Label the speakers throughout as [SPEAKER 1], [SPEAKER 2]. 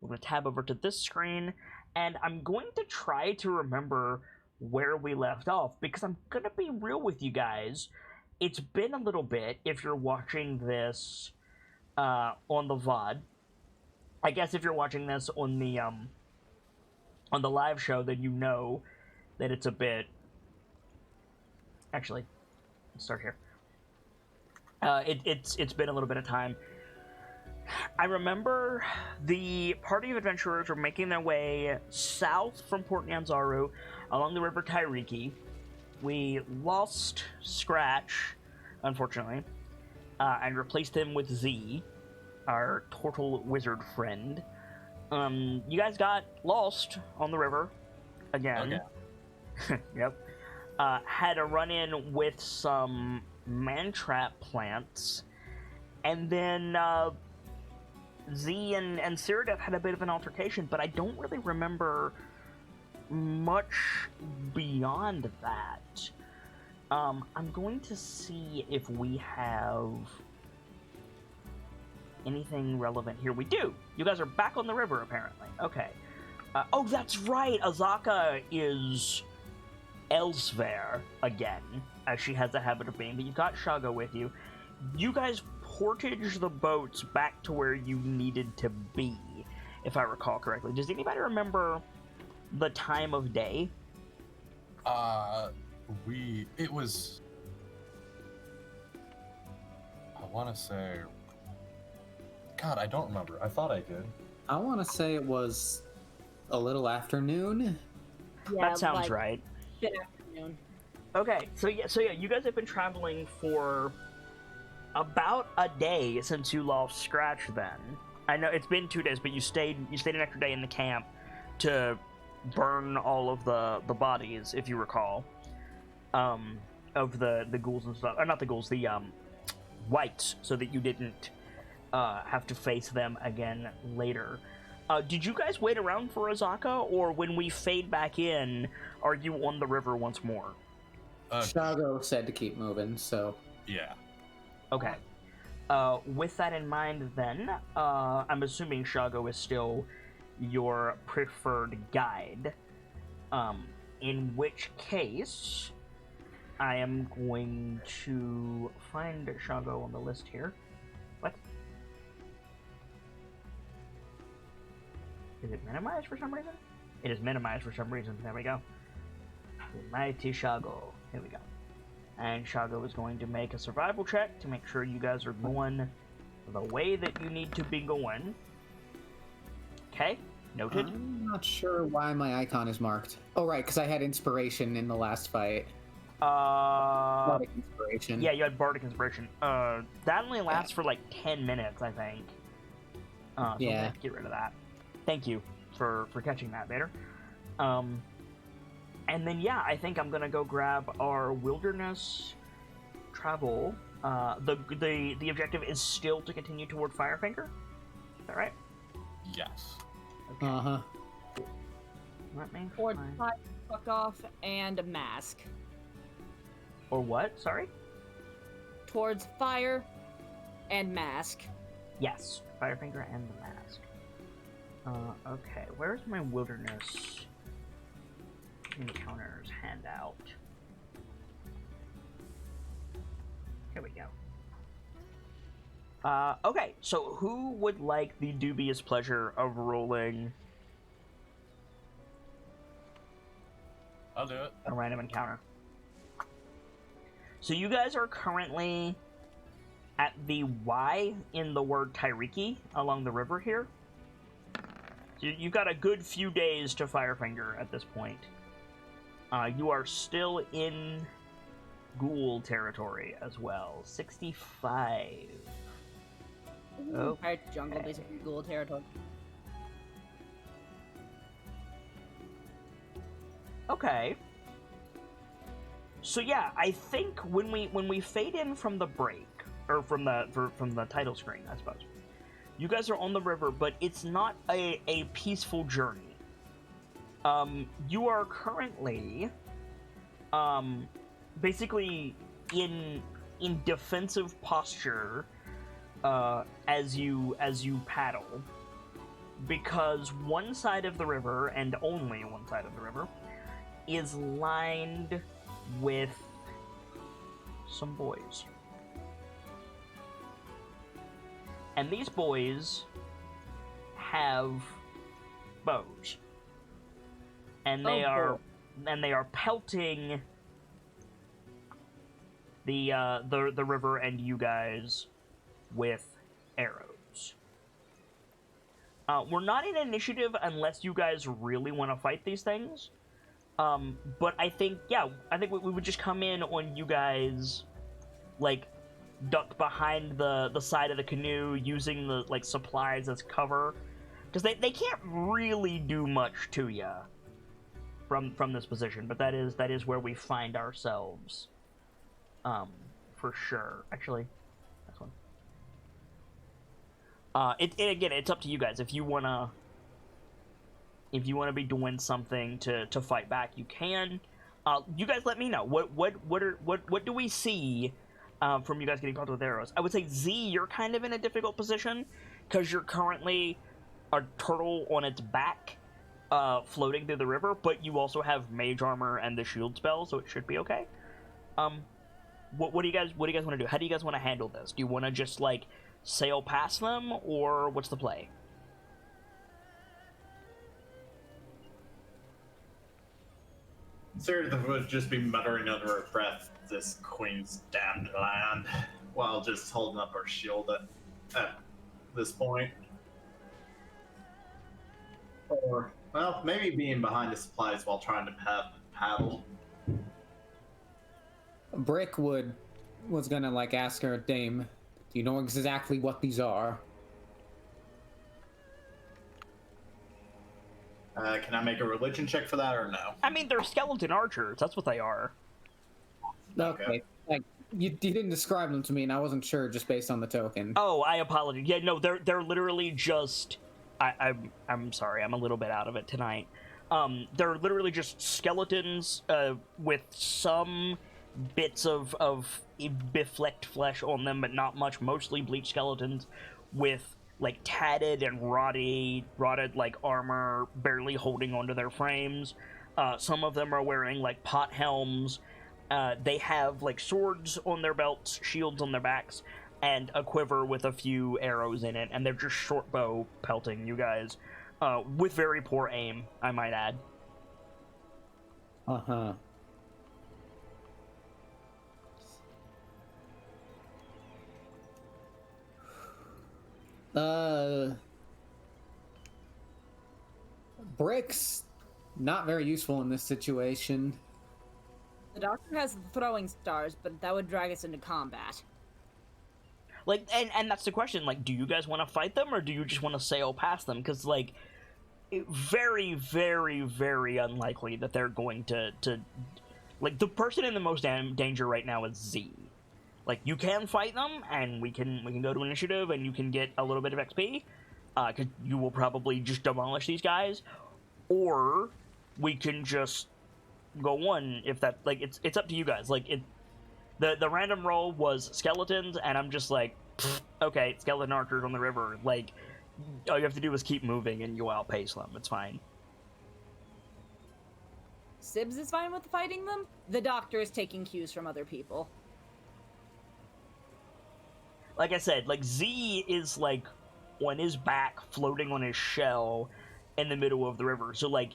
[SPEAKER 1] We're going to tab over to this screen, and I'm going to try to remember where we left off, because I'm going to be real with you guys. It's been a little bit if you're watching this on the VOD. I guess if you're watching this on the live show, then you know that it's a bit... Actually, let's start here. It's been a little bit of time. I remember the party of adventurers were making their way south from Port Nyanzaru along the river Tairiki. We lost Scratch, unfortunately, and replaced him with Z, our turtle wizard friend. You guys got lost on the river again. Okay. Yep. Had a run-in with some man-trap plants, and then Z and Cyrodiil had a bit of an altercation, but I don't really remember much beyond that. I'm going to see if we have anything relevant here. We do! You guys are back on the river, apparently. Okay. Oh, that's right! Azaka is elsewhere again, as she has a habit of being, but you've got Shago with you. You guys portage the boats back to where you needed to be, if I recall correctly. Does anybody remember the time of day?
[SPEAKER 2] It was... I want to say... God, I don't remember. I thought I did.
[SPEAKER 3] I want to say it was a little afternoon.
[SPEAKER 1] Yeah, that sounds right.
[SPEAKER 4] Mid-afternoon.
[SPEAKER 1] Okay, so yeah, you guys have been traveling for about a day since you lost Scratch then. I know it's been 2 days, but you stayed an extra day in the camp to burn all of the bodies, if you recall, of the ghouls and stuff. Or not the ghouls, the whites, so that you didn't have to face them again later. Did you guys wait around for Azaka, or when we fade back in, are you on the river once more?
[SPEAKER 3] Shago said to keep moving, so...
[SPEAKER 2] Yeah.
[SPEAKER 1] Okay. With that in mind, then, I'm assuming Shago is still your preferred guide. In which case, I am going to find Shago on the list here. What? Is it minimized for some reason? It is minimized for some reason. There we go. Mighty Shago. Here we go. And Shago is going to make a survival check to make sure you guys are going the way that you need to be going. Okay, noted.
[SPEAKER 3] I'm not sure why my icon is marked. Oh, right, because I had inspiration in the last fight. Bardic inspiration.
[SPEAKER 1] Yeah, you had Bardic inspiration. That only lasts for like 10 minutes, I think. So yeah. Have to get rid of that. Thank you for catching that, Vader. And then, yeah, I think I'm gonna go grab our wilderness travel. The objective is still to continue toward Firefinger. Is that right?
[SPEAKER 2] Yes.
[SPEAKER 1] Okay.
[SPEAKER 3] Uh-huh.
[SPEAKER 1] Cool. Let me
[SPEAKER 4] Or
[SPEAKER 1] find...
[SPEAKER 4] fuck off and a mask.
[SPEAKER 1] Or what? Sorry?
[SPEAKER 4] Towards fire and mask.
[SPEAKER 1] Yes. Firefinger and the mask. Okay. Where's my wilderness encounters handout? Here we go. Okay, so who would like the dubious pleasure of rolling
[SPEAKER 2] I'll do it.
[SPEAKER 1] a random encounter? So you guys are currently at the Y in the word Tairiki along the river here. So you've got a good few days to Firefinger at this point. You are still in ghoul territory as well. 65. Oh,
[SPEAKER 4] Alright, jungle, basically ghoul territory.
[SPEAKER 1] okay. So yeah, I think when we fade in from the break, or from the title screen, I suppose, you guys are on the river, but it's not a peaceful journey. You are currently basically in defensive posture as you paddle. because one side of the river, and only one side of the river, is lined with some boys. And these boys have bows. And they are pelting the river and you guys with arrows. We're not in initiative unless you guys really want to fight these things. But I think we would just come in on you guys, like, duck behind the side of the canoe using the, like, supplies as cover. Because they can't really do much to you from this position, but that is where we find ourselves. For sure. Actually, next one. Again, it's up to you guys. If you wanna be doing something to fight back, you can. You guys let me know. What do we see from you guys getting pelted with arrows? I would say Z, you're kind of in a difficult position because you're currently a turtle on its back, floating through the river, but you also have mage armor and the shield spell, so it should be okay. What do you guys want to do? How do you guys want to handle this? Do you want to just, like, sail past them, or what's the play?
[SPEAKER 5] Sarah would just be muttering under her breath, "This queen's damned land," while just holding up her shield at this point. Or, well, maybe being behind the supplies while trying to paddle.
[SPEAKER 3] Brickwood was gonna, like, ask her, "Dame, do you know exactly what these are?"
[SPEAKER 5] Can I make a religion check for that or no?
[SPEAKER 1] I mean, they're skeleton archers. That's what they are.
[SPEAKER 3] Okay. Like, you didn't describe them to me, and I wasn't sure just based on the token.
[SPEAKER 1] Oh, I apologize. Yeah, no, they're literally just... I'm sorry, I'm a little bit out of it tonight. They're literally just skeletons with some bits of beflecked flesh on them, but not much. Mostly bleached skeletons with, like, tatted and rotted, like, armor, barely holding onto their frames. Some of them are wearing, like, pot helms. They have, like, swords on their belts, shields on their backs, and a quiver with a few arrows in it, and they're just short bow pelting you guys, with very poor aim, I might add.
[SPEAKER 3] Uh-huh. Brick's not very useful in this situation.
[SPEAKER 4] The doctor has throwing stars, but that would drag us into combat.
[SPEAKER 1] Like, and that's the question, like, do you guys want to fight them, or do you just want to sail past them? Because, like, very, very, very unlikely that they're going to... Like, the person in the most danger right now is Z. Like, you can fight them, and we can go to initiative, and you can get a little bit of XP, because you will probably just demolish these guys, or we can just go on, if that, like, it's up to you guys. Like, the random roll was skeletons, and I'm just like, okay, skeleton archers on the river. Like, all you have to do is keep moving, and you'll outpace them. It's fine.
[SPEAKER 4] Sibs is fine with fighting them. The doctor is taking cues from other people.
[SPEAKER 1] Like I said, like, Z is, like, on his back, floating on his shell in the middle of the river. So, like,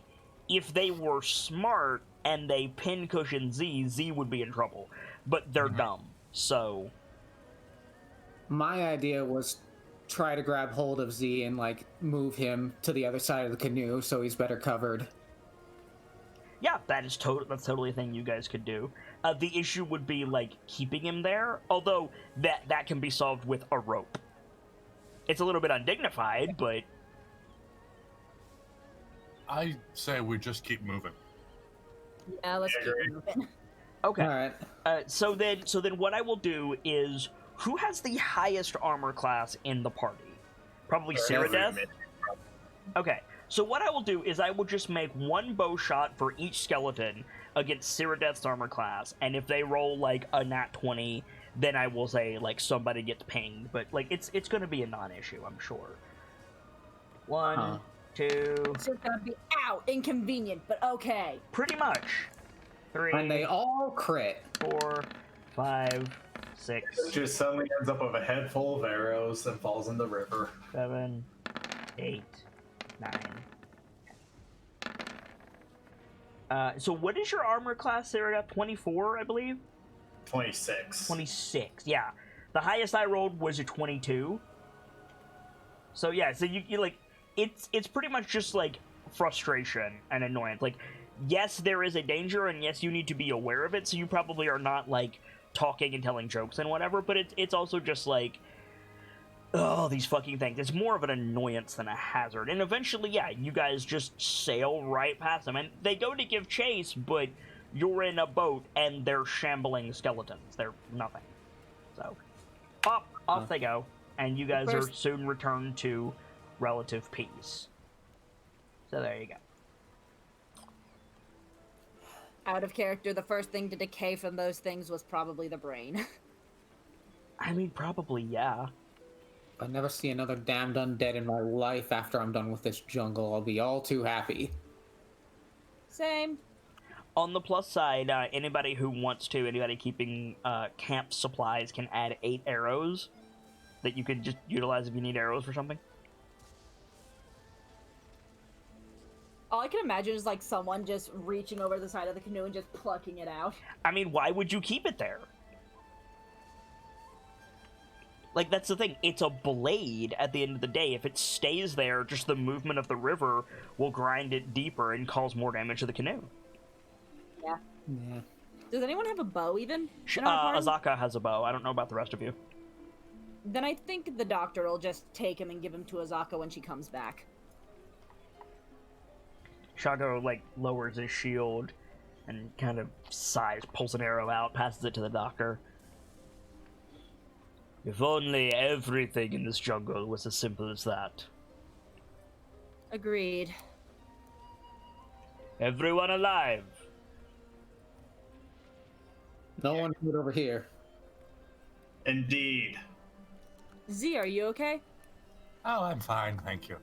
[SPEAKER 1] if they were smart and they pincushion Z, Z would be in trouble. But they're dumb, so...
[SPEAKER 3] My idea was try to grab hold of Z and, like, move him to the other side of the canoe so he's better covered.
[SPEAKER 1] Yeah, that's totally a thing you guys could do. The issue would be, like, keeping him there, although that can be solved with a rope. It's a little bit undignified, but...
[SPEAKER 2] I say we just keep moving.
[SPEAKER 4] Yeah, let's keep moving.
[SPEAKER 1] Okay.
[SPEAKER 3] Alright.
[SPEAKER 1] So then what I will do is, who has the highest armor class in the party? Probably Cyrodiil? Okay. So what I will do is I will just make one bow shot for each skeleton against Cyrodiil's armor class, and if they roll, like, a nat 20, then I will say, like, somebody gets pinged. But, like, it's going to be a non-issue, I'm sure. One,
[SPEAKER 3] Huh.
[SPEAKER 1] two,
[SPEAKER 4] It's just gonna be inconvenient, but okay.
[SPEAKER 1] pretty much. Three,
[SPEAKER 3] And they all crit.
[SPEAKER 1] 4, 5, 6,
[SPEAKER 5] Just suddenly ends up with a head full of arrows and falls in the river.
[SPEAKER 1] 7, 8, 9. So what is your armor class, Sarah? 24, I believe?
[SPEAKER 5] 26.
[SPEAKER 1] 26, yeah. The highest I rolled was a 22. So yeah, so you like, it's pretty much just like frustration and annoyance. Like, yes, there is a danger, and yes, you need to be aware of it, so you probably are not like talking and telling jokes and whatever, but it's also just like, oh, these fucking things. It's more of an annoyance than a hazard. And eventually, yeah, you guys just sail right past them. And they go to give chase, but you're in a boat and they're shambling skeletons. They're nothing. So, off they go. And you guys are soon returned to relative peace. So there you go.
[SPEAKER 4] Out of character, the first thing to decay from those things was probably the brain.
[SPEAKER 1] I mean, probably, yeah.
[SPEAKER 3] If I never see another damned undead in my life after I'm done with this jungle, I'll be all too happy.
[SPEAKER 4] Same.
[SPEAKER 1] On the plus side, anybody who wants to, anybody keeping camp supplies can add 8 arrows that you can just utilize if you need arrows for something.
[SPEAKER 4] All I can imagine is like someone just reaching over the side of the canoe and just plucking it out.
[SPEAKER 1] I mean, why would you keep it there? Like, that's the thing. It's a blade at the end of the day. If it stays there, just the movement of the river will grind it deeper and cause more damage to the canoe.
[SPEAKER 4] Yeah.
[SPEAKER 3] Yeah.
[SPEAKER 4] Does anyone have a bow even? in our party?
[SPEAKER 1] Azaka has a bow. I don't know about the rest of you.
[SPEAKER 4] Then I think the doctor will just take him and give him to Azaka when she comes back.
[SPEAKER 1] Shago, like, lowers his shield and kind of sighs, pulls an arrow out, passes it to the doctor. If only everything in this jungle was as simple as that.
[SPEAKER 4] Agreed.
[SPEAKER 1] Everyone alive!
[SPEAKER 3] No one good over here.
[SPEAKER 5] Indeed.
[SPEAKER 4] Z, are you okay?
[SPEAKER 2] Oh, I'm fine, thank you.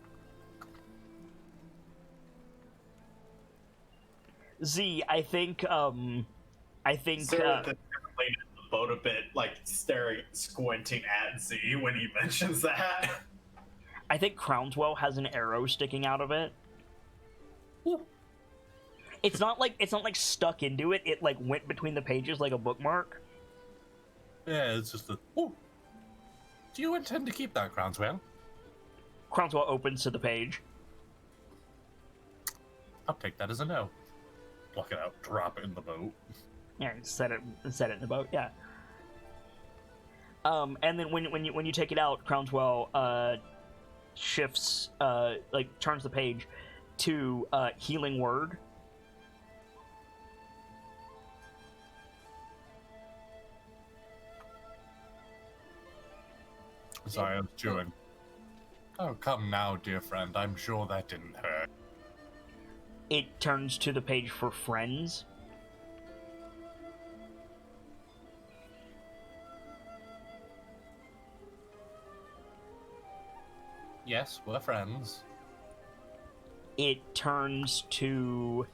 [SPEAKER 1] Z, I think,
[SPEAKER 5] Sarah the boat a bit, like staring, squinting at Z when he mentions that.
[SPEAKER 1] I think Crownswell has an arrow sticking out of it. It's not like stuck into it. It like went between the pages like a bookmark.
[SPEAKER 2] Yeah, it's just a... Oh! Do you intend to keep that, Crownswell?
[SPEAKER 1] Crownswell opens to the page.
[SPEAKER 2] I'll take that as a no. Pluck it out, drop it in the boat.
[SPEAKER 1] Yeah, and set it in the boat. Yeah. And then when you take it out, Crownswell shifts like turns the page to healing word.
[SPEAKER 2] Sorry, I was chewing. Oh, come now, dear friend. I'm sure that didn't hurt.
[SPEAKER 1] It turns to the page for friends.
[SPEAKER 2] Yes, we're friends.
[SPEAKER 1] It turns to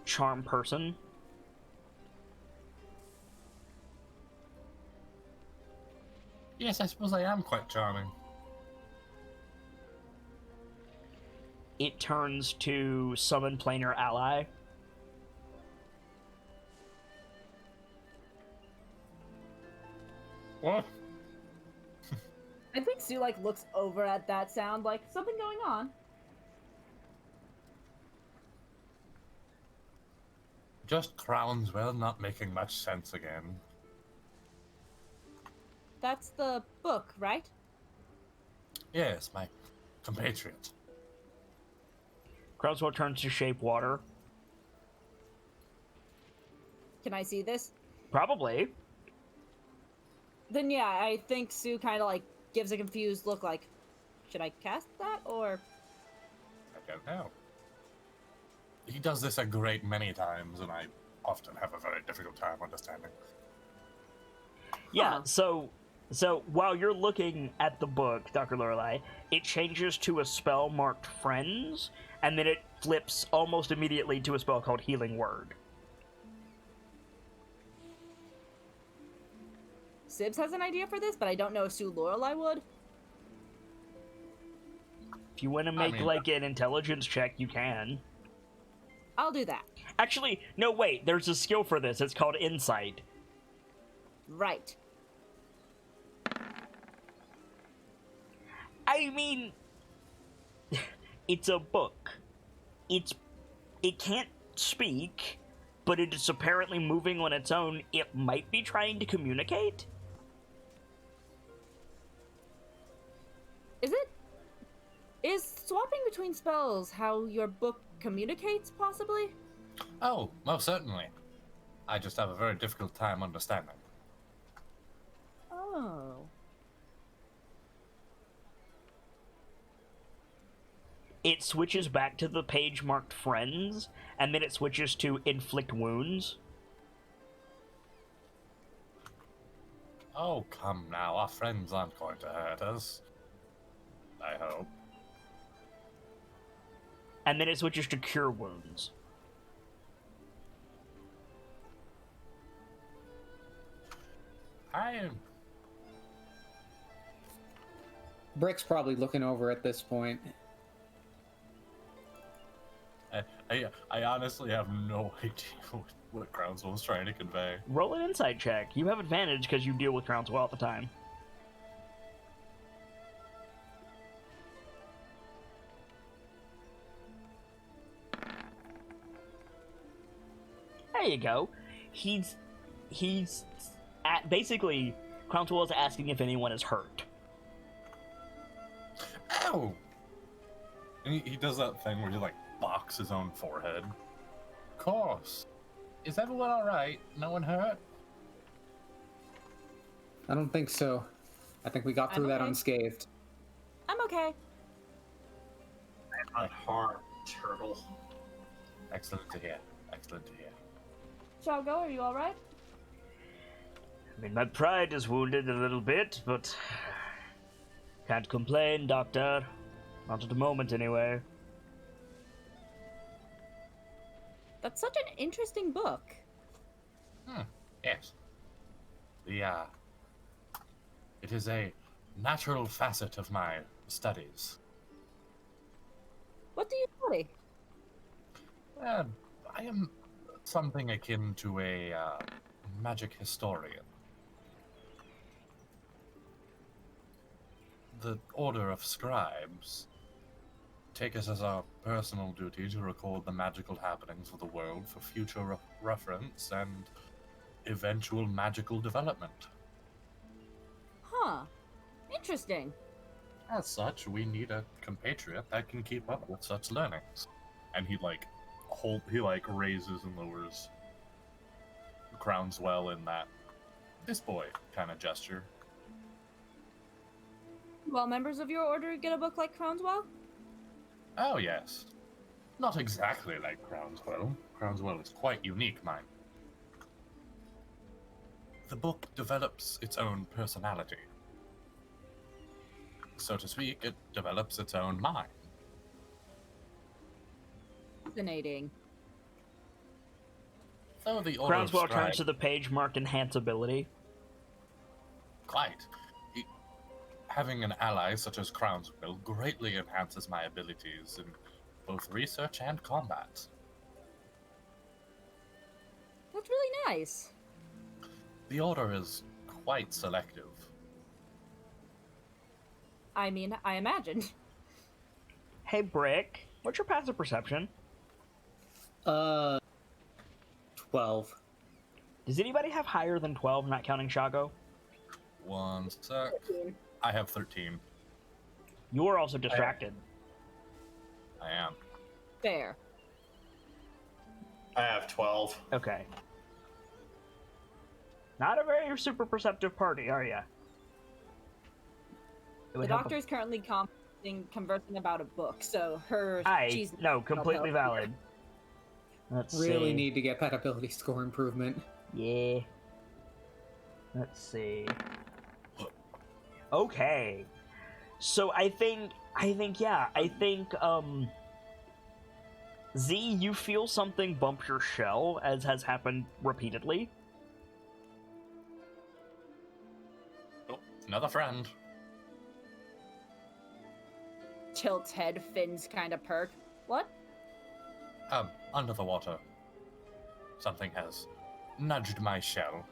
[SPEAKER 1] charm person.
[SPEAKER 2] Yes, I suppose I am quite charming.
[SPEAKER 1] It turns to summon planar ally.
[SPEAKER 2] What?
[SPEAKER 4] I think Sue like looks over at that sound like something going on.
[SPEAKER 2] Just Crownswell not making much sense again.
[SPEAKER 4] That's the book, right?
[SPEAKER 2] Yes, my compatriot.
[SPEAKER 1] Crownswell turns to shape water.
[SPEAKER 4] Can I see this?
[SPEAKER 1] Probably.
[SPEAKER 4] Then yeah, I think Sue kind of like gives a confused look like, should I cast that or?
[SPEAKER 2] I don't know. He does this a great many times, and I often have a very difficult time understanding.
[SPEAKER 1] Yeah,
[SPEAKER 4] Huh.
[SPEAKER 1] so So while you're looking at the book, Dr. Lorelei, it changes to a spell marked Friends, and then it flips almost immediately to a spell called Healing Word.
[SPEAKER 4] Sibs has an idea for this, but I don't know if Sue Lorelei would.
[SPEAKER 1] If you want to make, an intelligence check, you can.
[SPEAKER 4] I'll do that.
[SPEAKER 1] Actually, no, wait, there's a skill for this. It's called Insight.
[SPEAKER 4] Right.
[SPEAKER 1] I mean, it's a book. It can't speak, but it is apparently moving on its own. It might be trying to communicate.
[SPEAKER 4] Is swapping between spells how your book communicates, possibly?
[SPEAKER 2] Oh, most certainly. I just have a very difficult time understanding.
[SPEAKER 4] Oh.
[SPEAKER 1] It switches back to the page marked Friends, and then it switches to Inflict Wounds.
[SPEAKER 2] Oh, come now. Our friends aren't going to hurt us. I hope.
[SPEAKER 1] And then it switches to Cure Wounds.
[SPEAKER 3] Brick's probably looking over at this point.
[SPEAKER 2] I honestly have no idea what Crownswell was trying to convey.
[SPEAKER 1] Roll an insight check. You have advantage because you deal with Crownswell at the time. There you go. Basically, Crownswell is asking if anyone is hurt.
[SPEAKER 2] Ow! And he does that thing where he, box his own forehead. Of course. Is everyone alright? No one hurt?
[SPEAKER 3] I don't think so. I think we got through that
[SPEAKER 4] okay.
[SPEAKER 3] unscathed.
[SPEAKER 4] I'm okay.
[SPEAKER 5] I'm unharmed, turtle.
[SPEAKER 2] Excellent to hear. Excellent to hear.
[SPEAKER 4] Shago, are you alright?
[SPEAKER 1] I mean, my pride is wounded a little bit, but can't complain, Doctor. Not at the moment, anyway.
[SPEAKER 4] That's such an interesting book.
[SPEAKER 2] Yes. It is a natural facet of my studies.
[SPEAKER 4] What do you study?
[SPEAKER 2] I am something akin to a magic historian. The Order of Scribes take it as our personal duty to record the magical happenings of the world for future reference and eventual magical development.
[SPEAKER 4] Huh. Interesting.
[SPEAKER 2] As such, we need a compatriot that can keep up with such learnings. And he raises and lowers Crownswell in that this boy kind of gesture.
[SPEAKER 4] Well, members of your order get a book like Crownswell?
[SPEAKER 2] Oh, yes. Not exactly like Crownswell. Crownswell is quite unique, mind. The book develops its own personality. So to speak, it develops its own mind.
[SPEAKER 4] Fascinating.
[SPEAKER 2] Though the Order of
[SPEAKER 1] Crownswell
[SPEAKER 2] Scribe-
[SPEAKER 1] turns to the page marked Enhance Ability.
[SPEAKER 2] Quite. Having an ally such as Crownswell greatly enhances my abilities in both research and combat.
[SPEAKER 4] That's really nice.
[SPEAKER 2] The Order is quite selective.
[SPEAKER 4] I mean, I imagine.
[SPEAKER 1] Hey, Brick, what's your passive perception?
[SPEAKER 3] 12.
[SPEAKER 1] Does anybody have higher than 12, not counting Shago?
[SPEAKER 2] One sec. I have 13.
[SPEAKER 1] You're also distracted.
[SPEAKER 2] I am.
[SPEAKER 4] Fair.
[SPEAKER 5] I have 12.
[SPEAKER 1] Okay. Not a very super perceptive party, are ya?
[SPEAKER 4] The doctor is currently conversing about a book, so she's
[SPEAKER 1] completely valid. Let's
[SPEAKER 3] Really
[SPEAKER 1] see.
[SPEAKER 3] need to get that ability score improvement.
[SPEAKER 1] Yeah. Let's see. Okay. So I think Z, you feel something bump your shell, as has happened repeatedly.
[SPEAKER 2] Oh, another friend.
[SPEAKER 4] Tilt's head, fins kind of perk. What?
[SPEAKER 2] Under the water. Something has nudged my shell.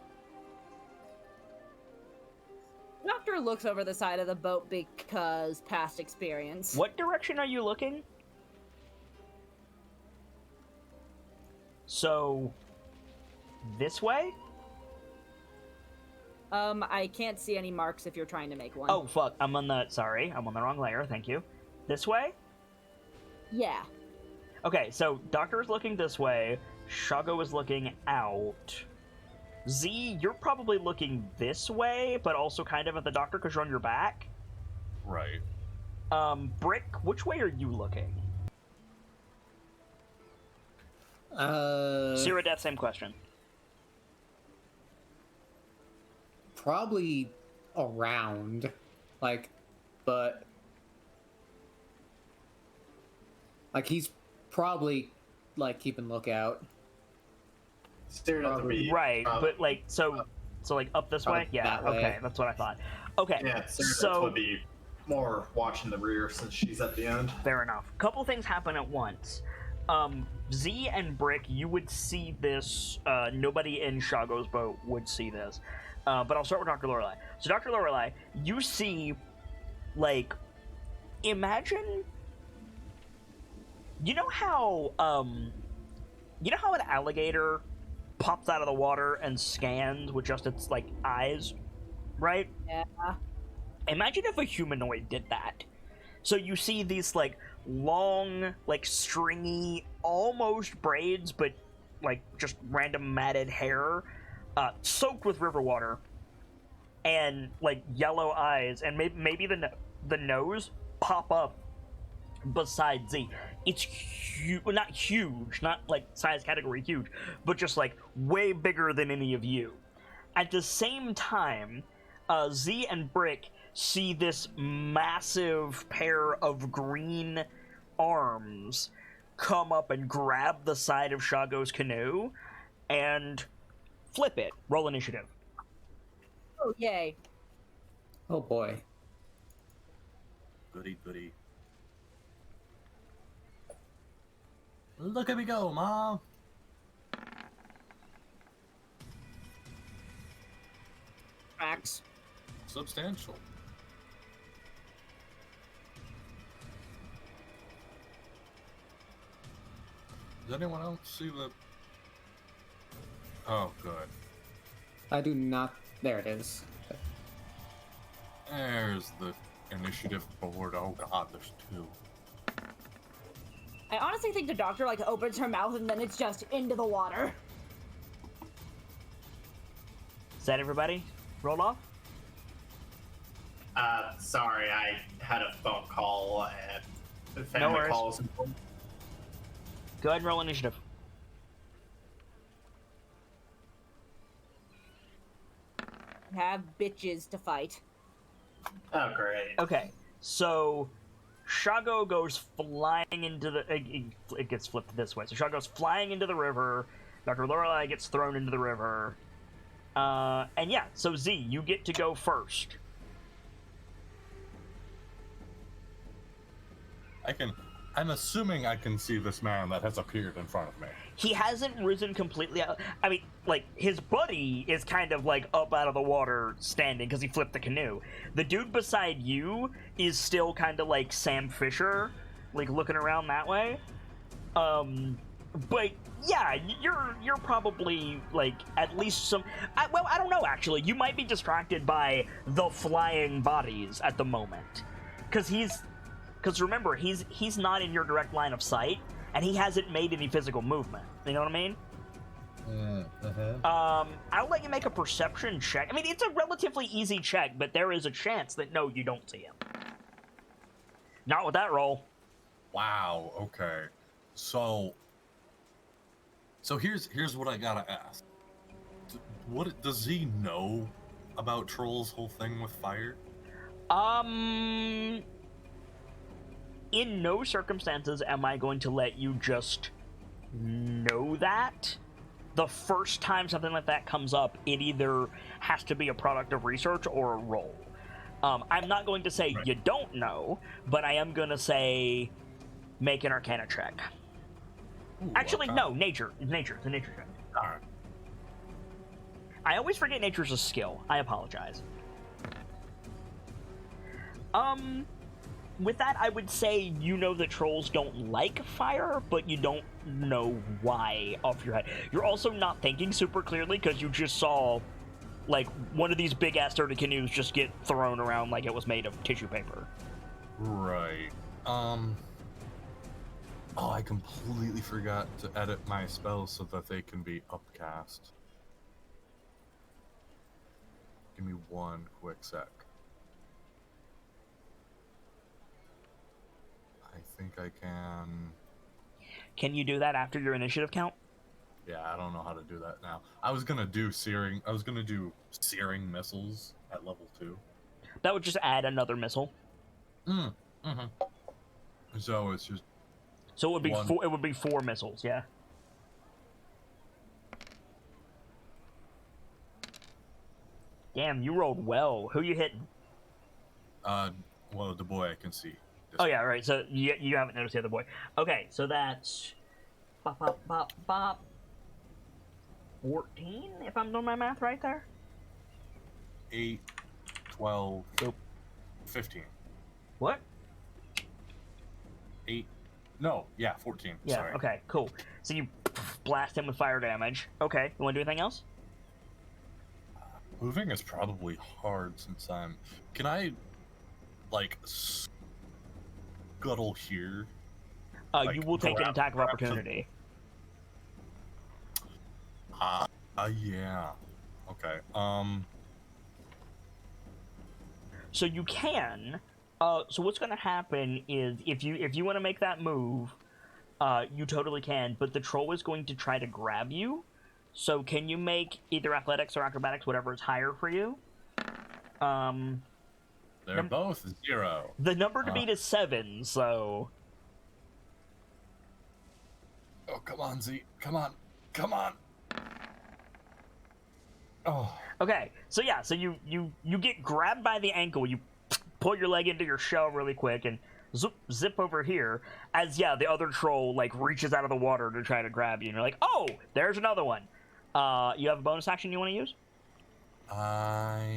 [SPEAKER 4] Doctor looks over the side of the boat because past experience.
[SPEAKER 1] What direction are you looking? So, this way?
[SPEAKER 4] I can't see any marks if you're trying to make one.
[SPEAKER 1] Oh, fuck. I'm on the wrong layer. Thank you. This way?
[SPEAKER 4] Yeah.
[SPEAKER 1] Okay, so Doctor is looking this way. Shago is looking out. Z, you're probably looking this way, but also kind of at the Doctor because you're on your back.
[SPEAKER 2] Right.
[SPEAKER 1] Brick, which way are you looking? Zero Death, same question.
[SPEAKER 3] Probably around, but he's probably keeping lookout.
[SPEAKER 5] Staring at the beach.
[SPEAKER 1] Right, but so up this way? Yeah,
[SPEAKER 3] that way.
[SPEAKER 1] okay, that's what I thought. Okay,
[SPEAKER 5] Yeah,
[SPEAKER 1] so
[SPEAKER 5] that would be more watching the rear since she's at the end.
[SPEAKER 1] fair enough. Couple things happen at once. Z and Brick, you would see this. Nobody in Shago's boat would see this. But I'll start with Dr. Lorelei. So, Dr. Lorelei, you see, imagine. You know how an alligator pops out of the water and scans with just its eyes, right?
[SPEAKER 4] Yeah.
[SPEAKER 1] Imagine if a humanoid did that. So you see these long, stringy, almost braids, but just random matted hair, soaked with river water, and yellow eyes, and maybe the nose pop up beside Z. It's not huge, not size category huge, but just way bigger than any of you. At the same time, Z and Brick see this massive pair of green arms come up and grab the side of Shago's canoe and flip it. Roll initiative.
[SPEAKER 4] Oh, yay.
[SPEAKER 3] Oh boy.
[SPEAKER 2] Goody, goody. Look at me go, Mom!
[SPEAKER 4] Tracks.
[SPEAKER 2] Substantial. Does anyone else see the... Oh, good.
[SPEAKER 3] I do not. There it is.
[SPEAKER 2] There's the initiative board. Oh god, there's two.
[SPEAKER 4] I honestly think the Doctor opens her mouth and then it's just into the water.
[SPEAKER 1] Is that everybody? Rolled off?
[SPEAKER 5] Sorry, I had a phone call and family
[SPEAKER 1] worries.
[SPEAKER 5] calls.
[SPEAKER 1] Go ahead and roll initiative.
[SPEAKER 4] Have bitches to fight.
[SPEAKER 5] Oh, great.
[SPEAKER 1] Okay, so Shago goes flying into the... It gets flipped this way. So Shago goes flying into the river. Dr. Lorelei gets thrown into the river. And yeah, so Z, you get to go first.
[SPEAKER 2] I'm assuming I can see this man that has appeared in front of me.
[SPEAKER 1] He hasn't risen completely out. I mean, his buddy is kind of, up out of the water standing because he flipped the canoe. The dude beside you is still kind of like Sam Fisher, looking around that way. But, yeah, you're probably, at least some... I don't know, actually. You might be distracted by the flying bodies at the moment. Because remember, he's not in your direct line of sight, and he hasn't made any physical movement. You know what I mean? I'll let you make a perception check. I mean, it's a relatively easy check, but there is a chance that, no, you don't see him. Not with that roll.
[SPEAKER 2] Wow, okay. So here's what I gotta ask. What does he know about Troll's whole thing with fire?
[SPEAKER 1] In no circumstances am I going to let you just know that. The first time something like that comes up, it either has to be a product of research or a roll. I'm not going to say you don't know, but I am going to say make an Arcana check.
[SPEAKER 2] Ooh,
[SPEAKER 1] Actually,
[SPEAKER 2] okay.
[SPEAKER 1] no, nature. It's nature. It's a nature check.
[SPEAKER 2] Darn.
[SPEAKER 1] I always forget nature's a skill. I apologize. With that, I would say you know that trolls don't like fire, but you don't know why off your head. You're also not thinking super clearly because you just saw, like, one of these big-ass dirty canoes just get thrown around like it was made of tissue paper.
[SPEAKER 2] Right. Oh, I completely forgot to edit my spells so that they can be upcast. Give me one quick sec. I think I can...
[SPEAKER 1] Can you do that after your initiative count?
[SPEAKER 2] Yeah, I don't know how to do that now. I was gonna do searing missiles at level 2.
[SPEAKER 1] That would just add another missile.
[SPEAKER 2] Mm-hmm. So it's just...
[SPEAKER 1] So it would be
[SPEAKER 2] One.
[SPEAKER 1] four. It would be 4 missiles. Yeah. Damn, you rolled well. Who you hitting?
[SPEAKER 2] Well, the boy I can see.
[SPEAKER 1] Oh yeah, right. So you haven't noticed the other boy. Okay, so that's bop bop bop bop. 14, if I'm doing my math right there.
[SPEAKER 2] 8, 12,
[SPEAKER 1] Nope.
[SPEAKER 2] 15.
[SPEAKER 1] What?
[SPEAKER 2] 8. No, yeah, 14.
[SPEAKER 1] Yeah.
[SPEAKER 2] Sorry.
[SPEAKER 1] Okay. Cool. So you blast him with fire damage. Okay. You want to do anything else?
[SPEAKER 2] Moving is probably hard since I'm... Can I, like, scuttle here? Like,
[SPEAKER 1] You will take an attack of
[SPEAKER 2] grab to-
[SPEAKER 1] opportunity.
[SPEAKER 2] Yeah. Okay.
[SPEAKER 1] So you can. So what's going to happen is if you want to make that move, you totally can. But the troll is going to try to grab you. So can you make either athletics or acrobatics, whatever is higher for you?
[SPEAKER 2] They're both 0.
[SPEAKER 1] The number to beat is 7. So.
[SPEAKER 2] Oh, come on, Z. Come on. Come on. Oh.
[SPEAKER 1] Okay. So yeah. So you get grabbed by the ankle. You pull your leg into your shell really quick and zip over here. As the other troll like reaches out of the water to try to grab you, and you're like, oh, there's another one. You have a bonus action you want to use?
[SPEAKER 2] I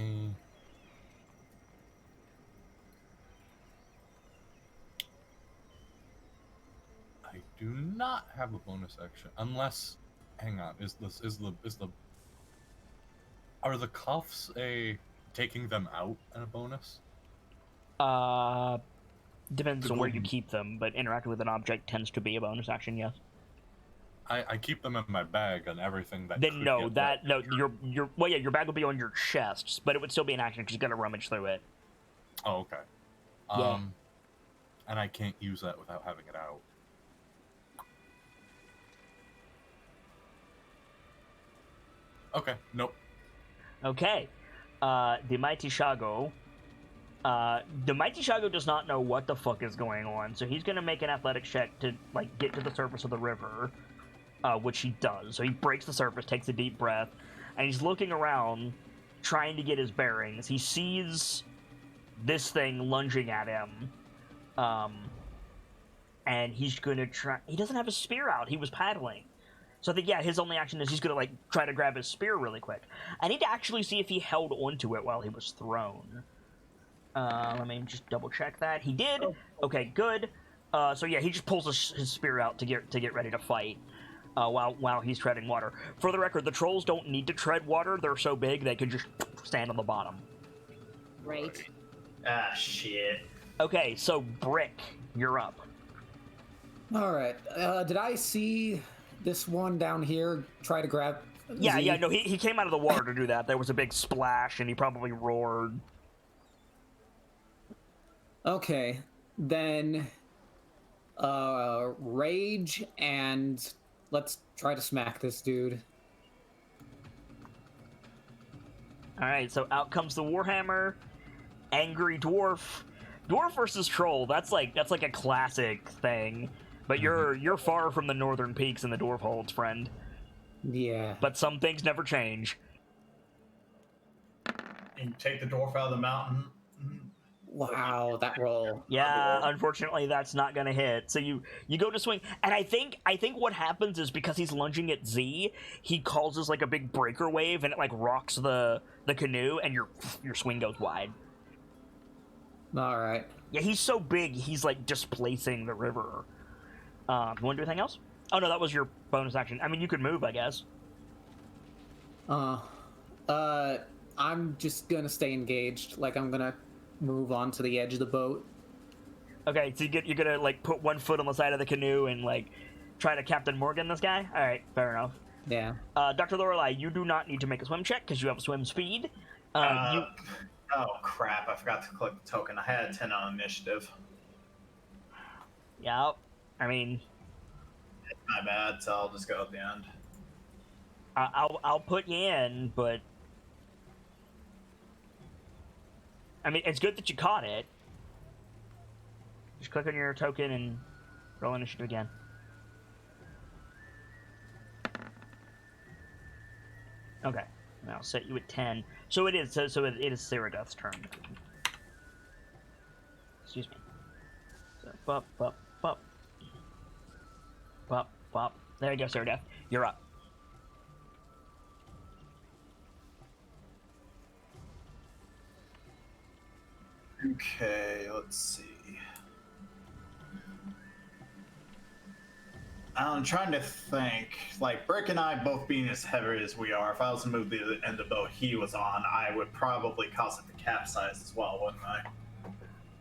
[SPEAKER 2] do not have a bonus action unless. Hang on. Is the are the cuffs taking them out and a bonus?
[SPEAKER 1] Depends
[SPEAKER 2] The
[SPEAKER 1] on where you
[SPEAKER 2] golden-
[SPEAKER 1] keep them, but interacting with an object tends to be a bonus action. Yes.
[SPEAKER 2] I keep them in my bag and everything that.
[SPEAKER 1] Then
[SPEAKER 2] could
[SPEAKER 1] no,
[SPEAKER 2] get
[SPEAKER 1] that
[SPEAKER 2] wet.
[SPEAKER 1] no, your bag will be on your chest, but it would still be an action because you got to rummage through it.
[SPEAKER 2] Oh, okay.
[SPEAKER 1] Yeah.
[SPEAKER 2] And I can't use that without having it out. Okay. Nope.
[SPEAKER 1] Okay. The Mighty Shago. The Mighty Shago does not know what the fuck is going on, so he's gonna make an athletics check to like get to the surface of the river, which he does. So he breaks the surface, takes a deep breath, and he's looking around, trying to get his bearings. He sees this thing lunging at him, and he's gonna try. He doesn't have his spear out. He was paddling. So I think, his only action is he's gonna, like, try to grab his spear really quick. I need to actually see if he held onto it while he was thrown. Let me just double check that. He did. Okay, good. So he just pulls his spear out to get ready to fight, while he's treading water. For the record, the trolls don't need to tread water. They're so big they can just stand on the bottom.
[SPEAKER 4] Right.
[SPEAKER 5] Ah, shit.
[SPEAKER 1] Okay, so Brick, you're up.
[SPEAKER 3] All right. Did I see this one down here try to grab? Z?
[SPEAKER 1] No, he came out of the water to do that. There was a big splash, and he probably roared.
[SPEAKER 3] Okay, then rage, and let's try to smack this dude.
[SPEAKER 1] All right, so out comes the Warhammer, angry dwarf. Dwarf versus troll, that's like a classic thing. But you're far from the northern peaks in the dwarf holds, friend.
[SPEAKER 3] Yeah.
[SPEAKER 1] But some things never change.
[SPEAKER 5] And you take the dwarf out of the mountain.
[SPEAKER 3] Wow, that roll.
[SPEAKER 1] Yeah, unfortunately, that's not gonna hit. So you go to swing, and I think what happens is because he's lunging at Z, he causes like a big breaker wave, and it like rocks the canoe, and your swing goes wide.
[SPEAKER 3] All right.
[SPEAKER 1] Yeah, he's so big, he's like displacing the river. You want to do anything else? Oh no, that was your bonus action. I mean, you could move, I guess.
[SPEAKER 3] I'm just gonna stay engaged. Like, I'm gonna move on to the edge of the boat.
[SPEAKER 1] Okay, so you're gonna like put one foot on the side of the canoe and like try to Captain Morgan this guy. All right, fair enough.
[SPEAKER 3] Yeah.
[SPEAKER 1] Dr. Lorelei, you do not need to make a swim check because you have swim speed.
[SPEAKER 5] Oh crap! I forgot to click the token. I had a 10 on initiative.
[SPEAKER 1] Yeah, I mean,
[SPEAKER 5] My bad. So I'll just go at the end.
[SPEAKER 1] I'll put you in, but I mean, it's good that you caught it. Just click on your token and roll initiative again. Okay, now I'll set you at 10. So it is. So it is Ceradeath's turn. Excuse me. So bop bop bop bop bop. There you go, Ceradeath. You're up.
[SPEAKER 5] Okay, let's see. I'm trying to think. Like, Brick and I both being as heavy as we are, if I was to move the end of the boat he was on, I would probably cause it to capsize as well, wouldn't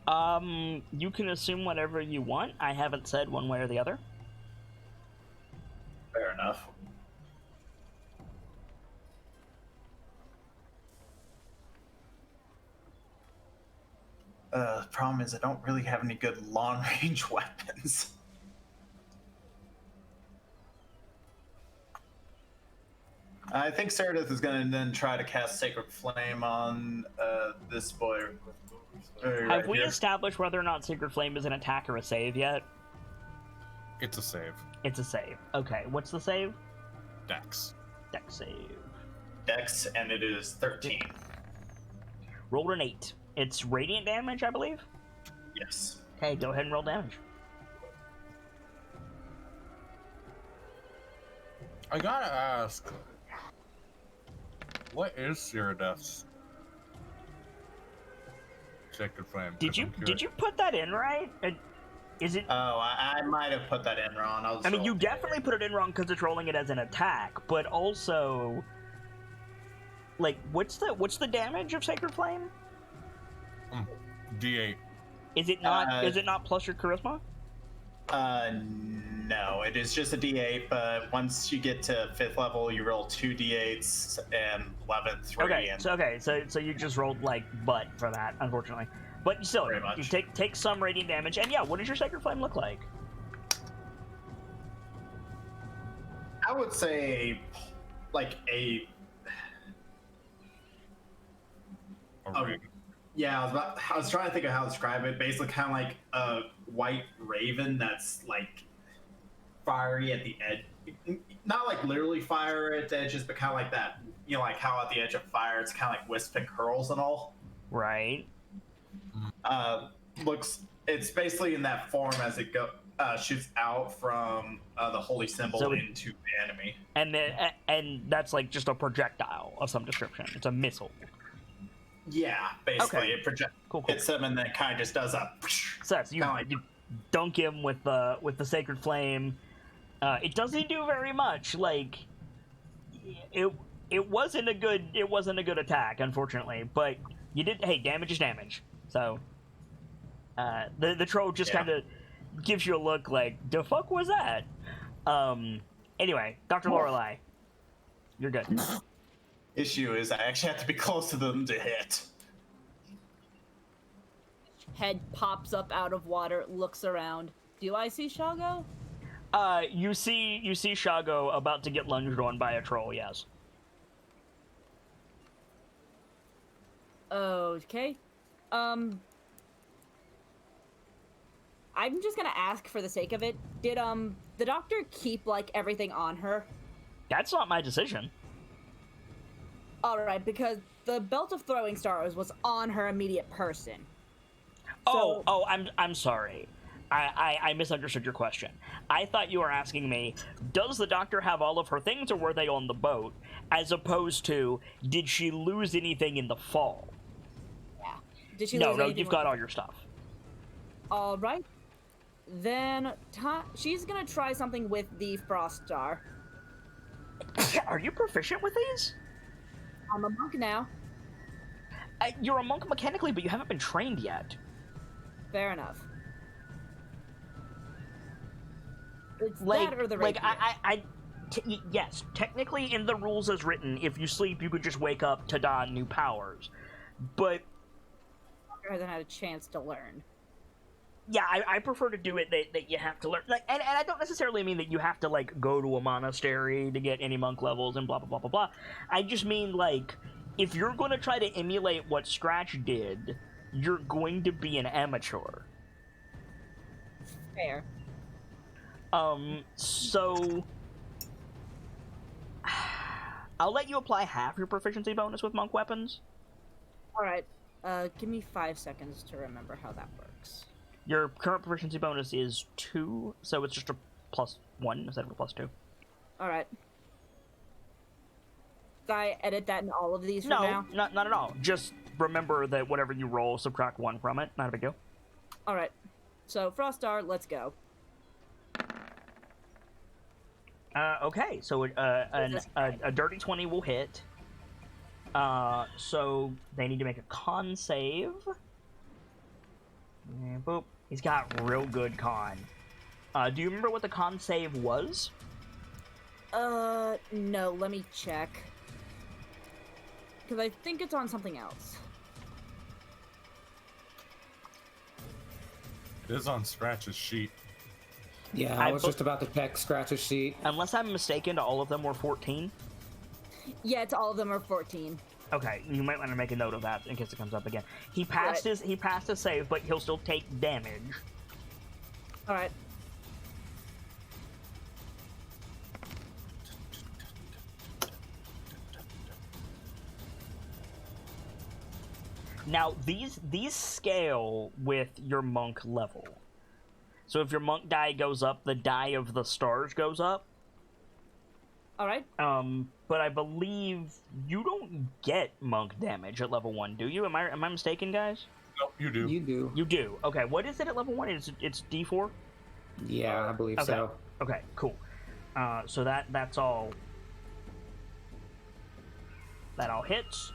[SPEAKER 5] I?
[SPEAKER 1] You can assume whatever you want. I haven't said one way or the other.
[SPEAKER 5] Fair enough. The problem is I don't really have any good long-range weapons. I think Ceradeath is going to then try to cast Sacred Flame on this boy.
[SPEAKER 1] Have we established whether or not Sacred Flame is an attack or a save yet?
[SPEAKER 2] It's a save.
[SPEAKER 1] It's a save. Okay, what's the save?
[SPEAKER 2] Dex.
[SPEAKER 1] Dex save.
[SPEAKER 5] Dex, and it is 13.
[SPEAKER 1] Rolled an 8. It's radiant damage, I believe?
[SPEAKER 5] Yes.
[SPEAKER 1] Okay, go ahead and roll damage.
[SPEAKER 2] I gotta ask, what is Ceradeath's Sacred Flame?
[SPEAKER 1] Did you put that in right? Is it?
[SPEAKER 5] Oh, I might have put that in wrong.
[SPEAKER 1] I mean, you definitely put it in wrong because it's rolling it as an attack, but also, like, what's the damage of Sacred Flame?
[SPEAKER 2] D8.
[SPEAKER 1] Is it not? Is it not plus your charisma?
[SPEAKER 5] No, it is just a D8, but once you get to 5th level, you roll 2 D8s and 11th 3.
[SPEAKER 1] Okay, so you just rolled like butt for that, unfortunately. But still,
[SPEAKER 5] Pretty much.
[SPEAKER 1] you take some radiant damage, and yeah, what does your Sacred Flame look like?
[SPEAKER 5] I would say, like a.
[SPEAKER 2] Okay.
[SPEAKER 5] Yeah, I was trying to think of how to describe it. Basically, kind of like a white raven that's like fiery at the edge. Not like literally fire at the edges, but kind of like that. You know, like how at the edge of fire, it's kind of like wisp and curls and all.
[SPEAKER 1] Right.
[SPEAKER 5] It's basically in that form as it shoots out from the holy symbol into the enemy.
[SPEAKER 1] And that's like just a projectile of some description. It's a missile.
[SPEAKER 5] Yeah, basically
[SPEAKER 1] Okay.
[SPEAKER 5] it projects,
[SPEAKER 1] Cool.
[SPEAKER 5] hits him, and then kind of just does a.
[SPEAKER 1] So you dunk him with the Sacred Flame. It doesn't do very much. Like it wasn't a good attack, unfortunately. But you did. Hey, damage is damage. So the troll just kind of gives you a look like, the fuck was that? Anyway, Dr. Lorelei, you're good.
[SPEAKER 5] Issue is I actually have to be close to them to hit.
[SPEAKER 4] Head pops up out of water, looks around. Do I see Shago?
[SPEAKER 1] You see Shago about to get lunged on by a troll. Yes.
[SPEAKER 4] Okay. I'm just gonna ask for the sake of it. Did the doctor keep like everything on her?
[SPEAKER 1] That's not my decision.
[SPEAKER 4] All right, because the belt of throwing stars was on her immediate person.
[SPEAKER 1] I'm sorry. I misunderstood your question. I thought you were asking me, does the doctor have all of her things, or were they on the boat? As opposed to, did she lose anything in the fall?
[SPEAKER 4] Yeah. Did she?
[SPEAKER 1] No, you've got all your stuff.
[SPEAKER 4] All right. Then she's gonna try something with the frost star.
[SPEAKER 1] Are you proficient with these?
[SPEAKER 4] I'm a monk now.
[SPEAKER 1] You're a monk mechanically, but you haven't been trained yet.
[SPEAKER 4] Fair enough. It's
[SPEAKER 1] Like,
[SPEAKER 4] that or the rapier.
[SPEAKER 1] yes, technically in the rules as written, if you sleep, you could just wake up to don new powers. But
[SPEAKER 4] hasn't had a chance to learn.
[SPEAKER 1] yeah, I prefer to do it that you have to learn. Like, and I don't necessarily mean that you have to, like, go to a monastery to get any monk levels and blah, blah, blah, blah, blah. I just mean, like, if you're going to try to emulate what Scratch did, you're going to be an amateur.
[SPEAKER 4] Fair.
[SPEAKER 1] So I'll let you apply half your proficiency bonus with monk weapons.
[SPEAKER 4] All right. Give me 5 seconds to remember how that works.
[SPEAKER 1] Your current proficiency bonus is 2, so it's just a +1 instead of a +2.
[SPEAKER 4] All right. Did I edit that in all of these for now?
[SPEAKER 1] No, not at all. Just remember that whatever you roll, subtract 1 from it. Not a big deal.
[SPEAKER 4] All right. So, Frost Star, let's go.
[SPEAKER 1] Okay, so a dirty 20 will hit. So they need to make a con save. And boop. He's got real good con. Do you remember what the con save was?
[SPEAKER 4] No, let me check. Because I think it's on something else.
[SPEAKER 2] It is on Scratch's sheet.
[SPEAKER 3] Yeah, I was just about to check Scratch's sheet.
[SPEAKER 1] Unless I'm mistaken, all of them were 14.
[SPEAKER 4] Yeah, it's all of them are 14.
[SPEAKER 1] Okay, you might want to make a note of that in case it comes up again. He passed his save, but he'll still take damage.
[SPEAKER 4] All right.
[SPEAKER 1] Now these scale with your monk level. So if your monk die goes up, the die of the stars goes up.
[SPEAKER 4] All right.
[SPEAKER 1] But I believe you don't get monk damage at level 1, do you? Am I mistaken, guys?
[SPEAKER 2] No, you do.
[SPEAKER 3] You do.
[SPEAKER 1] You do. Okay, what is it at level 1? It's D4?
[SPEAKER 3] Yeah, I believe
[SPEAKER 1] Okay.
[SPEAKER 3] so.
[SPEAKER 1] Okay, cool. So that's all. That all hits.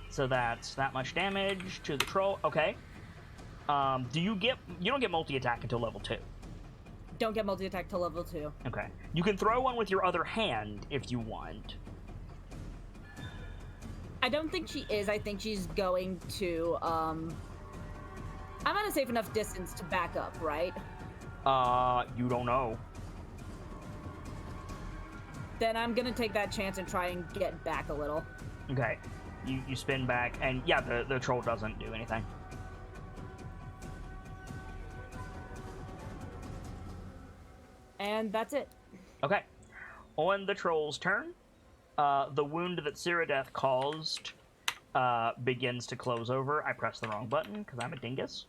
[SPEAKER 1] So that's that much damage to the troll. Okay. You don't get multi-attack until level 2.
[SPEAKER 4] Don't get multi-attack till level 2.
[SPEAKER 1] Okay. You can throw one with your other hand if you want.
[SPEAKER 4] I don't think she is. I think she's going to, I'm at a safe enough distance to back up, right?
[SPEAKER 1] You don't know.
[SPEAKER 4] Then I'm gonna take that chance and try and get back a little.
[SPEAKER 1] Okay. You spin back, and yeah, the troll doesn't do anything.
[SPEAKER 4] And that's it.
[SPEAKER 1] Okay. On the troll's turn, the wound that Cyrodiil caused begins to close over. I pressed the wrong button because I'm a dingus.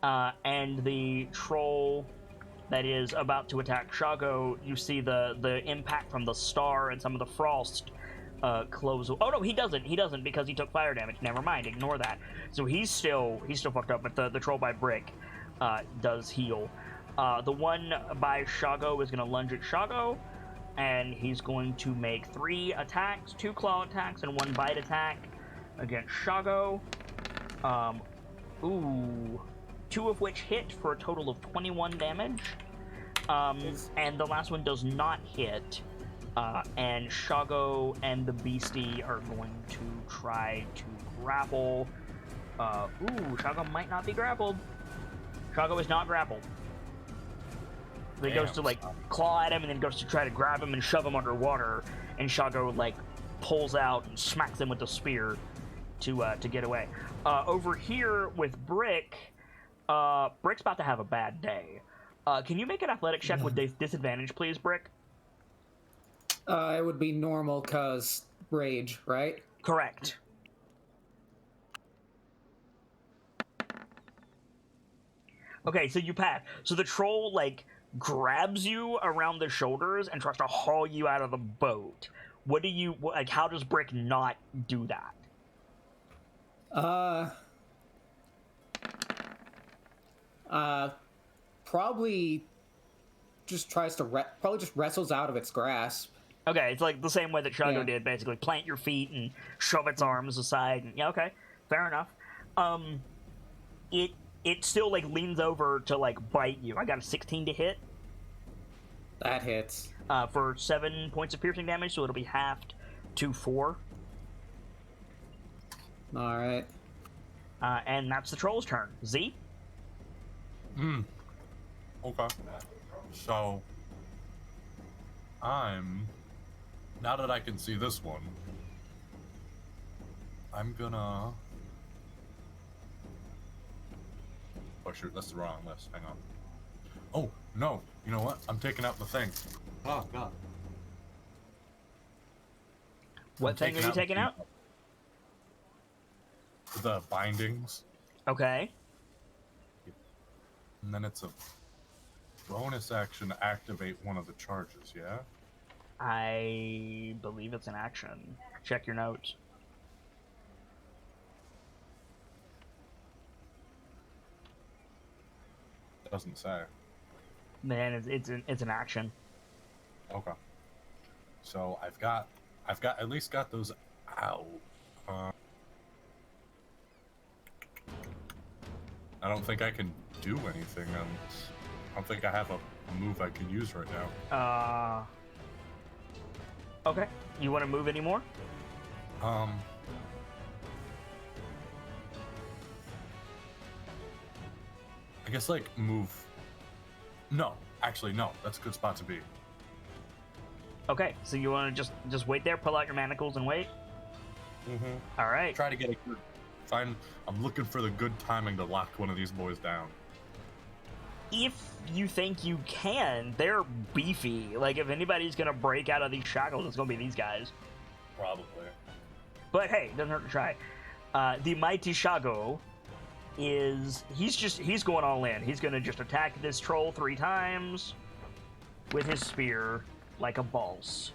[SPEAKER 1] And the troll that is about to attack Shago, you see the impact from the star and some of the frost close. Oh no, he doesn't because he took fire damage. Never mind, ignore that. So he's still fucked up, but the troll by Brick does heal. The one by Shago is going to lunge at Shago, and he's going to make 3 attacks, 2 claw attacks, and 1 bite attack against Shago. 2 of which hit for a total of 21 damage. And the last one does not hit. And Shago and the Beastie are going to try to grapple. Shago might not be grappled. Shago is not grappled. He goes to, like, claw at him and then goes to try to grab him and shove him underwater. And Shago, like, pulls out and smacks him with the spear to get away. Over here with Brick, Brick's about to have a bad day. Can you make an athletics check with disadvantage, please, Brick?
[SPEAKER 3] It would be normal cause rage, right?
[SPEAKER 1] Correct. Okay, so you pass. So the troll, like, grabs you around the shoulders and tries to haul you out of the boat. What do you, like, how does Brick not do that?
[SPEAKER 3] Probably just tries to, probably just wrestles out of its grasp.
[SPEAKER 1] Okay, it's like the same way that Shago
[SPEAKER 3] Yeah.
[SPEAKER 1] did, basically. Plant your feet and shove its arms aside. And, yeah, okay. Fair enough. It still, like, leans over to, like, bite you. I got a 16 to hit.
[SPEAKER 3] That hits.
[SPEAKER 1] For 7 points of piercing damage, so it'll be halved to 4.
[SPEAKER 3] Alright.
[SPEAKER 1] And that's the troll's turn. Z?
[SPEAKER 2] Okay. So, now that I can see this one, I'm gonna... Oh shoot, that's the wrong list. Hang on. Oh, no. You know what? I'm taking out the thing. Oh, God.
[SPEAKER 1] What thing are you taking out?
[SPEAKER 2] The bindings.
[SPEAKER 1] Okay.
[SPEAKER 2] And then it's a bonus action to activate one of the charges, yeah?
[SPEAKER 1] I believe it's an action. Check your notes.
[SPEAKER 2] Doesn't say.
[SPEAKER 1] Man, it's an action.
[SPEAKER 2] Okay. So I've got at least got those out. I don't think I can do anything. I don't think I have a move I can use right now.
[SPEAKER 1] Okay. You want to move any more?
[SPEAKER 2] I guess like move. No, actually no. That's a good spot to be.
[SPEAKER 1] Okay. So you want to just wait there, pull out your manacles, and wait.
[SPEAKER 2] Mm-hmm.
[SPEAKER 1] All right.
[SPEAKER 2] Try to get a good. I'm looking for the good timing to lock one of these boys down.
[SPEAKER 1] If you think you can, they're beefy. Like, if anybody's gonna break out of these shackles, it's gonna be these guys.
[SPEAKER 2] Probably.
[SPEAKER 1] But hey, doesn't hurt to try. The mighty Shago he's going all in. He's gonna just attack this troll 3 times with his spear like a boss.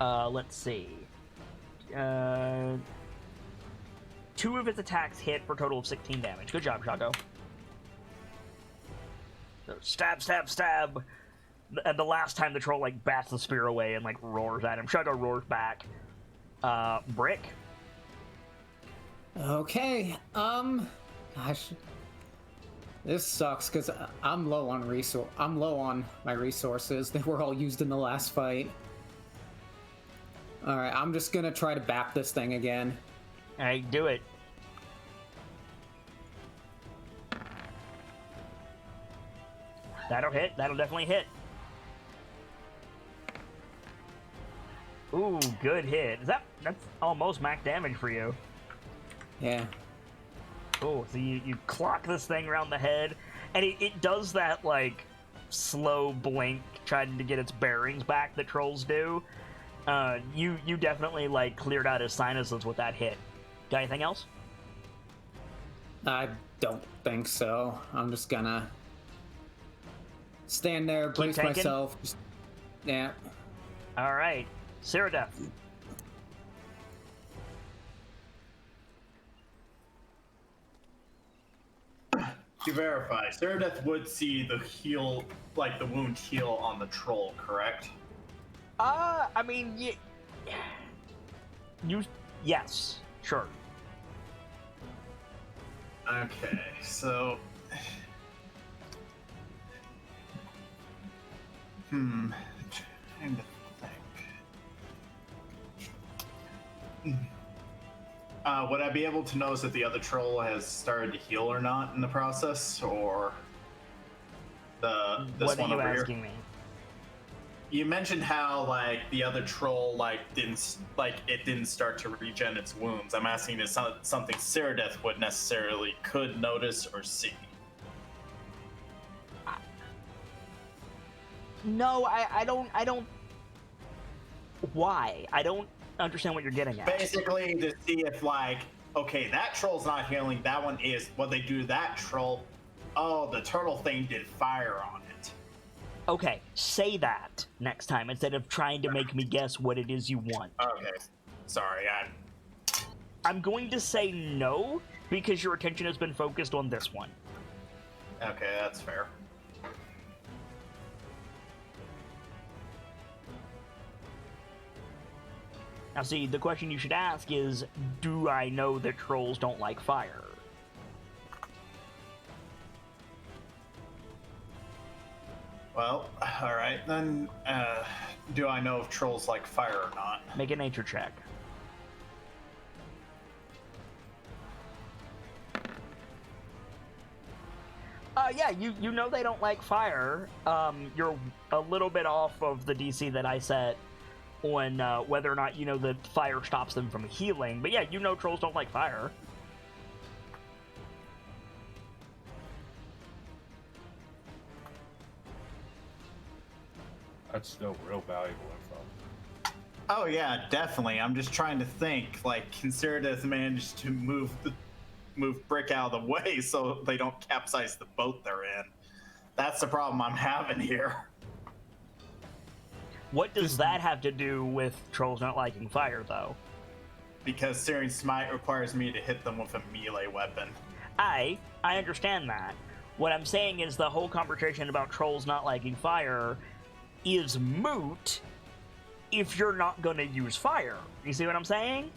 [SPEAKER 1] Let's see. 2 of his attacks hit for a total of 16 damage. Good job, Shago. So stab, stab, stab. And the last time the troll, like, bats the spear away and, like, roars at him. Shago roars back. Brick.
[SPEAKER 3] Okay, gosh. This sucks, because I'm low on my resources. They were all used in the last fight. Alright, I'm just gonna try to bap this thing again.
[SPEAKER 1] Alright, do it. That'll hit. That'll definitely hit. Ooh, good hit. That's almost max damage for you.
[SPEAKER 3] Yeah.
[SPEAKER 1] Cool. So you clock this thing around the head, and it does that, like, slow blink trying to get its bearings back that trolls do. You definitely, like, cleared out his sinuses with that hit. Got anything else?
[SPEAKER 3] I don't think so. I'm just gonna stand there, brace
[SPEAKER 1] tanking?
[SPEAKER 3] myself. Yeah.
[SPEAKER 1] All right. Cyrodiil.
[SPEAKER 5] To verify, Cyrodiil would see the heal, like the wound heal on the troll, correct?
[SPEAKER 1] I mean, yes, sure.
[SPEAKER 5] Okay, so... Trying to think. Would I be able to notice if the other troll has started to heal or not in the process, or this
[SPEAKER 1] What
[SPEAKER 5] one
[SPEAKER 1] are you
[SPEAKER 5] over
[SPEAKER 1] asking
[SPEAKER 5] here?
[SPEAKER 1] me?
[SPEAKER 5] you mentioned how like the other troll didn't start to regen its wounds. I'm asking is something Cyrodiil would necessarily could notice or see.
[SPEAKER 1] No, I don't. Why? I don't understand what you're getting at.
[SPEAKER 5] Basically, to see if like, okay, that troll's not healing. That one is. What they do to that troll? Oh, the turtle thing did fire on it.
[SPEAKER 1] Okay, say that next time instead of trying to make me guess what it is you want.
[SPEAKER 5] Okay, sorry.
[SPEAKER 1] I'm going to say no because your attention has been focused on this one.
[SPEAKER 5] Okay, that's fair.
[SPEAKER 1] Now, see, the question you should ask is, do I know that trolls don't like fire?
[SPEAKER 5] Well, all right then. Do I know if trolls like fire or not?
[SPEAKER 1] Make a nature check. Yeah, you know they don't like fire. You're a little bit off of the DC that I set on whether or not you know that fire stops them from healing. But yeah, you know trolls don't like fire.
[SPEAKER 2] That's still real valuable info.
[SPEAKER 5] Oh yeah, definitely. I'm just trying to think. Like, can Cyrodiil manage to move Brick out of the way so they don't capsize the boat they're in? That's the problem I'm having here.
[SPEAKER 1] What does that have to do with trolls not liking fire, though?
[SPEAKER 5] Because Searing Smite requires me to hit them with a melee weapon.
[SPEAKER 1] I understand that. What I'm saying is the whole conversation about trolls not liking fire is moot if you're not going to use fire. You see what I'm saying?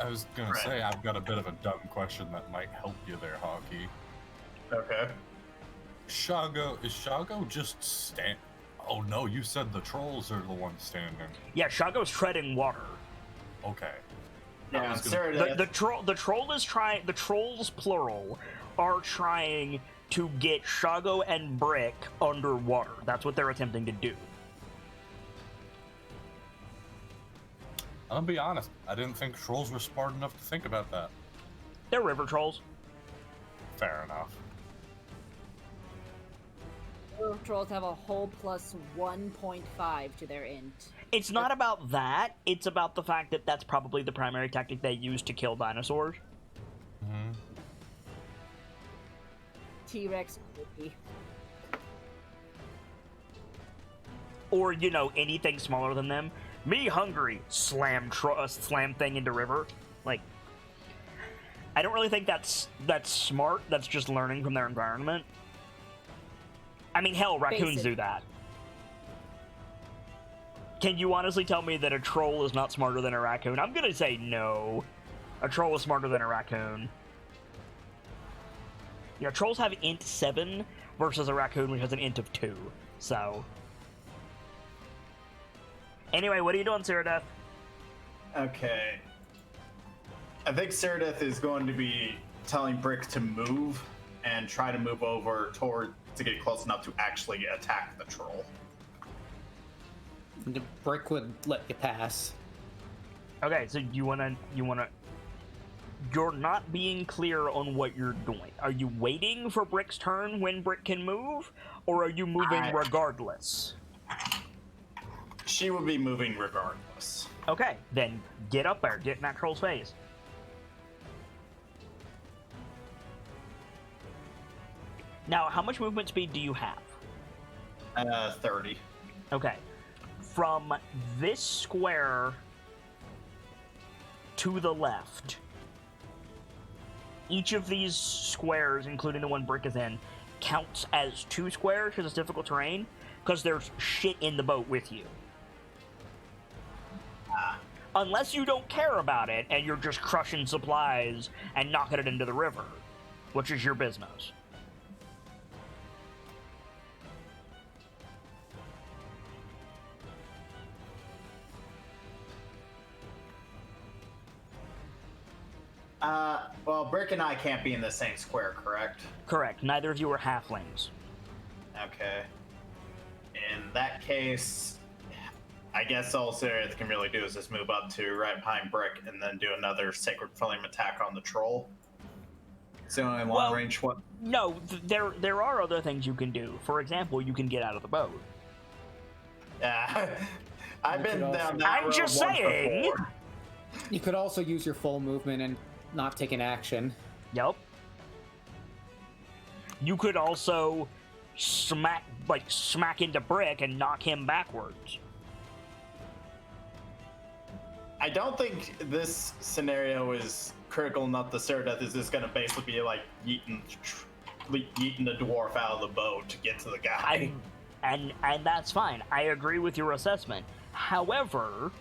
[SPEAKER 2] I was gonna say, I've got a bit of a dumb question that might help you there, Hockey.
[SPEAKER 5] Okay.
[SPEAKER 2] Is Shago just stand? Oh no, you said the trolls are the ones standing.
[SPEAKER 1] Yeah, Shago's treading water.
[SPEAKER 2] Okay.
[SPEAKER 5] Yeah,
[SPEAKER 1] The trolls plural are trying to get Shago and Brick underwater. That's what they're attempting to do.
[SPEAKER 2] I'll be honest, I didn't think trolls were smart enough to think about that.
[SPEAKER 1] They're river trolls.
[SPEAKER 2] Fair enough.
[SPEAKER 4] Trolls have a whole plus 1.5 to their int.
[SPEAKER 1] It's not about that. It's about the fact that that's probably the primary tactic they use to kill dinosaurs.
[SPEAKER 2] Mm-hmm.
[SPEAKER 4] T-Rex.
[SPEAKER 1] Or, you know, anything smaller than them. Me hungry, slam thing into river. Like, I don't really think that's smart. That's just learning from their environment. I mean, hell, raccoons do that. Can you honestly tell me that a troll is not smarter than a raccoon? I'm gonna say no. A troll is smarter than a raccoon. Yeah, trolls have int 7 versus a raccoon which has an int of 2. So... Anyway, what are you doing, Cyrodiil?
[SPEAKER 5] Okay. I think Cyrodiil is going to be telling Brick to move and try to move over to get close enough to actually attack the troll.
[SPEAKER 3] The Brick would let you pass.
[SPEAKER 1] Okay, so you're not being clear on what you're doing. Are you waiting for Brick's turn when Brick can move, or are you moving regardless?
[SPEAKER 5] She would be moving regardless.
[SPEAKER 1] Okay, then get up there, get in that troll's face. Now, how much movement speed do you have?
[SPEAKER 5] 30.
[SPEAKER 1] Okay. From this square to the left, each of these squares, including the one Brick is in, counts as 2 squares because it's difficult terrain, because there's shit in the boat with you. Unless you don't care about it and you're just crushing supplies and knocking it into the river, which is your business.
[SPEAKER 5] Well, Brick and I can't be in the same square, correct?
[SPEAKER 1] Correct. Neither of you are halflings.
[SPEAKER 5] Okay. In that case, I guess all Sereth can really do is just move up to right behind Brick and then do another Sacred Flame attack on the troll. It's the only long range one.
[SPEAKER 1] No, there are other things you can do. For example, you can get out of the boat.
[SPEAKER 5] Yeah, I've been down that
[SPEAKER 1] I'm
[SPEAKER 5] road
[SPEAKER 1] just
[SPEAKER 5] once
[SPEAKER 1] saying.
[SPEAKER 5] before.
[SPEAKER 3] You could also use your full movement and not take an action.
[SPEAKER 1] Yep. You could also smack into Brick and knock him backwards.
[SPEAKER 5] I don't think this scenario is critical enough. The Sereth is just going to basically be like yeeting the dwarf out of the boat to get to the guy.
[SPEAKER 1] And that's fine. I agree with your assessment. However,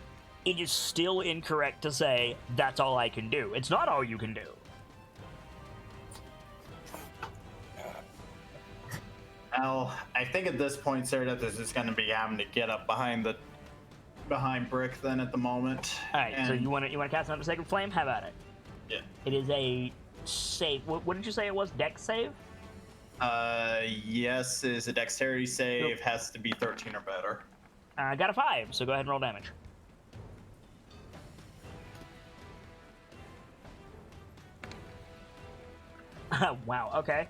[SPEAKER 1] it is still incorrect to say that's all I can do. It's not all you can do.
[SPEAKER 5] Well, I think at this point, Sereth is just going to be having to get up behind Brick then at the moment.
[SPEAKER 1] All right. So you want to cast another Sacred Flame? Have at it.
[SPEAKER 5] Yeah.
[SPEAKER 1] It is a save. What did you say it was? Dex save?
[SPEAKER 5] Yes, is a dexterity save.
[SPEAKER 1] Nope.
[SPEAKER 5] Has to be 13 or better.
[SPEAKER 1] I got a 5, so go ahead and roll damage. Wow. Okay.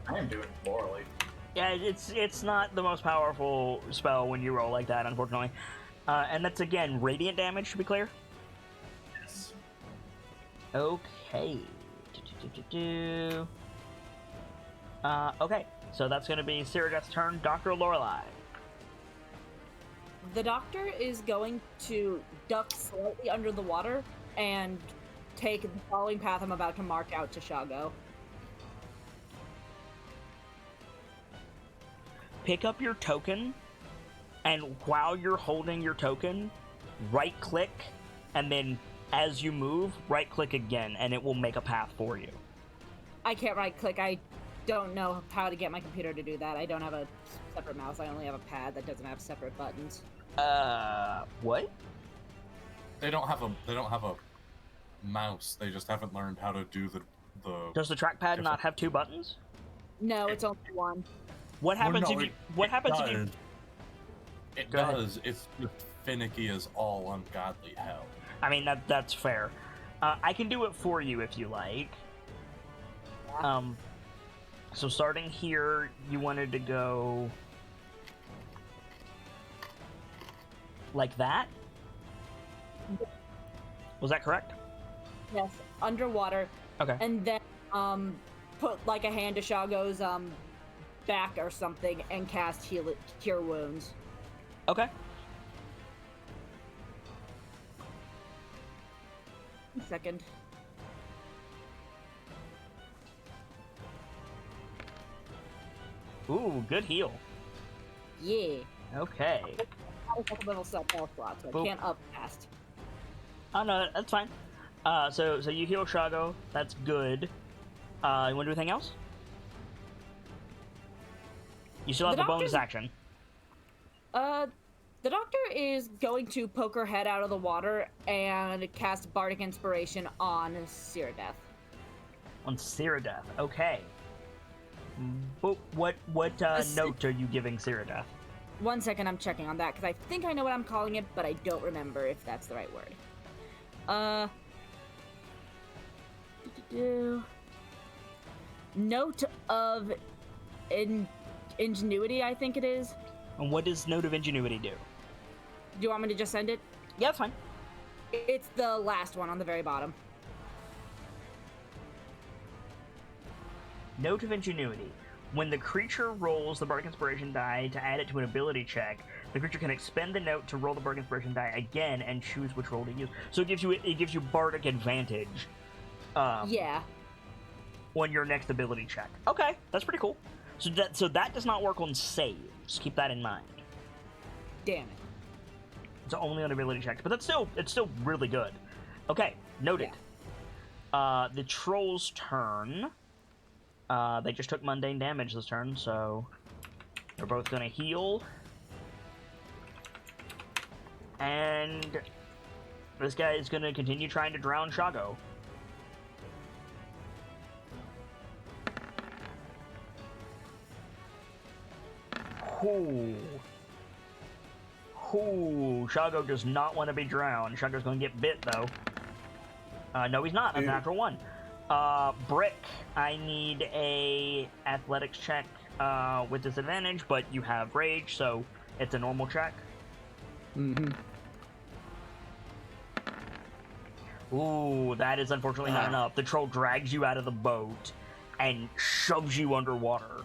[SPEAKER 5] I am doing poorly.
[SPEAKER 1] Yeah, it's not the most powerful spell when you roll like that, unfortunately. And that's again radiant damage, to be clear.
[SPEAKER 5] Yes.
[SPEAKER 1] Okay. Okay. So that's going to be Cyrodiil's turn. Dr. Lorelei.
[SPEAKER 4] The doctor is going to duck slightly under the water and take the following path I'm about to mark out to Shago.
[SPEAKER 1] Pick up your token, and while you're holding your token, right-click, and then as you move, right-click again, and it will make a path for you.
[SPEAKER 4] I can't right-click. I don't know how to get my computer to do that. I don't have a separate mouse. I only have a pad that doesn't have separate buttons.
[SPEAKER 1] What?
[SPEAKER 2] They don't have a mouse. They just haven't learned how to do the.
[SPEAKER 1] Does the trackpad not have 2 buttons?
[SPEAKER 4] No, it's only one.
[SPEAKER 1] What happens
[SPEAKER 2] Well, no,
[SPEAKER 1] if you? What happens if you?
[SPEAKER 2] It
[SPEAKER 1] Go ahead.
[SPEAKER 2] does. It's just finicky as all ungodly hell.
[SPEAKER 1] I mean that's fair. I can do it for you if you like. So starting here, you wanted to go like that. Was that correct?
[SPEAKER 4] Yes, underwater.
[SPEAKER 1] Okay.
[SPEAKER 4] And then put like a hand to Shago's back or something and cast Cure Wounds.
[SPEAKER 1] Okay.
[SPEAKER 4] A second.
[SPEAKER 1] Ooh, good heal.
[SPEAKER 4] Yeah.
[SPEAKER 1] Okay.
[SPEAKER 4] I have a little self-health slot, so I
[SPEAKER 1] Boop.
[SPEAKER 4] can't up fast.
[SPEAKER 1] Oh no, that's fine. So you heal Shago. That's good. You want to do anything else? You still have the bonus action.
[SPEAKER 4] The doctor is going to poke her head out of the water and cast Bardic Inspiration on Cyrodiil.
[SPEAKER 1] On Cyrodiil. Okay. What note are you giving Cyrodiil?
[SPEAKER 4] 1 second, I'm checking on that because I think I know what I'm calling it, but I don't remember if that's the right word. Note of Ingenuity, I think it is.
[SPEAKER 1] And what does Note of Ingenuity do?
[SPEAKER 4] Do you want me to just send it?
[SPEAKER 1] Yeah, that's fine.
[SPEAKER 4] It's the last one on the very bottom.
[SPEAKER 1] Note of Ingenuity. When the creature rolls the Bardic Inspiration die to add it to an ability check, the creature can expend the note to roll the Bardic Inspiration die again and choose which roll to use. So it gives you Bardic advantage.
[SPEAKER 4] Yeah.
[SPEAKER 1] On your next ability check. Okay, that's pretty cool. So that does not work on saves. Keep that in mind.
[SPEAKER 4] Damn it.
[SPEAKER 1] It's only on ability checks, but it's still really good. Okay, noted. Yeah. The troll's turn. They just took mundane damage this turn, so they're both gonna heal. And this guy is gonna continue trying to drown Shago. Ooh. Ooh, Shago does not want to be drowned. Shago's going to get bit, though. No, he's not. That's a natural one. Brick, I need a athletics check with disadvantage, but you have rage, so it's a normal check.
[SPEAKER 3] Mm-hmm.
[SPEAKER 1] Ooh, that is unfortunately not enough. The troll drags you out of the boat and shoves you underwater.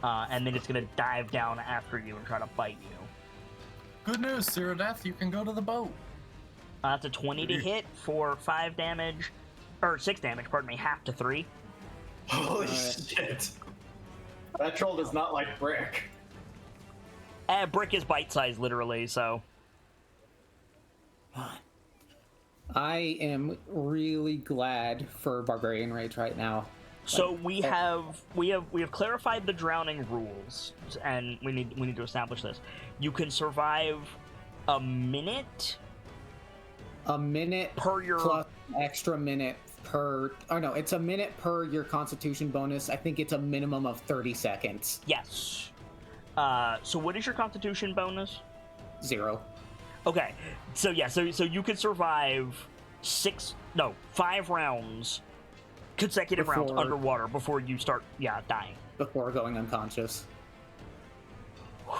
[SPEAKER 1] And then it's going to dive down after you and try to bite you.
[SPEAKER 2] Good news, Cyrodiil, you can go to the boat.
[SPEAKER 1] That's a 20 to hit for 5 damage, or 6 damage, pardon me, half to 3.
[SPEAKER 5] Holy shit. That troll does not like Brick.
[SPEAKER 1] Brick is bite-sized, literally, so...
[SPEAKER 3] I am really glad for Barbarian Rage right now.
[SPEAKER 1] So we have clarified the drowning rules, and we need to establish this. You can survive a minute.
[SPEAKER 3] A minute
[SPEAKER 1] per your
[SPEAKER 3] plus extra minute per. Oh no, it's a minute per your Constitution bonus. I think it's a minimum of 30 seconds.
[SPEAKER 1] Yes. So what is your Constitution bonus?
[SPEAKER 3] 0.
[SPEAKER 1] Okay. So yeah. So you could survive 5 rounds. Consecutive rounds underwater before you start, dying.
[SPEAKER 3] Before going unconscious.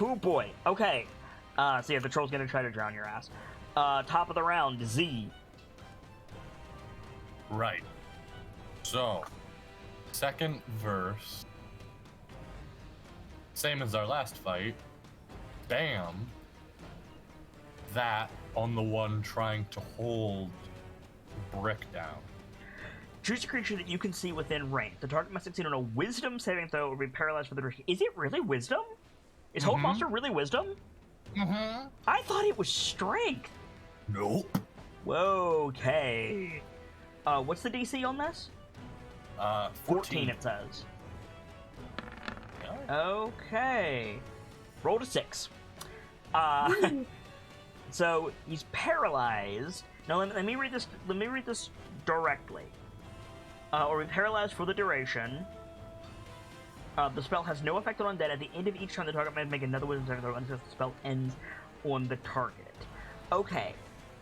[SPEAKER 1] Oh boy. Okay. So yeah, the troll's gonna try to drown your ass. Top of the round, Z.
[SPEAKER 2] Right. So, second verse. Same as our last fight. Bam. That on the one trying to hold Brick down.
[SPEAKER 1] Choose a creature that you can see within range. The target must succeed on a Wisdom saving throw or be paralyzed for the duration. Is it really Wisdom? Is Hold Monster really Wisdom?
[SPEAKER 2] Mm-hmm.
[SPEAKER 1] I thought it was Strength.
[SPEAKER 2] Nope.
[SPEAKER 1] Whoa, okay. What's the DC on this? 14 it says. Okay. Roll to 6. So he's paralyzed. Now let me read this. Let me read this directly. Or be paralyzed for the duration. The spell has no effect on undead. At the end of each turn, the target may make another wisdom saving throw until the spell ends on the target. Okay.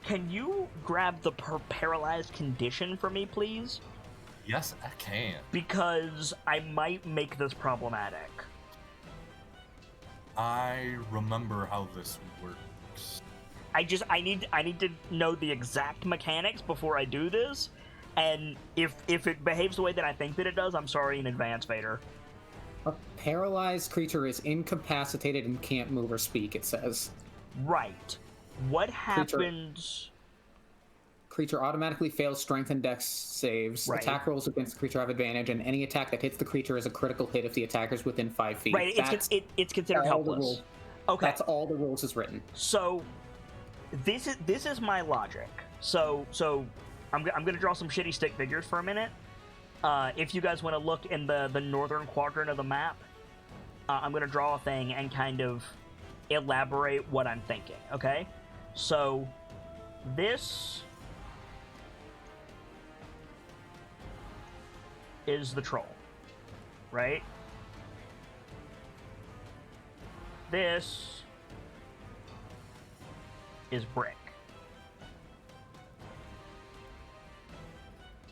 [SPEAKER 1] Can you grab the paralyzed condition for me, please?
[SPEAKER 2] Yes, I can.
[SPEAKER 1] Because I might make this problematic.
[SPEAKER 2] I remember how this works.
[SPEAKER 1] I need to know the exact mechanics before I do this, and if it behaves the way that I think that it does, I'm sorry in advance, Vader.
[SPEAKER 3] A paralyzed creature is incapacitated and can't move or speak, it says.
[SPEAKER 1] Right. What happens...
[SPEAKER 3] Creature automatically fails strength and dex saves.
[SPEAKER 1] Right.
[SPEAKER 3] Attack rolls against the creature have advantage, and any attack that hits the creature is a critical hit if the attacker is within 5 feet.
[SPEAKER 1] Right, it's considered helpless. Okay.
[SPEAKER 3] That's all the rules is written.
[SPEAKER 1] So, this is my logic. So I'm gonna draw some shitty stick figures for a minute. If you guys want to look in the northern quadrant of the map, I'm gonna draw a thing and kind of elaborate what I'm thinking. Okay, so this is the troll, right? This is Brick.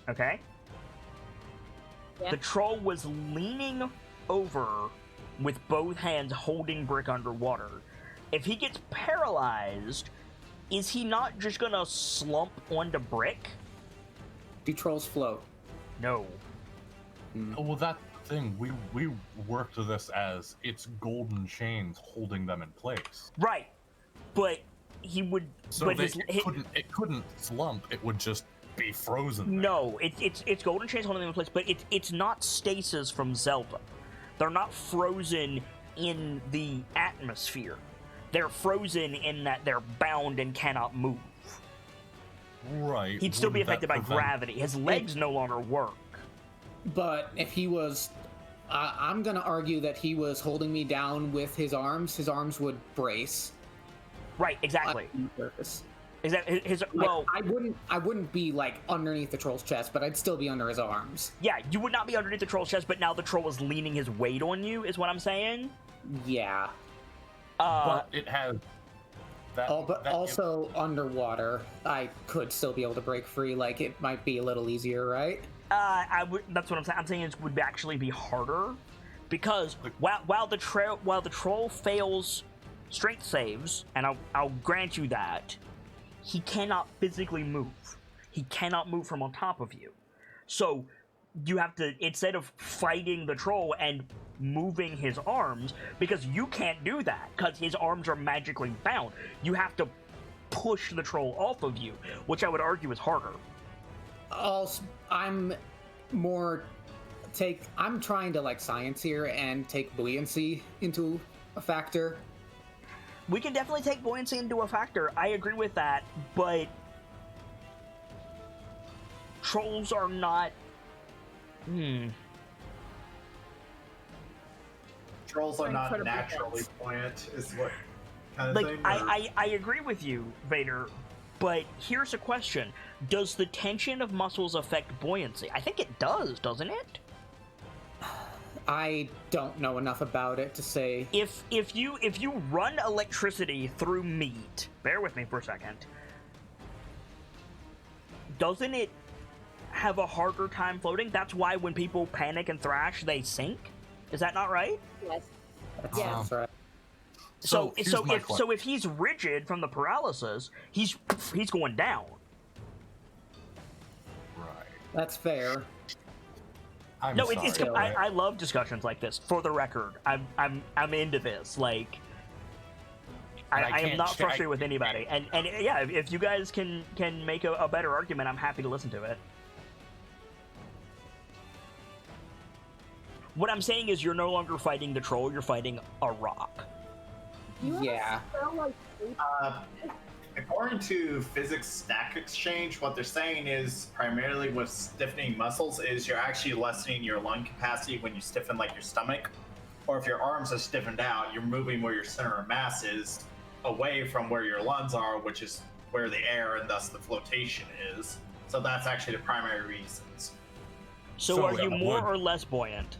[SPEAKER 1] Okay?
[SPEAKER 4] Yeah.
[SPEAKER 1] The troll was leaning over with both hands holding Brick underwater. If he gets paralyzed, is he not just gonna slump onto Brick?
[SPEAKER 3] Do trolls float?
[SPEAKER 1] No.
[SPEAKER 2] Well, that's the thing. We worked this as it's golden chains holding them in place.
[SPEAKER 1] Right. But he would...
[SPEAKER 2] So
[SPEAKER 1] but
[SPEAKER 2] it couldn't slump. It would just be frozen there.
[SPEAKER 1] No, it's golden chains holding them in place, but it's not stasis from Zelda. They're not frozen in the atmosphere. They're frozen in that they're bound and cannot move.
[SPEAKER 2] Right.
[SPEAKER 1] He'd still be affected by gravity. His legs no longer work.
[SPEAKER 3] But if he was... I'm gonna argue that he was holding me down with his arms would brace.
[SPEAKER 1] Right, exactly. Exactly. Well,
[SPEAKER 3] I wouldn't be like underneath the troll's chest, but I'd still be under his arms.
[SPEAKER 1] yeah, you would not be underneath the troll's chest, but now the troll is leaning his weight on you, is what I'm saying?
[SPEAKER 3] Yeah.
[SPEAKER 2] But it has that.
[SPEAKER 3] Oh, but
[SPEAKER 2] that
[SPEAKER 3] also underwater, I could still be able to break free. Like, it might be a little easier, right?
[SPEAKER 1] That's what I'm saying. I'm saying it would actually be harder because while the troll fails strength saves, and I'll grant you that, he cannot physically move. He cannot move from on top of you. So you have to, instead of fighting the troll and moving his arms, because you can't do that because his arms are magically bound, you have to push the troll off of you, which I would argue is harder.
[SPEAKER 3] Also, I'm trying to like science here and take buoyancy into a factor.
[SPEAKER 1] We can definitely take buoyancy into a factor. I agree with that, but trolls are not.
[SPEAKER 5] Trolls are not
[SPEAKER 4] Incredibly
[SPEAKER 5] naturally
[SPEAKER 4] dense.
[SPEAKER 5] buoyant, is what kind of
[SPEAKER 1] Like,
[SPEAKER 5] thing?
[SPEAKER 1] I agree with you, Vader, but here's a question. Does the tension of muscles affect buoyancy? I think it does, doesn't it?
[SPEAKER 3] I don't know enough about it to say.
[SPEAKER 1] If you run electricity through meat, bear with me for a second, doesn't it have a harder time floating? That's why when people panic and thrash, they sink? Is that not right?
[SPEAKER 4] Yes.
[SPEAKER 3] That's,
[SPEAKER 4] Yeah.
[SPEAKER 3] that's right.
[SPEAKER 1] So
[SPEAKER 2] here's my question.
[SPEAKER 1] if he's rigid from the paralysis, he's going down.
[SPEAKER 2] right.
[SPEAKER 3] That's fair.
[SPEAKER 2] I'm
[SPEAKER 1] No,
[SPEAKER 2] sorry.
[SPEAKER 1] it's I love discussions like this. For the record, I'm into this. Like,
[SPEAKER 2] And
[SPEAKER 1] I am
[SPEAKER 2] can't
[SPEAKER 1] not
[SPEAKER 2] sh-
[SPEAKER 1] frustrated with anybody. And yeah, if you guys can make a better argument, I'm happy to listen to it. What I'm saying is, you're no longer fighting the troll. You're fighting a rock.
[SPEAKER 4] You have a
[SPEAKER 3] Yeah.
[SPEAKER 4] spell like
[SPEAKER 5] According to Physics Stack Exchange, what they're saying is primarily with stiffening muscles is you're actually lessening your lung capacity when you stiffen like your stomach, or if your arms are stiffened out, you're moving where your center of mass is away from where your lungs are, which is where the air and thus the flotation is. So that's actually the primary reasons.
[SPEAKER 1] So are you
[SPEAKER 2] that
[SPEAKER 1] more
[SPEAKER 2] would-
[SPEAKER 1] or less buoyant?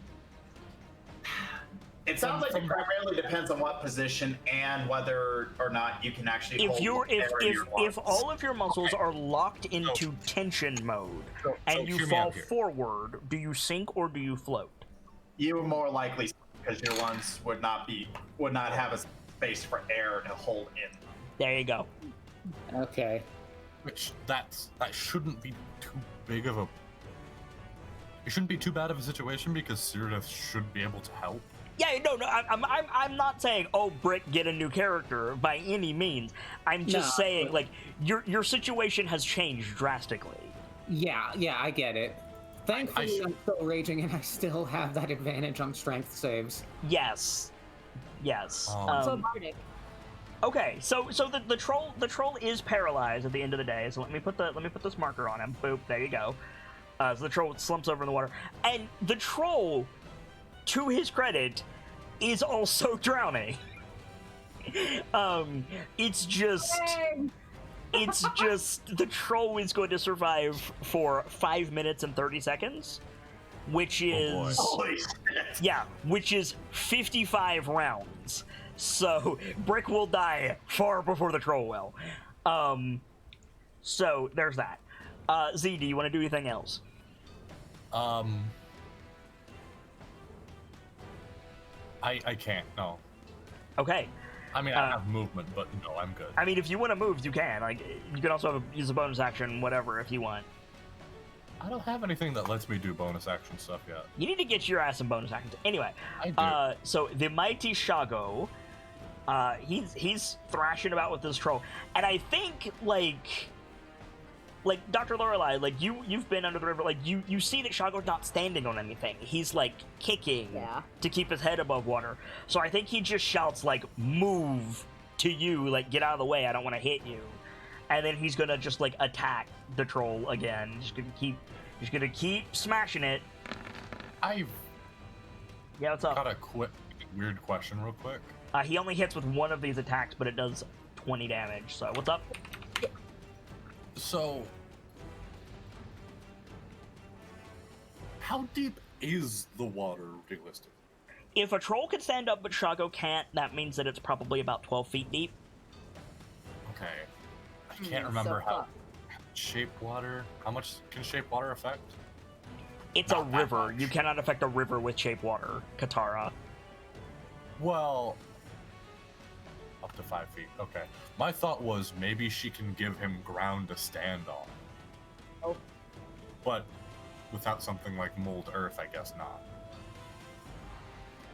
[SPEAKER 5] It sounds like it primarily depends on what position and whether or not you can actually
[SPEAKER 1] If
[SPEAKER 5] hold
[SPEAKER 1] you're
[SPEAKER 5] air in your
[SPEAKER 1] if
[SPEAKER 5] lungs.
[SPEAKER 1] all of your muscles are locked into tension mode and you
[SPEAKER 2] hear me
[SPEAKER 1] fall
[SPEAKER 2] out here.
[SPEAKER 1] forward, do you sink or do you float?
[SPEAKER 5] You were more likely because your lungs would not have a space for air to hold in.
[SPEAKER 1] There you go.
[SPEAKER 3] Okay.
[SPEAKER 2] Which that shouldn't be too big of a. It shouldn't be too bad of a situation because Cyrodiil should be able to help.
[SPEAKER 1] Yeah, no, I'm not saying, oh, Brick, get a new character by any means. I'm just
[SPEAKER 3] No,
[SPEAKER 1] saying,
[SPEAKER 3] but-
[SPEAKER 1] like, your situation has changed drastically.
[SPEAKER 3] Yeah, I get it. Thankfully, I'm still raging and I still have that advantage on strength saves.
[SPEAKER 1] Yes.
[SPEAKER 4] so bardic.
[SPEAKER 1] Okay, so the troll is paralyzed at the end of the day. So let me put this marker on him. Boop, there you go. So the troll slumps over in the water, and the troll, to his credit, is also drowning. It's just the troll is going to survive for 5 minutes and 30 seconds, which is
[SPEAKER 5] Holy shit!
[SPEAKER 1] yeah, which is 55 rounds. So Brick will die far before the troll will. So there's that. Z, do you want to do anything else?
[SPEAKER 2] I can't. No.
[SPEAKER 1] Okay.
[SPEAKER 2] I mean, I have movement, but no, I'm good.
[SPEAKER 1] I mean, if you want to move, you can. Like, you can also use a bonus action, whatever, if you want.
[SPEAKER 2] I don't have anything that lets me do bonus action stuff yet.
[SPEAKER 1] You need to get your ass in bonus actions. Anyway,
[SPEAKER 2] I do.
[SPEAKER 1] so the mighty Shago, he's thrashing about with this troll, and I think like Dr. Lorelei, like you've been under the river, like you see that Shago's not standing on anything. He's like kicking to keep his head above water. So I think he just shouts like "move" to you, like get out of the way, I don't want to hit you. And then he's gonna just like attack the troll again. Just gonna keep smashing it.
[SPEAKER 2] I've
[SPEAKER 1] Yeah, what's up?
[SPEAKER 2] got a weird question real quick.
[SPEAKER 1] He only hits with one of these attacks, but it does 20 damage. So what's up?
[SPEAKER 2] So, how deep is the water realistic?
[SPEAKER 1] If a troll can stand up but Shago can't, that means that it's probably about 12 feet deep.
[SPEAKER 2] Okay. I can't remember
[SPEAKER 4] so
[SPEAKER 2] how
[SPEAKER 4] fuck.
[SPEAKER 2] shape water. How much can shape water affect?
[SPEAKER 1] It's
[SPEAKER 2] Not
[SPEAKER 1] a
[SPEAKER 2] that
[SPEAKER 1] river.
[SPEAKER 2] much.
[SPEAKER 1] You cannot affect a river with shape water, Katara.
[SPEAKER 2] Well, up to 5 feet. Okay. My thought was maybe she can give him ground to stand on.
[SPEAKER 4] Oh.
[SPEAKER 2] But without something like mold earth, I guess not.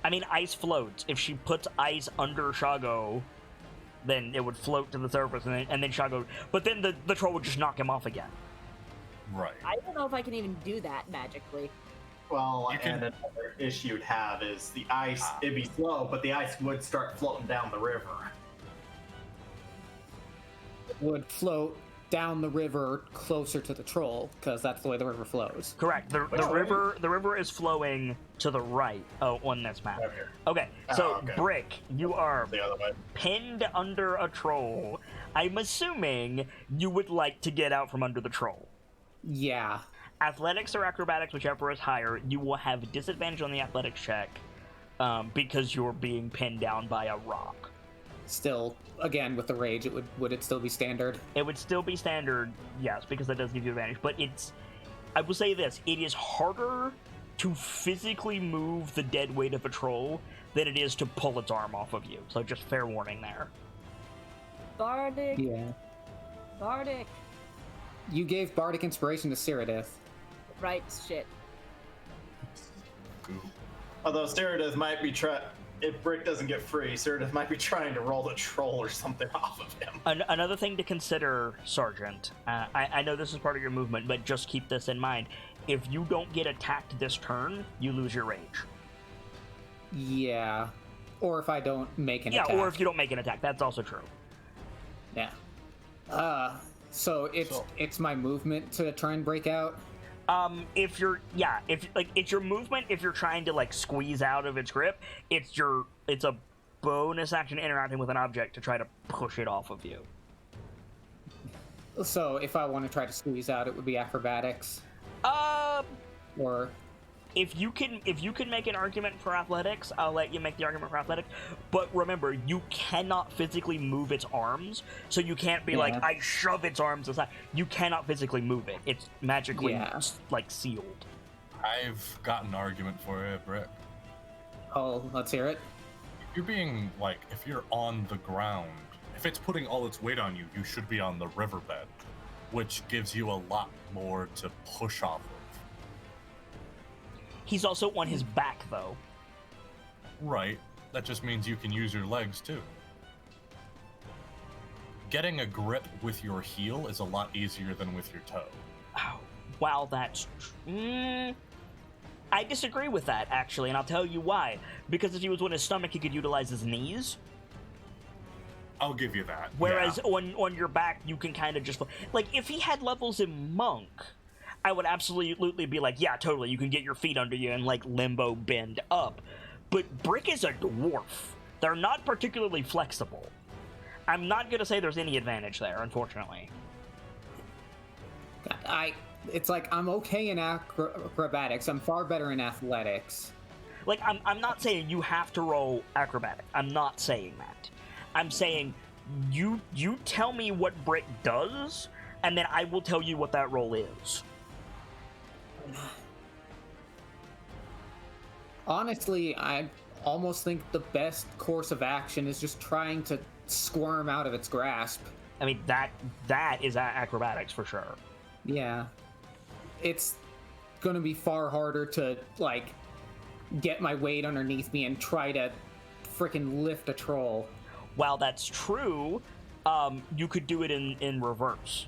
[SPEAKER 1] I mean, ice floats. If she puts ice under Shago, then it would float to the surface, and then Shago... But then the troll would just knock him off again.
[SPEAKER 2] Right.
[SPEAKER 4] I don't know if I can even do that magically.
[SPEAKER 5] Well,
[SPEAKER 2] You can-
[SPEAKER 5] and another issue you'd have is the ice, it'd be slow, but the ice would start floating down the river.
[SPEAKER 3] Would float down the river closer to the troll, because that's the way the river flows.
[SPEAKER 1] Correct. The river is flowing to the right on this map.
[SPEAKER 5] Okay.
[SPEAKER 1] Okay, so
[SPEAKER 5] okay.
[SPEAKER 1] Brick, you are
[SPEAKER 5] The other way.
[SPEAKER 1] pinned under a troll. I'm assuming you would like to get out from under the troll.
[SPEAKER 3] Yeah.
[SPEAKER 1] Athletics or acrobatics, whichever is higher, you will have disadvantage on the athletics check because you're being pinned down by a rock.
[SPEAKER 3] Still, again, with the rage, would it still be standard?
[SPEAKER 1] It would still be standard, yes, because that does give you advantage. But I will say this: it is harder to physically move the dead weight of a troll than it is to pull its arm off of you. So just fair warning there.
[SPEAKER 4] Bardic.
[SPEAKER 3] Yeah.
[SPEAKER 4] Bardic.
[SPEAKER 3] You gave Bardic Inspiration to Cyrodiil.
[SPEAKER 4] Right, shit.
[SPEAKER 2] Cool.
[SPEAKER 5] Although Cyrodiil might be if Brick doesn't get free, Cyrodiil might be trying to roll the troll or something off of him.
[SPEAKER 1] Another thing to consider, Sergeant, I know this is part of your movement, but just keep this in mind. If you don't get attacked this turn, you lose your rage.
[SPEAKER 3] Yeah. Or if I don't make an attack.
[SPEAKER 1] Yeah, or if you don't make an attack, that's also true.
[SPEAKER 3] Yeah. So it's my movement to try and break out.
[SPEAKER 1] If it's your movement, if you're trying to like squeeze out of its grip, it's a bonus action interacting with an object to try to push it off of you.
[SPEAKER 3] So if I want to try to squeeze out, it would be acrobatics. Or
[SPEAKER 1] If you can make an argument for athletics, I'll let you make the argument for athletics. But remember, you cannot physically move its arms, so you can't be like, I shove its arms aside. You cannot physically move it. It's magically like sealed.
[SPEAKER 2] I've got an argument for you, Britt.
[SPEAKER 3] oh, let's hear it.
[SPEAKER 2] You're being like, if you're on the ground, if it's putting all its weight on you, you should be on the riverbed, which gives you a lot more to push off of.
[SPEAKER 1] He's also on his back, though.
[SPEAKER 2] Right. That just means you can use your legs, too. Getting a grip with your heel is a lot easier than with your toe.
[SPEAKER 1] Oh, wow, that's... I disagree with that, actually, and I'll tell you why. Because if he was on his stomach, he could utilize his knees.
[SPEAKER 2] I'll give you that.
[SPEAKER 1] Whereas on your back, you can kind of just... Like, if he had levels in Monk, I would absolutely be like, yeah, totally, you can get your feet under you and, like, limbo bend up. But Brick is a dwarf. They're not particularly flexible. I'm not going to say there's any advantage there, unfortunately.
[SPEAKER 3] It's like I'm okay in acrobatics. I'm far better in athletics.
[SPEAKER 1] Like, I'm not saying you have to roll acrobatic. I'm not saying that. I'm saying you tell me what Brick does, and then I will tell you what that roll is.
[SPEAKER 3] Honestly, I almost think the best course of action is just trying to squirm out of its grasp.
[SPEAKER 1] I mean, that is acrobatics for sure.
[SPEAKER 3] Yeah. It's gonna be far harder to, like, get my weight underneath me and try to freaking lift a troll.
[SPEAKER 1] While that's true, you could do it in reverse.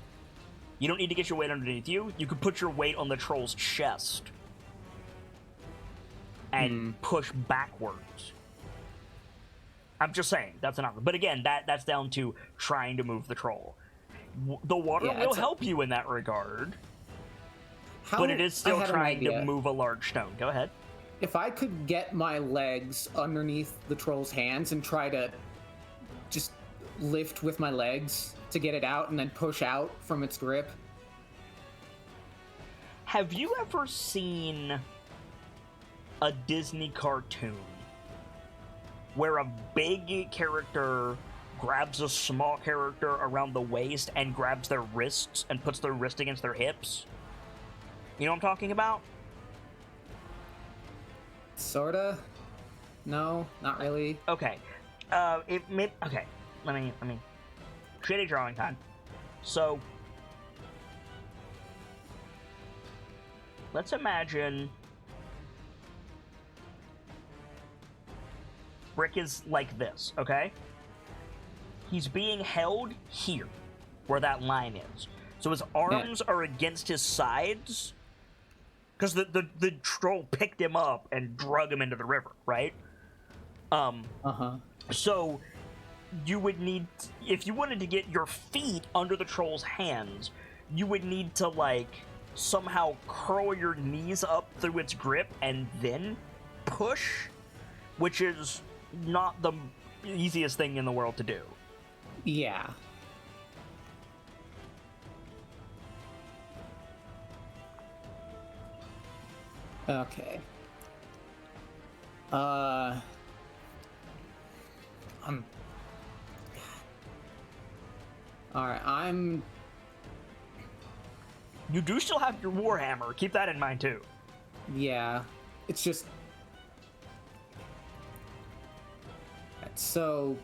[SPEAKER 1] You don't need to get your weight underneath you. You could put your weight on the troll's chest and push backwards. I'm just saying, that's an option. But again, that's down to trying to move the troll. The water will help you in that regard, but it is still trying to move a large stone. Go ahead.
[SPEAKER 3] If I could get my legs underneath the troll's hands and try to just lift with my legs to get it out and then push out from its grip.
[SPEAKER 1] Have you ever seen a Disney cartoon where a big character grabs a small character around the waist and grabs their wrists and puts their wrist against their hips. You know what I'm talking about?
[SPEAKER 3] Sorta. No, not really.
[SPEAKER 1] Okay. Okay. Let me. Shitty drawing time. So, let's imagine Brick is like this, okay? He's being held here, where that line is. So his arms are against his sides, because the troll picked him up and drug him into the river, right? So you would need, if you wanted to get your feet under the troll's hands, you would need to, like, somehow curl your knees up through its grip and then push, which is not the easiest thing in the world to do.
[SPEAKER 3] Yeah. Okay. Alright,
[SPEAKER 1] You do still have your Warhammer. Keep that in mind, too.
[SPEAKER 3] Yeah. It's just... So...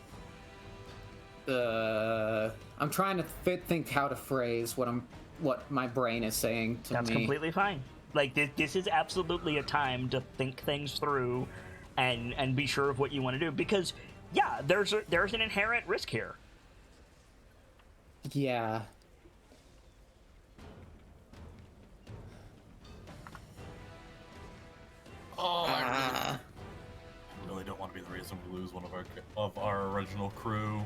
[SPEAKER 3] I'm trying to think how to phrase what my brain is saying to me.
[SPEAKER 1] That's completely fine. Like, this is absolutely a time to think things through and be sure of what you want to do. Because, yeah, there's an inherent risk here.
[SPEAKER 3] Yeah.
[SPEAKER 2] Oh, I really don't want to be the reason we lose one of our original crew.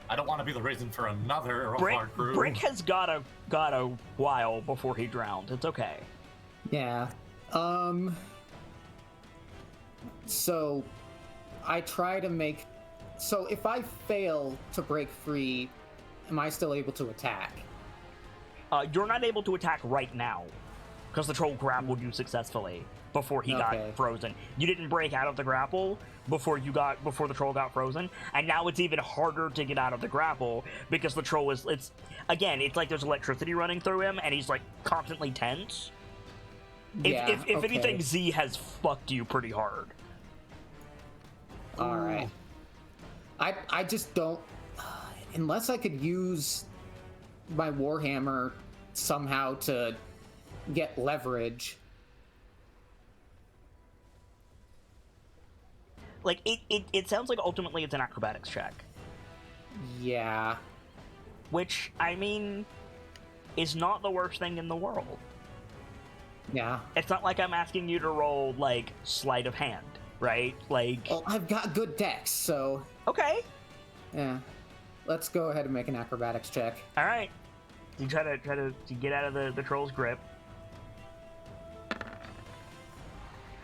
[SPEAKER 2] I don't want to be the reason for another of our crew.
[SPEAKER 1] Brick has got a while before he drowned. It's okay.
[SPEAKER 3] Yeah. So I try to make... So if I fail to break free, am I still able to attack?
[SPEAKER 1] You're not able to attack right now, because the troll grappled you successfully before he got frozen. You didn't break out of the grapple before the troll got frozen, and now it's even harder to get out of the grapple because the troll is... It's like there's electricity running through him, and he's, like, constantly tense. If anything, Z has fucked you pretty hard.
[SPEAKER 3] Alright. I just don't... Unless I could use my Warhammer somehow to get leverage.
[SPEAKER 1] Like, it sounds like ultimately it's an acrobatics check.
[SPEAKER 3] Yeah.
[SPEAKER 1] Which, I mean, is not the worst thing in the world.
[SPEAKER 3] Yeah.
[SPEAKER 1] It's not like I'm asking you to roll, like, sleight of hand, right? Like...
[SPEAKER 3] Well, I've got good dex, so...
[SPEAKER 1] Okay.
[SPEAKER 3] Yeah. Let's go ahead and make an acrobatics check.
[SPEAKER 1] Alright. You try to get out of the troll's grip.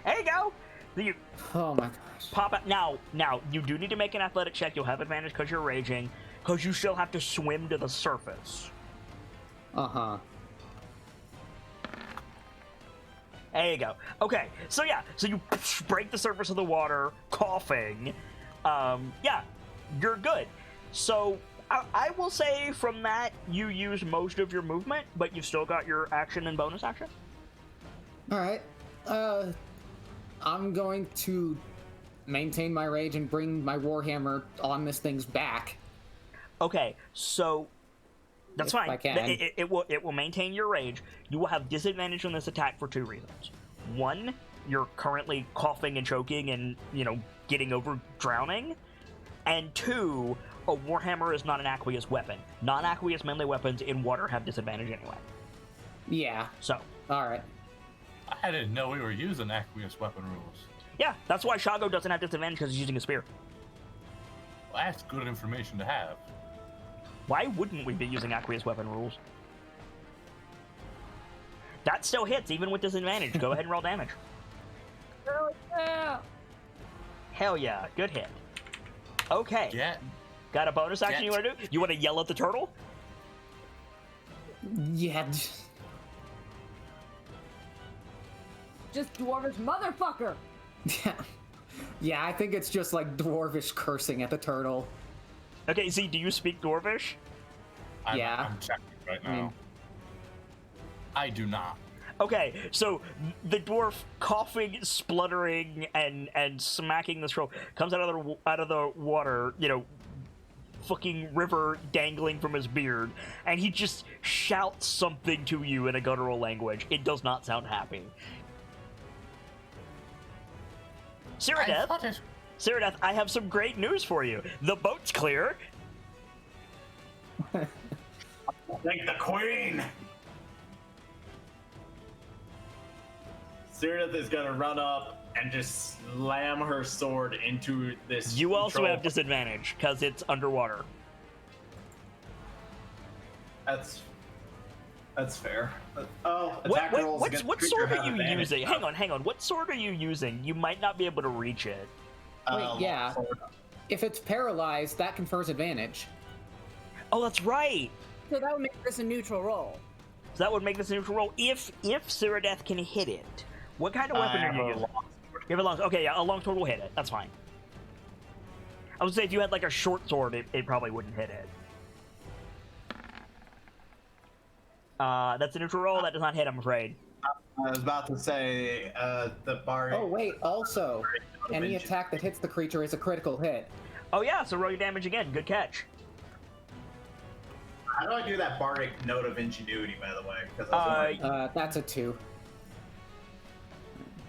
[SPEAKER 1] There you go! You
[SPEAKER 3] Oh my gosh.
[SPEAKER 1] pop out. Now, you do need to make an athletic check. You'll have advantage because you're raging, because you still have to swim to the surface.
[SPEAKER 3] Uh-huh.
[SPEAKER 1] There you go. Okay, so yeah, so you break the surface of the water, coughing. Yeah, you're good. So I will say from that, you use most of your movement, but you've still got your action and bonus action.
[SPEAKER 3] Alright. I'm going to maintain my rage and bring my Warhammer on this thing's back.
[SPEAKER 1] Okay, so that's fine.
[SPEAKER 3] I can.
[SPEAKER 1] It will maintain your rage. You will have disadvantage on this attack for 2 reasons. One, you're currently coughing and choking and, getting over drowning. And 2, a Warhammer is not an aqueous weapon. Non-aqueous melee weapons in water have disadvantage anyway.
[SPEAKER 3] Yeah.
[SPEAKER 1] So.
[SPEAKER 3] Alright.
[SPEAKER 2] I didn't know we were using aqueous weapon rules.
[SPEAKER 1] Yeah, that's why Shago doesn't have disadvantage because he's using a spear.
[SPEAKER 2] Well, that's good information to have.
[SPEAKER 1] Why wouldn't we be using aqueous weapon rules? That still hits, even with disadvantage. Go ahead and roll damage.
[SPEAKER 4] Hell yeah!
[SPEAKER 1] Hell yeah, good hit. Okay.
[SPEAKER 2] Get.
[SPEAKER 1] Got a bonus action you want to do? You want to yell at the turtle?
[SPEAKER 3] Yeah.
[SPEAKER 4] Just dwarvish motherfucker!
[SPEAKER 3] Yeah. Yeah, I think it's just like dwarvish cursing at the turtle.
[SPEAKER 1] Okay, Z, do you speak Dwarvish?
[SPEAKER 3] Yeah.
[SPEAKER 2] I'm checking right now.
[SPEAKER 3] I mean-
[SPEAKER 2] I do not.
[SPEAKER 1] Okay, so the dwarf coughing, spluttering, and smacking this troll comes out of the water, you know, fucking river dangling from his beard, and he just shouts something to you in a guttural language. It does not sound happy. Cyrodiil, I have some great news for you. The boat's clear.
[SPEAKER 5] Thank the queen. Cyrodiil is gonna run up and just slam her sword into this.
[SPEAKER 1] You also
[SPEAKER 5] troll.
[SPEAKER 1] have disadvantage because it's underwater.
[SPEAKER 5] That's fair. Attack rolls
[SPEAKER 1] What
[SPEAKER 5] against
[SPEAKER 1] sword
[SPEAKER 5] creature
[SPEAKER 1] are
[SPEAKER 5] have
[SPEAKER 1] you
[SPEAKER 5] advantage.
[SPEAKER 1] using? Hang on. What sword are you using? You might not be able to reach it.
[SPEAKER 3] Wait, yeah.
[SPEAKER 5] Sword.
[SPEAKER 3] If it's paralyzed, that confers advantage.
[SPEAKER 1] Oh, that's right.
[SPEAKER 4] So that would make this a neutral roll.
[SPEAKER 1] So that would make this a neutral roll if Cyrodiil can hit it. What kind of weapon
[SPEAKER 5] I
[SPEAKER 1] are you
[SPEAKER 5] have a
[SPEAKER 1] using?
[SPEAKER 5] long sword.
[SPEAKER 1] You have a long. Okay, yeah, a long sword will hit it. That's fine. I would say if you had like a short sword, it probably wouldn't hit it. That's a neutral roll. That does not hit, I'm afraid.
[SPEAKER 5] I was about to say the bar.
[SPEAKER 3] Oh, wait, also, any attack that hits the creature is a critical hit.
[SPEAKER 1] Oh yeah, so roll your damage again. Good catch.
[SPEAKER 5] How do I do that bardic note of ingenuity, by the way? Because I was
[SPEAKER 3] That's a 2.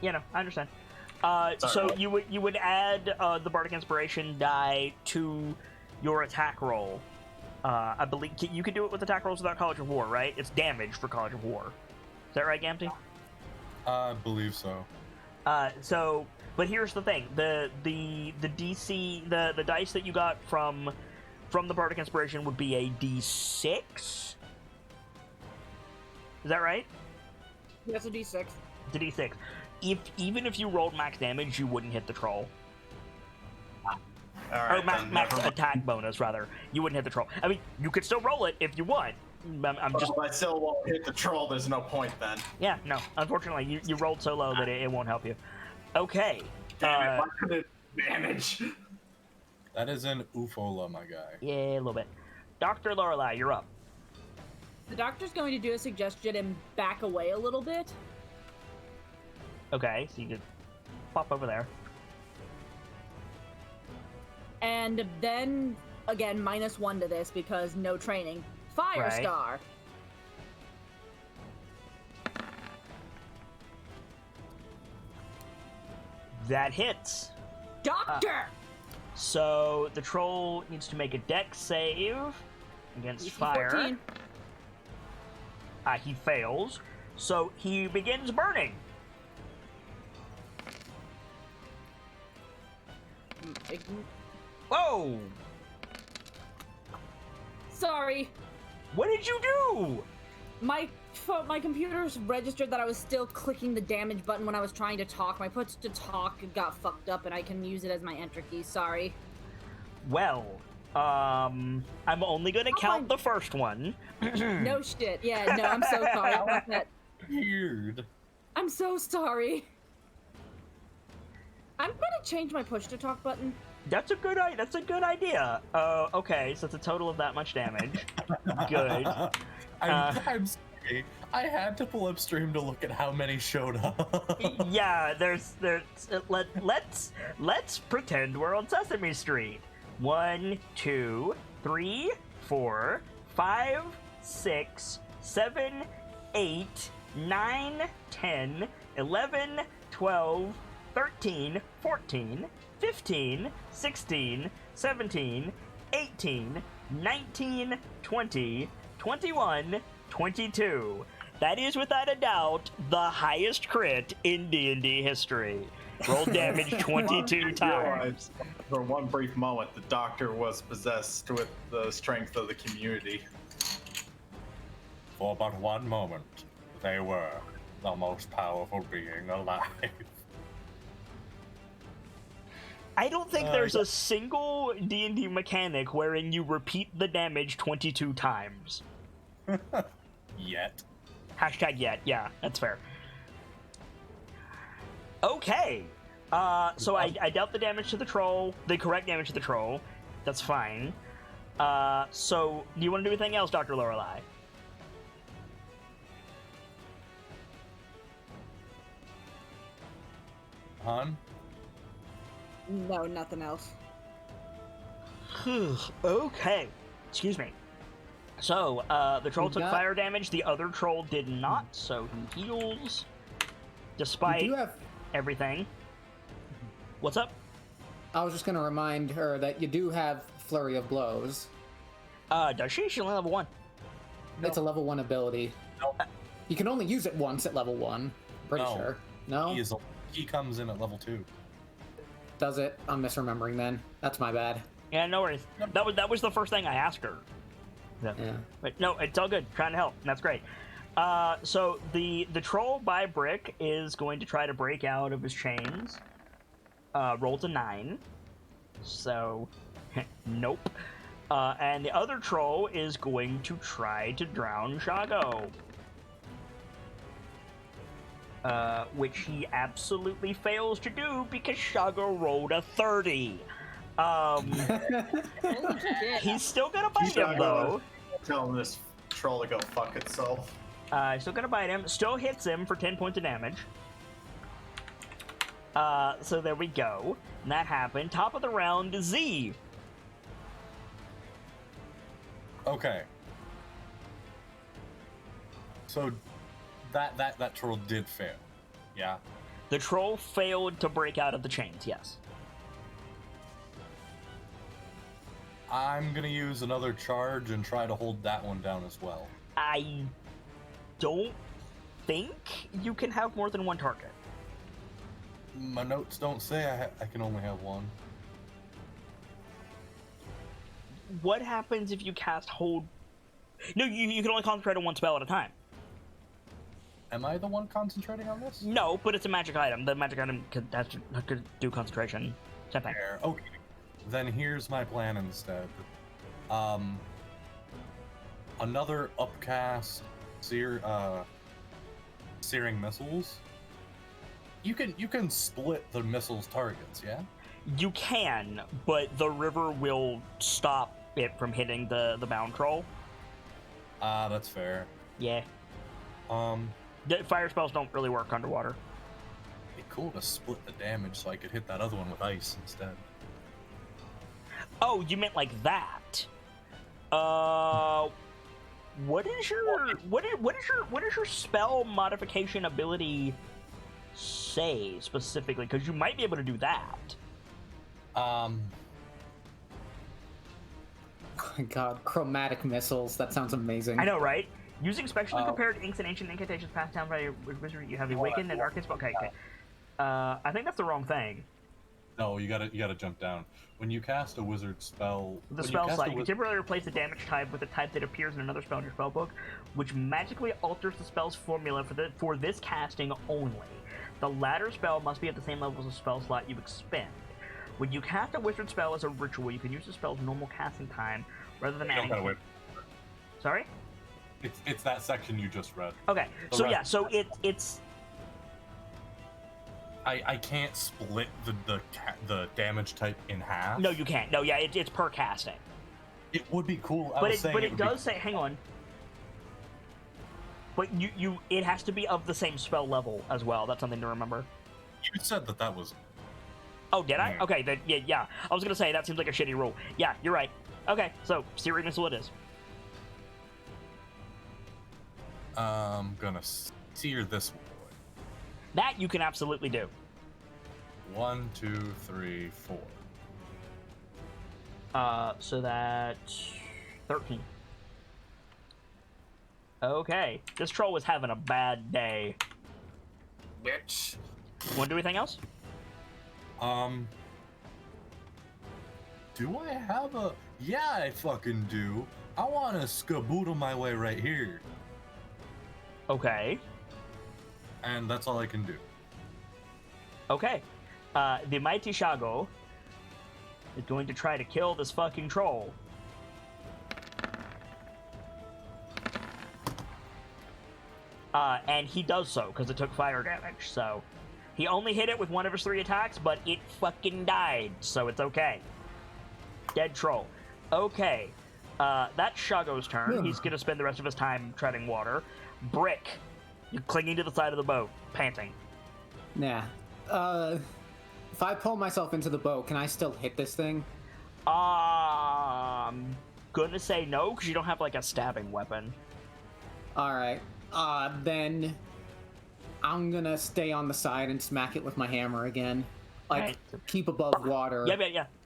[SPEAKER 1] You know, I understand. So
[SPEAKER 5] Sorry.
[SPEAKER 1] you would add the bardic inspiration die to your attack roll. I believe you can do it with attack rolls without College of War, right? It's damage for College of War. Is that right, Gampty?
[SPEAKER 2] I believe so.
[SPEAKER 1] But here's the thing: the DC, the dice that you got from the bardic inspiration would be a D6. Is that right?
[SPEAKER 4] That's a D6.
[SPEAKER 1] It's a D6. Even if you rolled max damage, you wouldn't hit the troll.
[SPEAKER 5] All right,
[SPEAKER 1] Or max
[SPEAKER 5] then, never mind.
[SPEAKER 1] attack bonus, rather. You wouldn't hit the troll. I mean, you could still roll it if you want. I'm just...
[SPEAKER 5] If I still won't hit the troll, there's no point then.
[SPEAKER 1] Yeah, no. Unfortunately, you rolled so low that it won't help you. Okay.
[SPEAKER 5] Damn it, why couldn't it damage?
[SPEAKER 2] That is an Ufola, my guy.
[SPEAKER 1] Yeah, a little bit. Dr. Lorelei, you're up.
[SPEAKER 4] The doctor's going to do a suggestion and back away a little bit.
[SPEAKER 1] Okay, so you could pop over there.
[SPEAKER 4] And then, again, -1 to this because no training. Fire
[SPEAKER 1] Right.
[SPEAKER 4] Star.
[SPEAKER 1] That hits.
[SPEAKER 4] Doctor!
[SPEAKER 1] So the troll needs to make a dex save against
[SPEAKER 4] DC
[SPEAKER 1] fire.
[SPEAKER 4] 14.
[SPEAKER 1] He fails. So he begins burning. Whoa!
[SPEAKER 4] Sorry.
[SPEAKER 1] What did you do?
[SPEAKER 4] My computer's registered that I was still clicking the damage button when I was trying to talk. My push to talk got fucked up and I can use it as my enter key. Sorry.
[SPEAKER 1] Well, I'm only gonna count
[SPEAKER 4] fine.
[SPEAKER 1] the first one.
[SPEAKER 4] No shit. Yeah, no, I'm so sorry about that.
[SPEAKER 2] Weird.
[SPEAKER 4] I'm so sorry. I'm gonna change my push to talk button.
[SPEAKER 1] That's a good idea. Okay, so it's a total of that much damage. Good.
[SPEAKER 2] I'm sorry. I had to pull up stream to look at how many showed up.
[SPEAKER 1] Yeah, let's pretend we're on Sesame Street. 1, 2, 3, 4, 5, 6, 7, 8, 9, 10, 11, 12, 13, 14, 15, 16, 17, 18, 19, 20, 21, 22. That is without a doubt the highest crit in D&D history. Roll damage 22 times.
[SPEAKER 5] For one brief moment, the doctor was possessed with the strength of the community.
[SPEAKER 2] For but one moment, they were the most powerful being alive.
[SPEAKER 1] I don't think there's a single D&D mechanic wherein you repeat the damage 22 times.
[SPEAKER 2] Yet.
[SPEAKER 1] Hashtag yet. Yeah, that's fair. Okay. So I dealt the damage to the troll, the correct damage to the troll. That's fine. So do you want to do anything else, Dr. Lorelei?
[SPEAKER 2] Han?
[SPEAKER 4] No, nothing else.
[SPEAKER 1] Okay. Excuse me. So, the troll took fire damage, the other troll did not, so he heals. Despite everything. What's up?
[SPEAKER 3] I was just gonna remind her that you do have Flurry of Blows.
[SPEAKER 1] Does she? She's only level 1.
[SPEAKER 3] It's a level 1 ability.
[SPEAKER 2] No.
[SPEAKER 3] You can only use it once at level 1. Pretty sure. No?
[SPEAKER 2] He comes in at level 2.
[SPEAKER 3] Does it? I'm misremembering then. That's my bad.
[SPEAKER 1] Yeah, no worries. That was the first thing I asked her. So,
[SPEAKER 3] Yeah.
[SPEAKER 1] But no, it's all good. Trying to help. That's great. So the troll by Brick is going to try to break out of his chains. Rolled a 9. So, nope. And the other troll is going to try to drown Shago. Which he absolutely fails to do because Shago rolled a 30.
[SPEAKER 4] Holy shit.
[SPEAKER 1] He's still gonna bite him though.
[SPEAKER 5] Telling this troll to go fuck itself.
[SPEAKER 1] Still gonna bite him. Still hits him for 10 points of damage. So there we go. And that happened. Top of the round, Z.
[SPEAKER 2] Okay. So that troll did fail. Yeah.
[SPEAKER 1] The troll failed to break out of the chains, yes.
[SPEAKER 2] I'm gonna use another charge and try to hold that one down as well.
[SPEAKER 1] I don't think you can have more than one target.
[SPEAKER 2] My notes don't say I can only have one.
[SPEAKER 1] What happens if you cast hold? No, you can only concentrate on one spell at a time.
[SPEAKER 2] Am I the one concentrating on this?
[SPEAKER 1] No, but it's a magic item. The magic item could do concentration. Same thing.
[SPEAKER 2] Fair. Okay. Then here's my plan instead. Another upcast searing missiles. You can split the missiles targets, yeah?
[SPEAKER 1] You can, but the river will stop it from hitting the bound troll.
[SPEAKER 2] That's fair.
[SPEAKER 1] Yeah. The fire spells don't really work underwater.
[SPEAKER 2] It'd be cool to split the damage so I could hit that other one with ice instead.
[SPEAKER 1] Oh, you meant like that? What is your spell modification ability say specifically? Because you might be able to do that.
[SPEAKER 3] Oh my god, chromatic missiles. That sounds amazing.
[SPEAKER 1] I know, right? Using specially prepared inks and ancient incantations passed down by your wizard, you have awakened an arcane spell. Okay. I think that's the wrong thing.
[SPEAKER 2] No, you gotta jump down. When you cast a wizard spell,
[SPEAKER 1] The spell slot, you can temporarily replace the damage type with a type that appears in another spell in your spellbook, which magically alters the spell's formula for this casting only. The latter spell must be at the same level as the spell slot you expend. When you cast a wizard spell as a ritual, you can use the spell's normal casting time rather than adding. Sorry?
[SPEAKER 2] It's that section you just read.
[SPEAKER 1] Okay, so yeah, so it's.
[SPEAKER 2] I can't split the damage type in half.
[SPEAKER 1] No, you can't. No, yeah, it's per casting.
[SPEAKER 2] It would be cool.
[SPEAKER 1] But it does say, hang on. But it has to be of the same spell level as well. That's something to remember.
[SPEAKER 2] You said that was.
[SPEAKER 1] Oh, did I? Okay, then yeah. I was gonna say that seems like a shitty rule. Yeah, you're right. Okay, so searing missile it is.
[SPEAKER 2] I'm gonna sear this one.
[SPEAKER 1] That you can absolutely do.
[SPEAKER 2] 1, 2, 3, 4.
[SPEAKER 1] So that's 13. Okay, this troll was having a bad day.
[SPEAKER 2] Bitch.
[SPEAKER 1] Want to do anything else?
[SPEAKER 2] Do I have a? Yeah, I fucking do. I want to skaboodle my way right here.
[SPEAKER 1] Okay.
[SPEAKER 2] And that's all I can do.
[SPEAKER 1] Okay. The mighty Shago is going to try to kill this fucking troll. And he does so, because it took fire damage, so He only hit it with one of his 3 attacks, but it fucking died, so it's okay. Dead troll. Okay. That's Shago's turn. He's gonna spend the rest of his time treading water. Brick, you're clinging to the side of the boat, panting.
[SPEAKER 3] Nah. If I pull myself into the boat, can I still hit this thing?
[SPEAKER 1] I'm gonna say no, because you don't have, like, a stabbing weapon.
[SPEAKER 3] Alright. Then I'm gonna stay on the side and smack it with my hammer again. Like,
[SPEAKER 1] Right.
[SPEAKER 3] keep above water.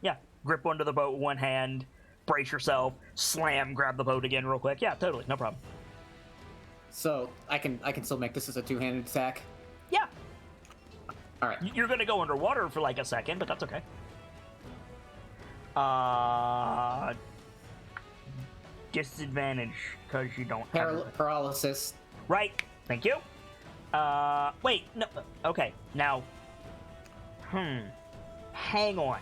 [SPEAKER 1] Yeah. Grip onto the boat with one hand, brace yourself, slam, grab the boat again real quick. Yeah, totally, no problem.
[SPEAKER 3] So I can still make this as a 2-handed attack.
[SPEAKER 1] Yeah.
[SPEAKER 3] Alright.
[SPEAKER 1] You're gonna go underwater for like a second, but that's okay. Disadvantage, because you don't have...
[SPEAKER 3] Paralysis.
[SPEAKER 1] Right, thank you. Wait, no, okay, now... Hang on.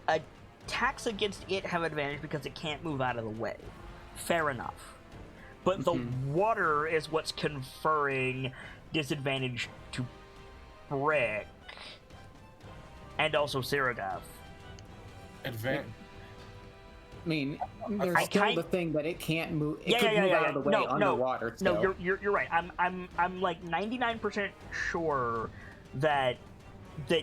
[SPEAKER 1] Attacks against it have advantage because it can't move out of the way. Fair enough. But the water is what's conferring disadvantage to Brick. And also Cyrodiil.
[SPEAKER 3] I mean, there's still the thing that it can't move. It could move out of the way underwater.
[SPEAKER 1] No, you're right. I'm like 99% sure that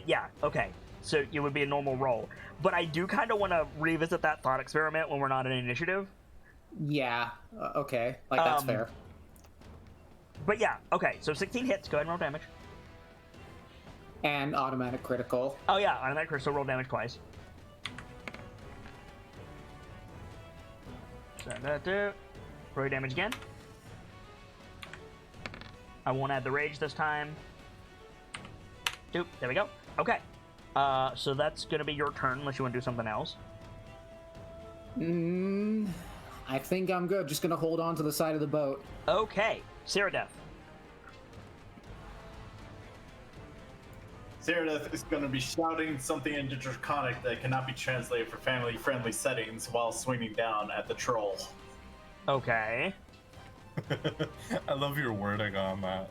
[SPEAKER 1] yeah, okay. So it would be a normal roll. But I do kind of want to revisit that thought experiment when we're not in initiative.
[SPEAKER 3] Yeah. Okay. Like that's fair.
[SPEAKER 1] But yeah. Okay. So 16 hits. Go ahead and roll damage.
[SPEAKER 3] And automatic critical.
[SPEAKER 1] Oh yeah, automatic critical. Roll damage twice. Roll damage again. I won't add the rage this time. Doop. There we go. Okay. So that's gonna be your turn unless you want to do something else.
[SPEAKER 3] I think I'm good. Just gonna hold on to the side of the boat.
[SPEAKER 1] Okay. Cyrodiil.
[SPEAKER 5] Cyrodiil is going to be shouting something into Draconic that cannot be translated for family-friendly settings while swinging down at the troll.
[SPEAKER 1] Okay.
[SPEAKER 2] I love your wording on that.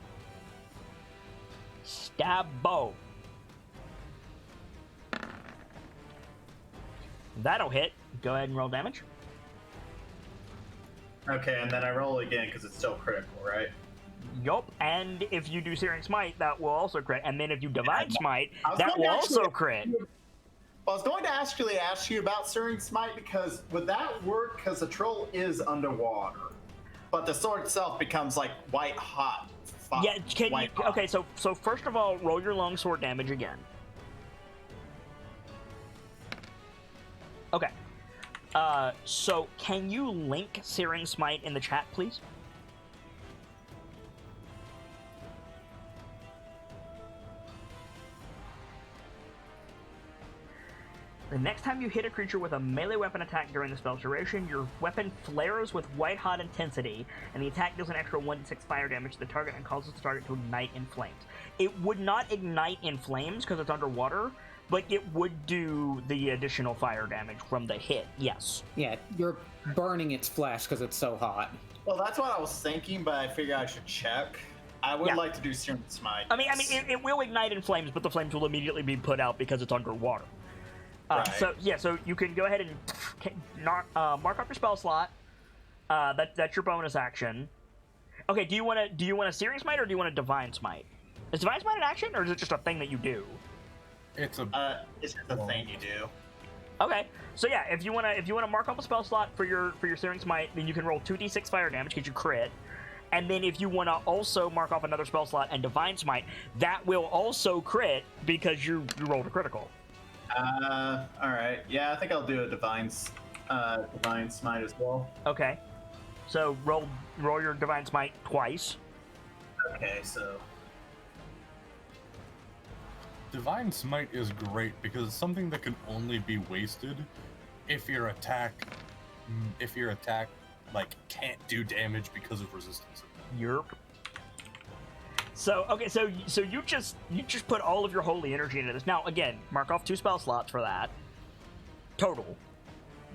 [SPEAKER 1] Stab bow. That'll hit. Go ahead and roll damage.
[SPEAKER 5] Okay, and then I roll again because it's still critical, right?
[SPEAKER 1] Yup, and if you do Searing Smite, that will also crit. And then if you Divine Smite, that will
[SPEAKER 5] going to
[SPEAKER 1] also
[SPEAKER 5] actually-
[SPEAKER 1] crit.
[SPEAKER 5] I was going to actually ask you about Searing Smite because would that work? Because the troll is underwater, but the sword itself becomes like white hot.
[SPEAKER 1] Yeah, can you... Okay, so first of all, roll your longsword damage again. Okay. So can you link Searing Smite in the chat, please? The next time you hit a creature with a melee weapon attack during the spell's duration, your weapon flares with white-hot intensity, and the attack deals an extra 1d6 fire damage to the target and causes the target to ignite in flames. It would not ignite in flames because it's underwater, but it would do the additional fire damage from the hit, yes.
[SPEAKER 3] Yeah, you're burning its flesh because it's so hot.
[SPEAKER 5] Well, that's what I was thinking, but I figured I should check. I would like to do Searing Smite.
[SPEAKER 1] I mean, it will ignite in flames, but the flames will immediately be put out because it's underwater.
[SPEAKER 5] Right.
[SPEAKER 1] So you can go ahead and mark off your spell slot. That's your bonus action. Okay, do you want a Searing Smite or do you want a Divine Smite? Is Divine Smite an action or is it just a thing that you do?
[SPEAKER 2] It's a
[SPEAKER 5] thing you do.
[SPEAKER 1] Okay, so yeah, if you wanna mark off a spell slot for your Searing Smite, then you can roll 2d6 fire damage because you crit. And then if you want to also mark off another spell slot and Divine Smite, that will also crit because you rolled a critical.
[SPEAKER 5] Alright. Yeah, I think I'll do a Divine Smite as well.
[SPEAKER 1] Okay. So roll your Divine Smite twice.
[SPEAKER 5] Okay, so...
[SPEAKER 2] Divine Smite is great because it's something that can only be wasted if your attack like can't do damage because of resistance.
[SPEAKER 1] Yerp. So okay, so you just put all of your holy energy into this. Now again, mark off 2 spell slots for that. Total.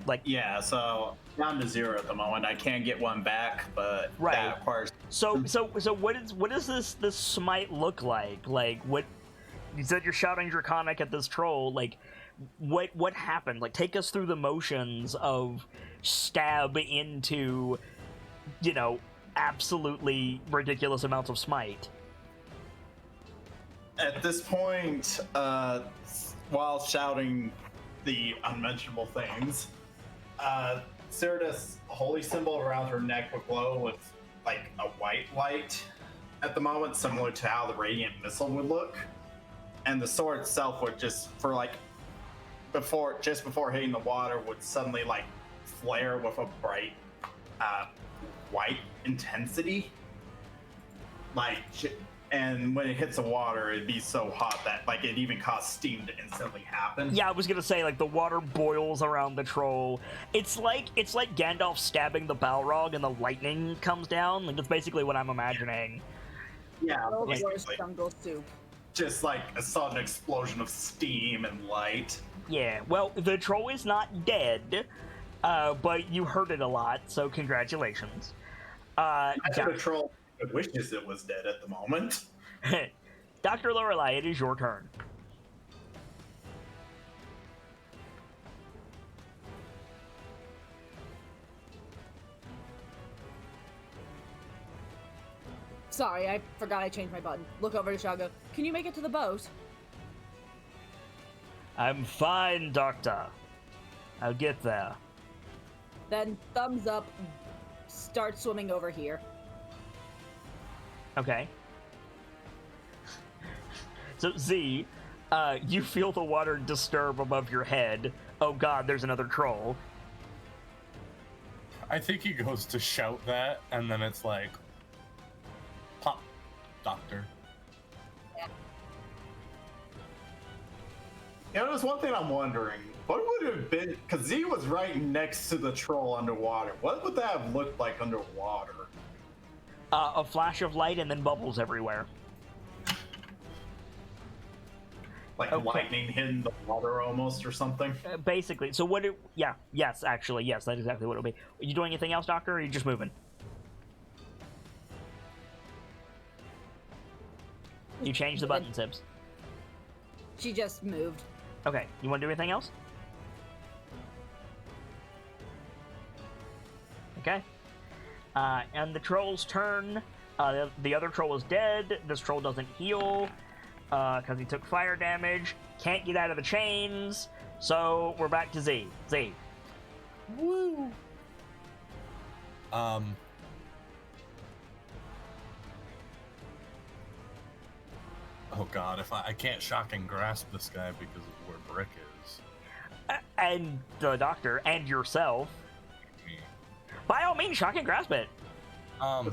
[SPEAKER 1] Like,
[SPEAKER 5] Yeah, so down to 0 at the moment. I can't get one back, but
[SPEAKER 1] Right.
[SPEAKER 5] that requires.
[SPEAKER 1] so what does this smite look like? Like, what you said you're shouting draconic at this troll. Like, what happened? Like, take us through the motions of stab into, absolutely ridiculous amounts of smite.
[SPEAKER 5] At this point, while shouting the unmentionable things, Cerida's holy symbol around her neck would glow with like a white light at the moment, similar to how the radiant missile would look. And the sword itself would just before hitting the water would suddenly like flare with a bright white intensity. And when it hits the water, it'd be so hot that like it even caused steam to instantly happen.
[SPEAKER 1] Yeah, I was gonna say, like, the water boils around the troll. It's like Gandalf stabbing the Balrog and the lightning comes down. Like, that's basically what I'm imagining.
[SPEAKER 5] Yeah,
[SPEAKER 4] World's worst
[SPEAKER 5] basically.
[SPEAKER 4] jungle soup.
[SPEAKER 5] Just like a sudden explosion of steam and light.
[SPEAKER 1] Yeah, well, the troll is not dead, but you hurt it a lot, so congratulations.
[SPEAKER 5] I think the troll wishes it was dead at the moment.
[SPEAKER 1] Dr. Lorelei, it is your turn.
[SPEAKER 4] Sorry, I forgot I changed my button. Look over to Shago. Can you make it to the boat?
[SPEAKER 1] I'm fine, Doctor. I'll get there.
[SPEAKER 4] Then thumbs up. Start swimming over here.
[SPEAKER 1] Okay. So, Z, you feel the water disturb above your head. Oh god, there's another troll.
[SPEAKER 2] I think he goes to shout that, and then it's like, pop, doctor.
[SPEAKER 5] There's one thing I'm wondering. What would it have been? Because Z was right next to the troll underwater. What would that have looked like underwater?
[SPEAKER 1] A flash of light and then bubbles everywhere.
[SPEAKER 5] Like
[SPEAKER 1] Okay.
[SPEAKER 5] lightning hitting the water almost or something?
[SPEAKER 1] Basically. So what yes, actually, yes, that's exactly what it'll be. Are you doing anything else, Doctor, or are you just moving? You changed the button, Sibs.
[SPEAKER 4] She just moved.
[SPEAKER 1] Okay, you want to do anything else? Okay. And the troll's turn. The other troll is dead. This troll doesn't heal because he took fire damage. Can't get out of the chains. So we're back to Z. Z.
[SPEAKER 3] Woo!
[SPEAKER 2] Oh god, if I can't shock and grasp this guy because of where Brick is.
[SPEAKER 1] And the Doctor and yourself.
[SPEAKER 2] Me.
[SPEAKER 1] By all means, shock and grasp it.
[SPEAKER 5] You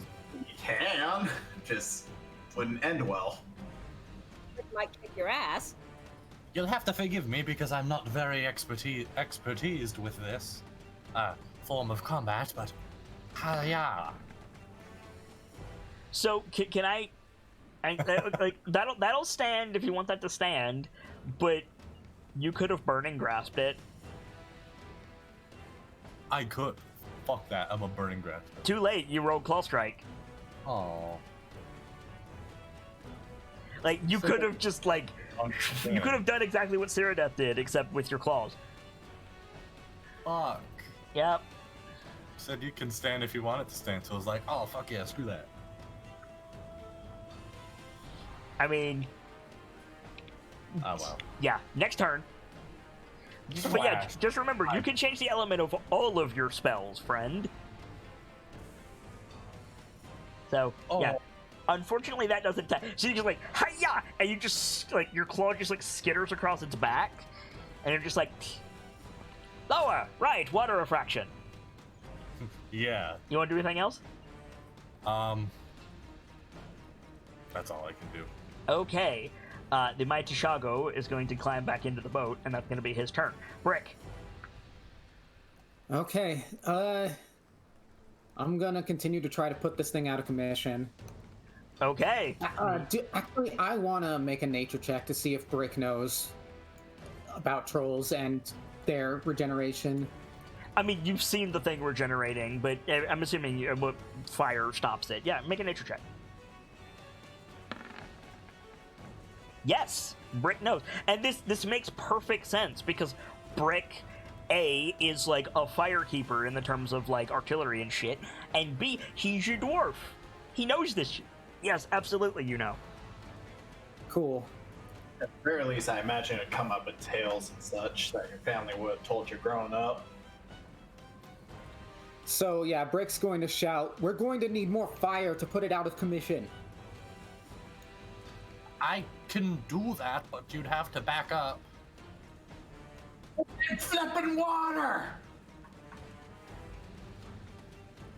[SPEAKER 5] can. Just wouldn't end well.
[SPEAKER 4] It might kick your ass.
[SPEAKER 2] You'll have to forgive me because I'm not very expertised with this form of combat, but yeah.
[SPEAKER 1] So can I like that'll stand if you want that to stand, but you could have burning grasped it.
[SPEAKER 2] I could. Fuck that, I'm a burning grasp.
[SPEAKER 1] Too late, you rolled claw strike.
[SPEAKER 2] Oh.
[SPEAKER 1] Like you could have just like you could have done exactly what Ceradeath did, except with your claws.
[SPEAKER 2] Fuck.
[SPEAKER 1] Yep.
[SPEAKER 2] Said you can stand if you want it to stand, so I was like, oh fuck yeah, screw that.
[SPEAKER 1] I mean,
[SPEAKER 2] Oh wow.
[SPEAKER 1] yeah. Next turn. But yeah,
[SPEAKER 2] Flash.
[SPEAKER 1] just remember, you can change the element of all of your spells, friend. So yeah.
[SPEAKER 2] Oh.
[SPEAKER 1] Unfortunately, that doesn't. So you just like hiya, and you just like your claw just like skitters across its back, and you're just like lower, right, water refraction.
[SPEAKER 2] Yeah.
[SPEAKER 1] You want to do anything else?
[SPEAKER 2] That's all I can do.
[SPEAKER 1] Okay. The mighty Shago is going to climb back into the boat, and that's going to be his turn. Brick.
[SPEAKER 3] Okay, I'm gonna continue to try to put this thing out of commission.
[SPEAKER 1] Okay.
[SPEAKER 3] Actually, I want to make a nature check to see if Brick knows about trolls and their regeneration.
[SPEAKER 1] I mean, you've seen the thing regenerating, but I'm assuming fire stops it. Yeah, make a nature check. Yes, Brick knows, and this makes perfect sense because Brick, A, is like a firekeeper in the terms of like artillery and shit, and B, he's your dwarf. He knows this shit. Yes, absolutely, you know.
[SPEAKER 3] Cool.
[SPEAKER 5] At the very least, I imagine it'd come up with tales and such that your family would have told you growing up.
[SPEAKER 3] So yeah, Brick's going to shout, "We're going to need more fire to put it out of commission."
[SPEAKER 2] I can do that, but you'd have to back up.
[SPEAKER 5] It's flipping water!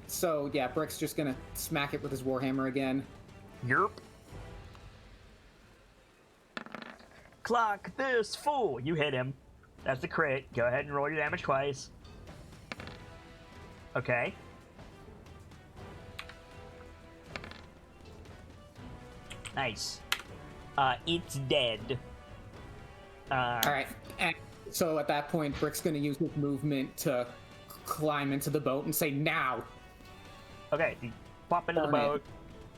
[SPEAKER 3] So yeah, Brick's just gonna smack it with his warhammer again.
[SPEAKER 1] Yerp. Clock this fool. You hit him. That's the crit. Go ahead and roll your damage twice. Okay. Nice. It's dead.
[SPEAKER 3] All right. And so at that point, Brick's gonna use his movement to climb into the boat and say, "Now."
[SPEAKER 1] Okay, you pop into the
[SPEAKER 3] Burn it.
[SPEAKER 1] boat.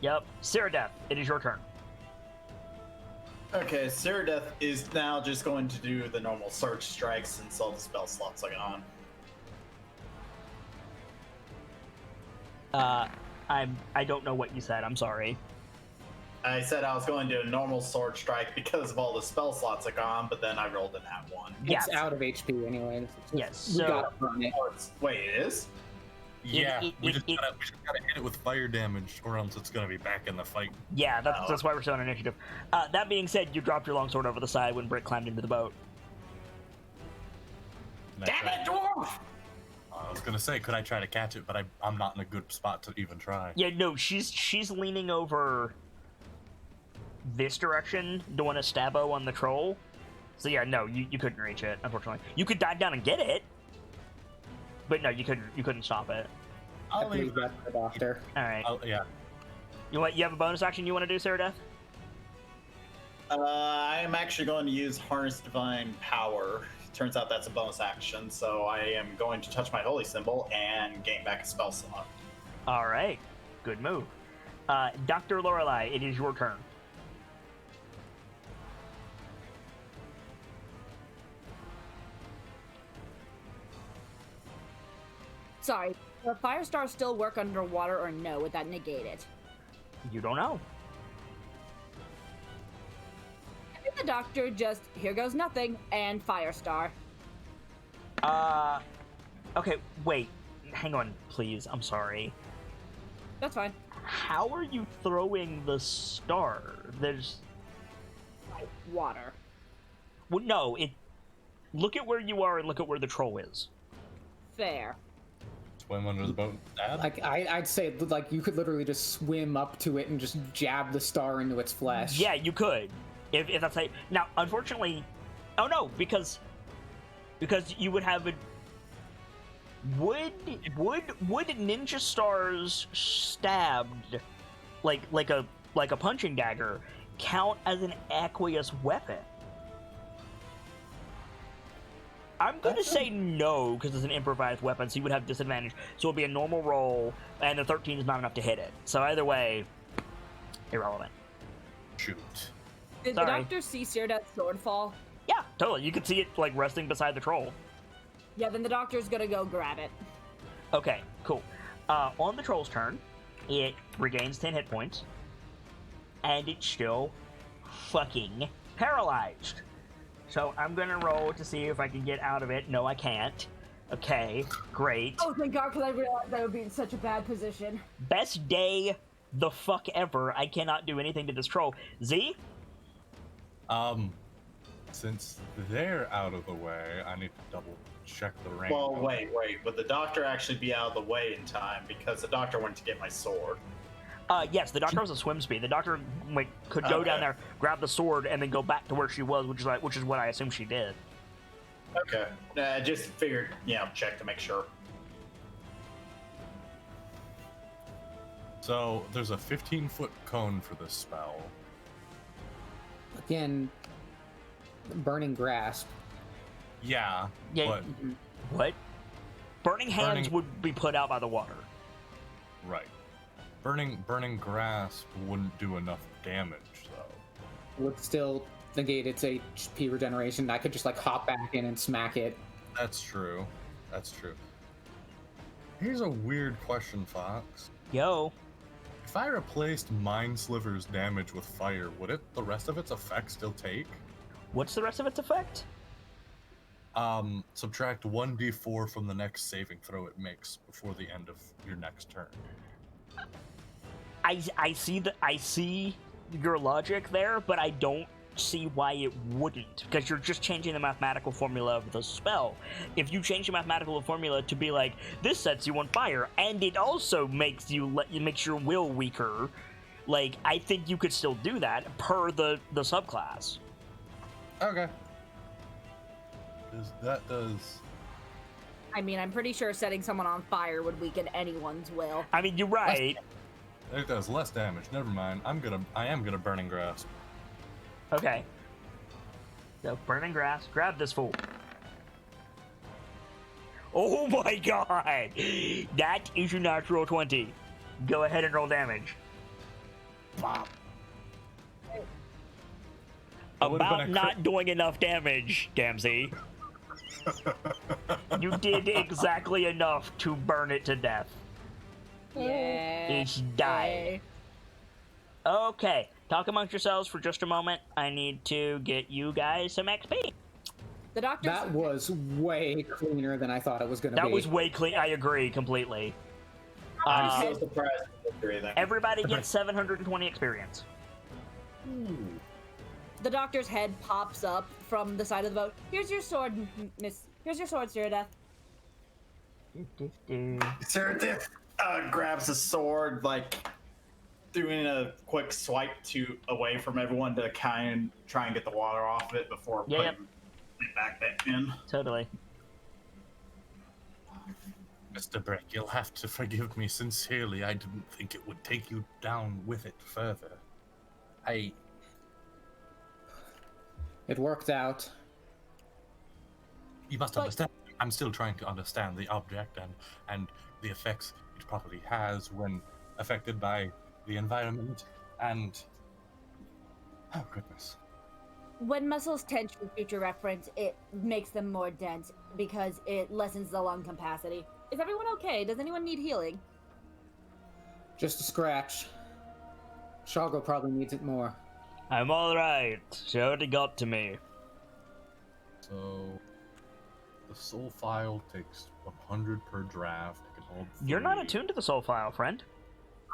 [SPEAKER 1] Yep. Cyrodiil, it is your turn.
[SPEAKER 5] Okay, Cyrodiil is now just going to do the normal search strikes since all the spell slots are gone.
[SPEAKER 1] I don't know what you said. I'm sorry.
[SPEAKER 5] I said I was going to do a normal sword strike because of all the spell slots are gone, but then I rolled an at one.
[SPEAKER 1] Yes.
[SPEAKER 3] It's out of HP anyways.
[SPEAKER 1] Yes,
[SPEAKER 3] We
[SPEAKER 1] so-
[SPEAKER 3] gotta burn it.
[SPEAKER 5] Wait, it is?
[SPEAKER 2] Yeah,
[SPEAKER 1] it-
[SPEAKER 2] we just gotta hit it with fire damage, or else it's gonna be back in the fight.
[SPEAKER 1] Yeah, that's why we're still on initiative. That being said, you dropped your longsword over the side when Brick climbed into the boat.
[SPEAKER 2] And I
[SPEAKER 5] Damn
[SPEAKER 2] tried-
[SPEAKER 5] it, dwarf!
[SPEAKER 2] I was gonna say, could I try to catch it, but I'm not in a good spot to even try.
[SPEAKER 1] Yeah, no, she's leaning over this direction, doing a stabbo on the troll. So yeah, no, you couldn't reach it, unfortunately. You could dive down and get it, but no, you couldn't stop it.
[SPEAKER 3] I
[SPEAKER 2] I'll
[SPEAKER 3] believe
[SPEAKER 2] leave.
[SPEAKER 3] that's the doctor.
[SPEAKER 1] All right.
[SPEAKER 2] Yeah.
[SPEAKER 1] You have a bonus action you want to do, Cyrodiil?
[SPEAKER 5] I am actually going to use Harness Divine Power. Turns out that's a bonus action, so I am going to touch my holy symbol and gain back a spell slot.
[SPEAKER 1] All right, good move. Dr. Lorelei, it is your turn.
[SPEAKER 4] Sorry, does Firestar still work underwater or no? Would that negate it?
[SPEAKER 1] You don't know.
[SPEAKER 4] I think the doctor just, here goes nothing, and Firestar.
[SPEAKER 1] Okay, wait. Hang on, please. I'm sorry.
[SPEAKER 4] That's fine.
[SPEAKER 1] How are you throwing the star? There's...
[SPEAKER 4] Water.
[SPEAKER 1] Well, no, it... Look at where you are and look at where the troll is.
[SPEAKER 4] Fair.
[SPEAKER 2] Swim under the boat. Dad?
[SPEAKER 3] Like I'd say, like you could literally just swim up to it and just jab the star into its flesh.
[SPEAKER 1] Yeah, you could. If that's like... Now, unfortunately... Oh, no, because you would have a... Would ninja stars stabbed like a punching dagger count as an aqueous weapon? I'm gonna say no because it's an improvised weapon, so you would have disadvantage. So it'll be a normal roll, and the 13 is not enough to hit it. So either way, irrelevant.
[SPEAKER 2] Shoot.
[SPEAKER 4] Did
[SPEAKER 1] Sorry.
[SPEAKER 4] the doctor see Cyrodiil's sword fall?
[SPEAKER 1] Yeah, totally. You could see it like resting beside the troll.
[SPEAKER 4] Yeah, then the doctor's gonna go grab it.
[SPEAKER 1] Okay, cool. On the troll's turn, it regains 10 hit points, and it's still fucking paralyzed. So I'm gonna roll to see if I can get out of it. No, I can't. Okay, great.
[SPEAKER 4] Oh, thank God, because I realized I would be in such a bad position.
[SPEAKER 1] Best day the fuck ever. I cannot do anything to this troll. Z?
[SPEAKER 2] Since they're out of the way, I need to double check the range.
[SPEAKER 5] Well, wait. Would the doctor actually be out of the way in time? Because the doctor went to get my sword.
[SPEAKER 1] Yes, the doctor has a swim speed. The doctor could go down
[SPEAKER 5] Okay.
[SPEAKER 1] there, grab the sword, and then go back to where she was, which is what I assume she did.
[SPEAKER 5] Okay. I just figured, check to make sure.
[SPEAKER 2] So there's a 15-foot cone for this spell.
[SPEAKER 3] Again, burning grasp.
[SPEAKER 2] Yeah,
[SPEAKER 1] Yeah.
[SPEAKER 2] but
[SPEAKER 1] What? Burning hands would be put out by the water.
[SPEAKER 2] Right. Burning grasp wouldn't do enough damage, though.
[SPEAKER 3] Would still negate its HP regeneration. I could just like hop back in and smack it.
[SPEAKER 2] That's true. That's true. Here's a weird question, Fox.
[SPEAKER 1] Yo.
[SPEAKER 2] If I replaced Mind Sliver's damage with fire, would the rest of its effect still take?
[SPEAKER 1] What's the rest of its effect?
[SPEAKER 2] Subtract 1d4 from the next saving throw it makes before the end of your next turn.
[SPEAKER 1] I see your logic there, but I don't see why it wouldn't, because you're just changing the mathematical formula of the spell. If you change the mathematical formula to be like, this sets you on fire, and it also makes your will weaker, like, I think you could still do that per the subclass.
[SPEAKER 2] Okay. That does...
[SPEAKER 4] I mean, I'm pretty sure setting someone on fire would weaken anyone's will.
[SPEAKER 1] I mean, you're right.
[SPEAKER 2] It does less damage. Never mind. I am gonna Burning Grasp.
[SPEAKER 1] Okay. So, Burning Grass, grab this fool. Oh my god! That is your natural 20. Go ahead and roll damage.
[SPEAKER 2] Bop.
[SPEAKER 1] About not doing enough damage, Damsey. You did exactly enough to burn it to death.
[SPEAKER 4] Yeah.
[SPEAKER 1] It's died. Okay, talk amongst yourselves for just a moment. I need to get you guys some XP.
[SPEAKER 4] The doctor.
[SPEAKER 3] That was way cleaner than I thought it was going to be.
[SPEAKER 1] That was way clean. I agree completely.
[SPEAKER 5] I'm so surprised with victory then.
[SPEAKER 1] Everybody gets 720 experience.
[SPEAKER 4] The doctor's head pops up from the side of the boat. Here's your sword, Miss. Here's your sword, Cyrodiil.
[SPEAKER 5] Cyrodiil grabs his sword, like doing a quick swipe away from everyone to kind of try and get the water off of it before putting it back in.
[SPEAKER 1] Totally.
[SPEAKER 2] Mr. Breck, you'll have to forgive me sincerely. I didn't think it would take you down with it further.
[SPEAKER 3] It worked out.
[SPEAKER 2] You must understand. I'm still trying to understand the object and the effects it probably has when affected by the environment. And oh goodness.
[SPEAKER 4] When muscles tense for future reference, it makes them more dense because it lessens the lung capacity. Is everyone okay? Does anyone need healing?
[SPEAKER 3] Just a scratch. Shalgo probably needs it more.
[SPEAKER 1] I'm alright. She already got to me.
[SPEAKER 2] So the soul file takes 100 per draft. It can hold 3.
[SPEAKER 1] You're not attuned to the soul file, friend.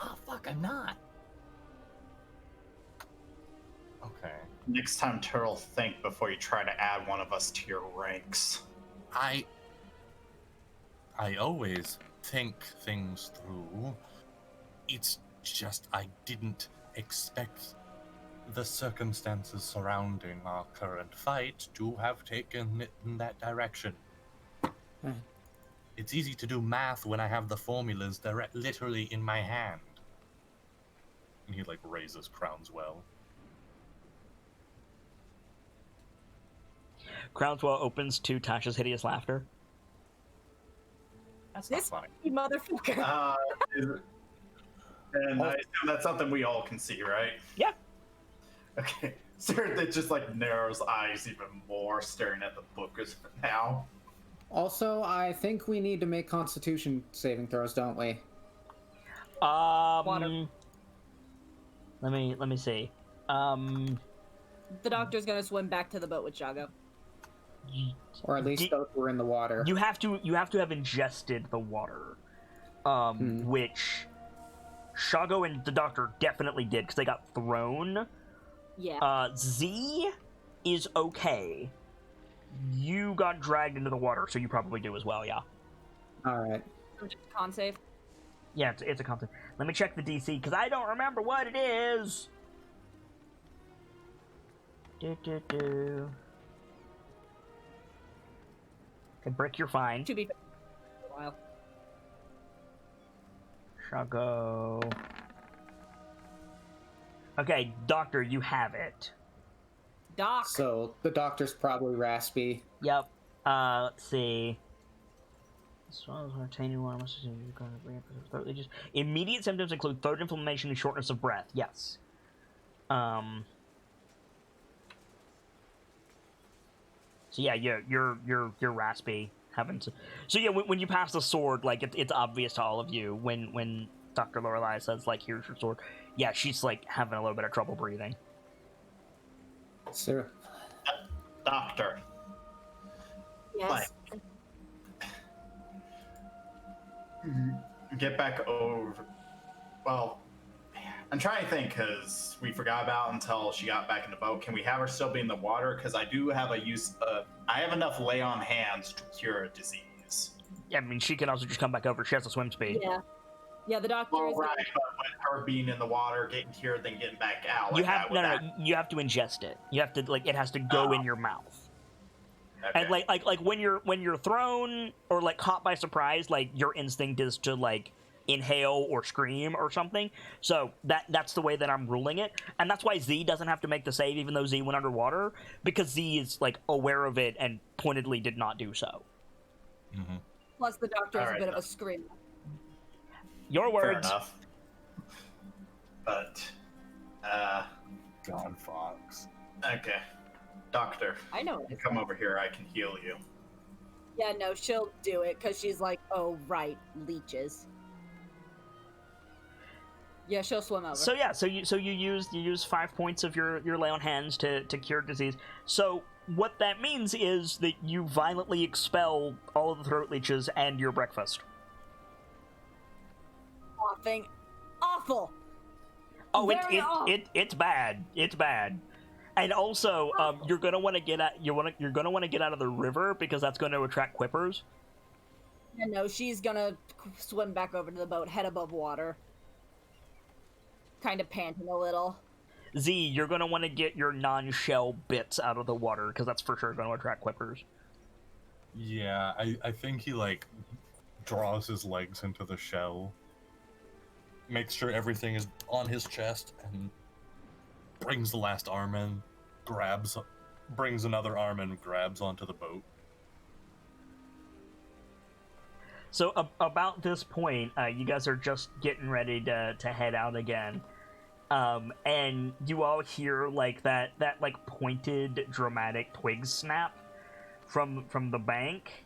[SPEAKER 2] Oh fuck, I'm not. Okay.
[SPEAKER 5] Next time, Turtle, think before you try to add one of us to your ranks.
[SPEAKER 2] I always think things through. It's just I didn't expect the circumstances surrounding our current fight to have taken it in that direction. It's easy to do math when I have the formulas literally in my hand. And he like raises Crownswell.
[SPEAKER 1] Crownswell opens to Tasha's hideous laughter.
[SPEAKER 2] That's not
[SPEAKER 4] This
[SPEAKER 2] funny.
[SPEAKER 4] motherfucker.
[SPEAKER 5] And I assume that's something we all can see, right?
[SPEAKER 1] Yeah.
[SPEAKER 5] Okay. Cyrodiil just like narrows eyes even more, staring at the book now.
[SPEAKER 3] Also, I think we need to make Constitution saving throws, don't we?
[SPEAKER 4] Water.
[SPEAKER 1] Let me see.
[SPEAKER 4] The doctor's gonna swim back to the boat with Shago.
[SPEAKER 3] Or at least those who were in the water.
[SPEAKER 1] You have to have ingested the water, which Shago and the doctor definitely did because they got thrown.
[SPEAKER 4] Yeah.
[SPEAKER 1] Z is okay. You got dragged into the water, so you probably do as well. Yeah.
[SPEAKER 3] All right.
[SPEAKER 4] Con save.
[SPEAKER 1] Yeah, it's a concept. Let me check the DC because I don't remember what it is. Okay, Brick, you're fine.
[SPEAKER 4] To be fair, for a while.
[SPEAKER 1] Shago. Okay, Doctor, you have it.
[SPEAKER 4] Doc.
[SPEAKER 3] So the doctor's probably raspy.
[SPEAKER 1] Yep. Let's see. As well as retaining water, immediate symptoms include throat inflammation and shortness of breath. Yes. So yeah, you're raspy, having to. So yeah, when you pass the sword, like it's obvious to all of you when Dr. Lorelei says like, "Here's your sword." Yeah, she's like having a little bit of trouble breathing.
[SPEAKER 3] Sir.
[SPEAKER 5] Doctor.
[SPEAKER 4] Yes.
[SPEAKER 5] Like, get back over. Well, I'm trying to think because we forgot about until she got back in the boat. Can we have her still be in the water? Because I do have I have enough lay on hands to cure a disease.
[SPEAKER 1] Yeah, I mean she can also just come back over. She has a swim speed.
[SPEAKER 4] Yeah. Yeah, the doctor
[SPEAKER 5] Well,
[SPEAKER 4] is.
[SPEAKER 5] right, but with her being in the water, getting cured, then getting back out.
[SPEAKER 1] You
[SPEAKER 5] like
[SPEAKER 1] have
[SPEAKER 5] that,
[SPEAKER 1] no. You have to ingest it. You have to like it has to go in your mouth.
[SPEAKER 5] Okay.
[SPEAKER 1] And like when you're thrown or like caught by surprise, like your instinct is to like inhale or scream or something. So that's the way that I'm ruling it, and that's why Z doesn't have to make the save even though Z went underwater, because Z is like aware of it and pointedly did not do so.
[SPEAKER 2] Mm-hmm.
[SPEAKER 4] Plus, the doctor is
[SPEAKER 5] All right,
[SPEAKER 4] a bit of
[SPEAKER 5] then.
[SPEAKER 4] a screamer.
[SPEAKER 1] Your
[SPEAKER 5] Fair
[SPEAKER 1] words.
[SPEAKER 5] enough. But,
[SPEAKER 2] God, Fox.
[SPEAKER 5] okay. Doctor,
[SPEAKER 4] I know.
[SPEAKER 5] you come over here, I can heal you.
[SPEAKER 4] Yeah, no, she'll do it because she's like, oh right, leeches. Yeah, she'll swim over.
[SPEAKER 1] So yeah, so you use 5 points of your lay on hands to cure disease. So what that means is that you violently expel all of the throat leeches and your breakfast.
[SPEAKER 4] Thing awful.
[SPEAKER 1] Oh,
[SPEAKER 4] Very awful.
[SPEAKER 1] it's bad. It's bad. And also, you're gonna want to get out. You're gonna want to get out of the river because that's going to attract quippers.
[SPEAKER 4] Yeah, no, she's gonna swim back over to the boat, head above water, kind of panting a little.
[SPEAKER 1] Z, you're gonna want to get your non-shell bits out of the water because that's for sure going to attract quippers.
[SPEAKER 2] Yeah, I think he like draws his legs into the shell, makes sure everything is on his chest, and brings the last arm in, brings another arm and grabs onto the boat.
[SPEAKER 1] So about this point, you guys are just getting ready to head out again, and you all hear like that like pointed dramatic twig snap from the bank,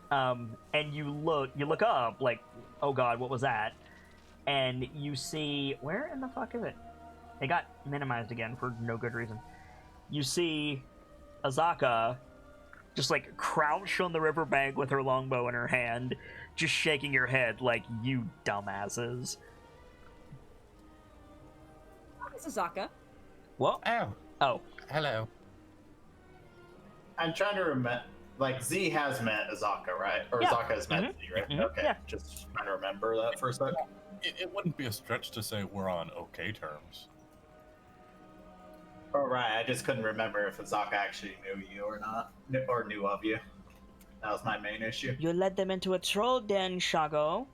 [SPEAKER 1] and you look up like, oh god, what was that? And you see, where in the fuck is it? It got minimized again for no good reason. You see Azaka just like crouched on the riverbank with her longbow in her hand, just shaking her head like, you dumbasses.
[SPEAKER 4] This is Zaka.
[SPEAKER 1] What?
[SPEAKER 2] Oh,
[SPEAKER 1] Oh.
[SPEAKER 2] hello.
[SPEAKER 5] I'm trying to remember. Like, Z has met Azaka, right? Or
[SPEAKER 1] Yeah.
[SPEAKER 5] Azaka has met Z, right?
[SPEAKER 1] Mhm.
[SPEAKER 5] Okay.
[SPEAKER 1] Yeah.
[SPEAKER 5] Just trying to remember that for a sec.
[SPEAKER 2] It wouldn't be a stretch to say we're on okay terms.
[SPEAKER 5] Oh, right. I just couldn't remember if Azaka actually knew you or not. Or knew of you. That was my main issue.
[SPEAKER 1] You led them into a troll den, Shago.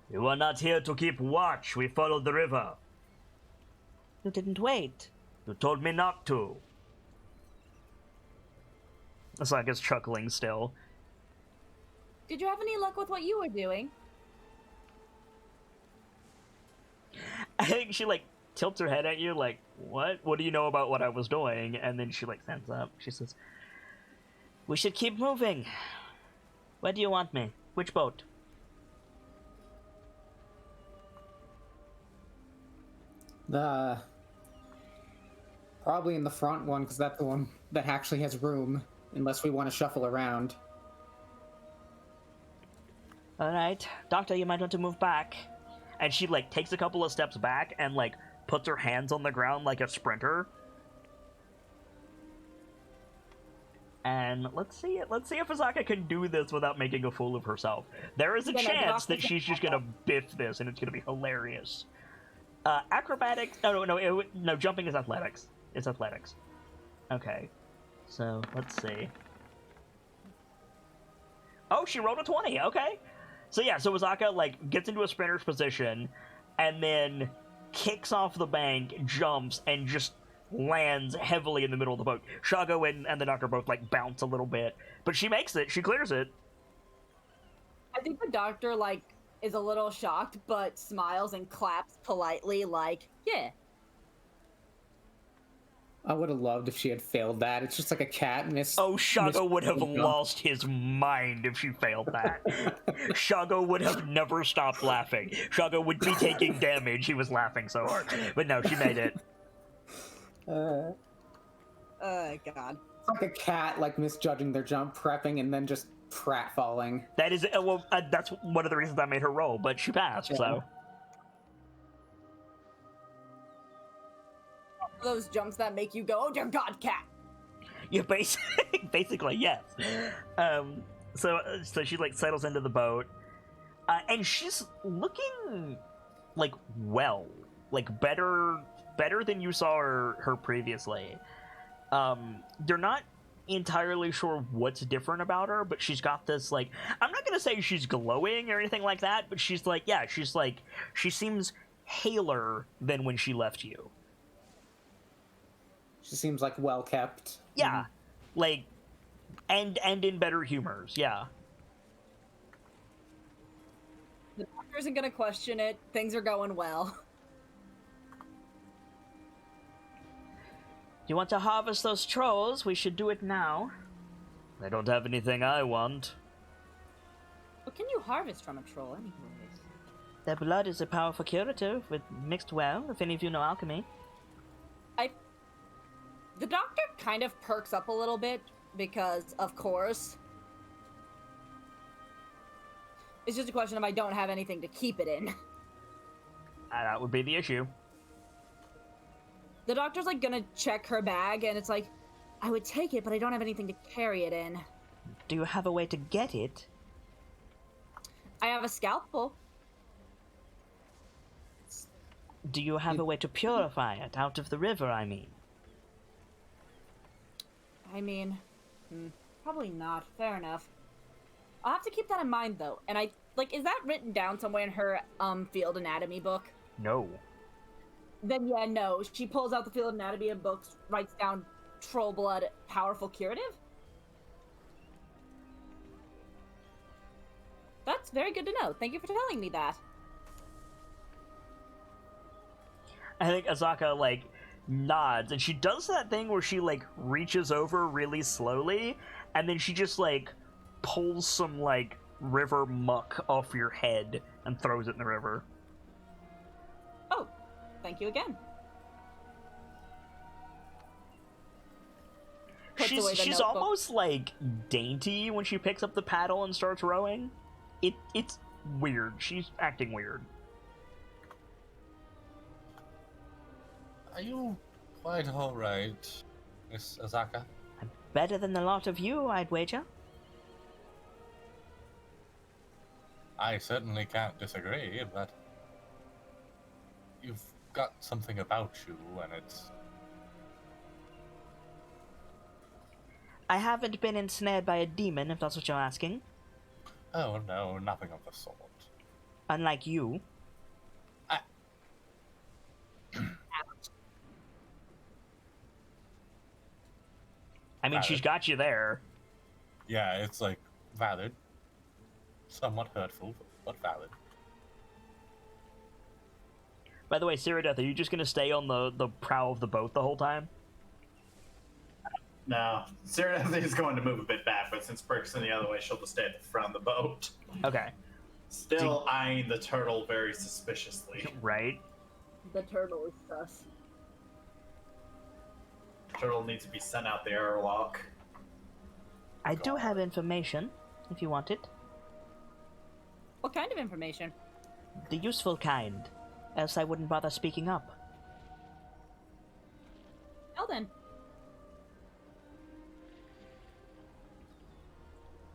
[SPEAKER 1] You are not here to keep watch. We followed the river. You didn't wait. You told me not to. Asaka's chuckling still.
[SPEAKER 4] Did you have any luck with what you were doing?
[SPEAKER 1] I think she like tilts her head at you like, what? What do you know about what I was doing? And then she like stands up. She says, we should keep moving. Where do you want me? Which boat?
[SPEAKER 3] Probably in the front one, because that's the one that actually has room, unless we want to shuffle around.
[SPEAKER 1] Alright. Doctor, you might want to move back. And she like takes a couple of steps back and like puts her hands on the ground like a sprinter. And let's see if Azaka can do this without making a fool of herself. There is a
[SPEAKER 4] Yeah, no,
[SPEAKER 1] chance
[SPEAKER 4] Doctor
[SPEAKER 1] that she's just gonna biff this and it's gonna be hilarious. Acrobatics? No, jumping is athletics. It's athletics. Okay. So, let's see. Oh, she rolled a 20, okay. So yeah, so Azaka, like, gets into a sprinter's position, and then kicks off the bank, jumps, and just lands heavily in the middle of the boat. Shago and the doctor both, like, bounce a little bit, but she makes it, she clears it.
[SPEAKER 4] I think the doctor, like, is a little shocked, but smiles and claps politely, like, yeah.
[SPEAKER 3] I would have loved if she had failed that. It's just like a cat miss.
[SPEAKER 1] Oh, Shago would have
[SPEAKER 3] jump.
[SPEAKER 1] lost his mind if she failed that. Shago would have never stopped laughing. Shago would be taking damage. He was laughing so hard. But no, she made it.
[SPEAKER 4] God.
[SPEAKER 3] It's like a cat, like, misjudging their jump, prepping, and then just pratfalling.
[SPEAKER 1] That is, well, that's one of the reasons I made her roll, but she passed, so.
[SPEAKER 4] Those jumps that make you go, oh dear God, cat!
[SPEAKER 1] Yeah, basically, yes. So she, like, settles into the boat, and she's looking, like, well. Like, better than you saw her previously. They're not entirely sure what's different about her, but she's got this, like, I'm not gonna say she's glowing or anything like that, but she's like, yeah, she's like, she seems paler than when she left you.
[SPEAKER 3] She seems like well kept.
[SPEAKER 1] Yeah, like, and in better humors, yeah.
[SPEAKER 4] The doctor isn't gonna question it. Things are going well.
[SPEAKER 1] You want to harvest those trolls? We should do it now. I don't have anything I want.
[SPEAKER 4] What can you harvest from a troll, anyways?
[SPEAKER 1] Their blood is a powerful curative, with mixed well, if any of you know alchemy.
[SPEAKER 4] The doctor kind of perks up a little bit, because, of course, it's just a question of I don't have anything to keep it in.
[SPEAKER 1] That would be the issue.
[SPEAKER 4] The doctor's, like, gonna check her bag, and it's like, I would take it, but I don't have anything to carry it in.
[SPEAKER 1] Do you have a way to get it?
[SPEAKER 4] I have a scalpel.
[SPEAKER 1] Do you have a way to purify it out of the river, I mean?
[SPEAKER 4] Probably not. Fair enough. I'll have to keep that in mind, though. And is that written down somewhere in her, field anatomy book?
[SPEAKER 1] No.
[SPEAKER 4] Then, yeah, no. She pulls out the field anatomy and books, writes down troll blood, powerful curative? That's very good to know. Thank you for telling me that.
[SPEAKER 1] I think Azaka, like, nods, and she does that thing where she, like, reaches over really slowly, and then she just, like, pulls some, like, river muck off your head and throws it in the river.
[SPEAKER 4] Oh, thank you again.
[SPEAKER 1] She's almost, like, dainty when she picks up the paddle and starts rowing. It's weird. She's acting weird.
[SPEAKER 2] Are you quite alright, Miss Azaka?
[SPEAKER 1] I'm better than the lot of you, I'd wager.
[SPEAKER 2] I certainly can't disagree, but you've got something about you, and it's...
[SPEAKER 1] I haven't been ensnared by a demon, if that's what you're asking.
[SPEAKER 2] Oh no, nothing of the sort.
[SPEAKER 1] Unlike you. I mean, she's got you there.
[SPEAKER 2] Yeah, it's like valid. Somewhat hurtful, but valid.
[SPEAKER 1] By the way, Cyrodiil, are you just going to stay on the prow of the boat the whole time?
[SPEAKER 5] No, Cyrodiil is going to move a bit back, but since Brick's in the other way, she'll just stay at the front of the boat.
[SPEAKER 1] Okay.
[SPEAKER 5] Still eyeing the turtle very suspiciously.
[SPEAKER 1] Right.
[SPEAKER 4] The turtle is sus.
[SPEAKER 5] Turtle needs to be sent out the airlock.
[SPEAKER 1] I do have information, if you want it.
[SPEAKER 4] What kind of information?
[SPEAKER 1] The useful kind. Else I wouldn't bother speaking up.
[SPEAKER 4] Well then.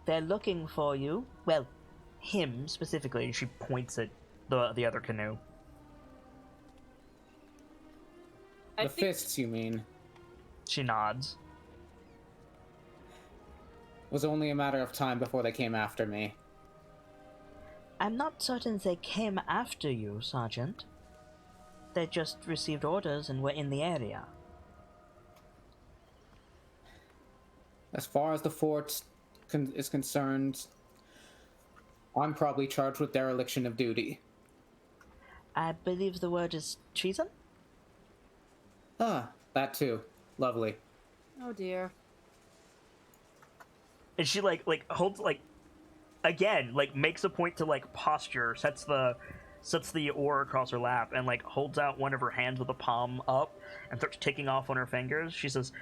[SPEAKER 1] They're looking for you. Well, him specifically. And she points at the other canoe.
[SPEAKER 3] The fists, you mean?
[SPEAKER 1] She nods.
[SPEAKER 3] It was only a matter of time before they came after me.
[SPEAKER 1] I'm not certain they came after you, Sergeant. They just received orders and were in the area.
[SPEAKER 3] As far as the fort is concerned, I'm probably charged with dereliction of duty.
[SPEAKER 1] I believe the word is treason?
[SPEAKER 3] Ah, that too. Lovely.
[SPEAKER 4] Oh dear.
[SPEAKER 1] And she like holds again, makes a point to posture, sets the oar across her lap, and holds out one of her hands with the palm up and starts ticking off on her fingers. She says,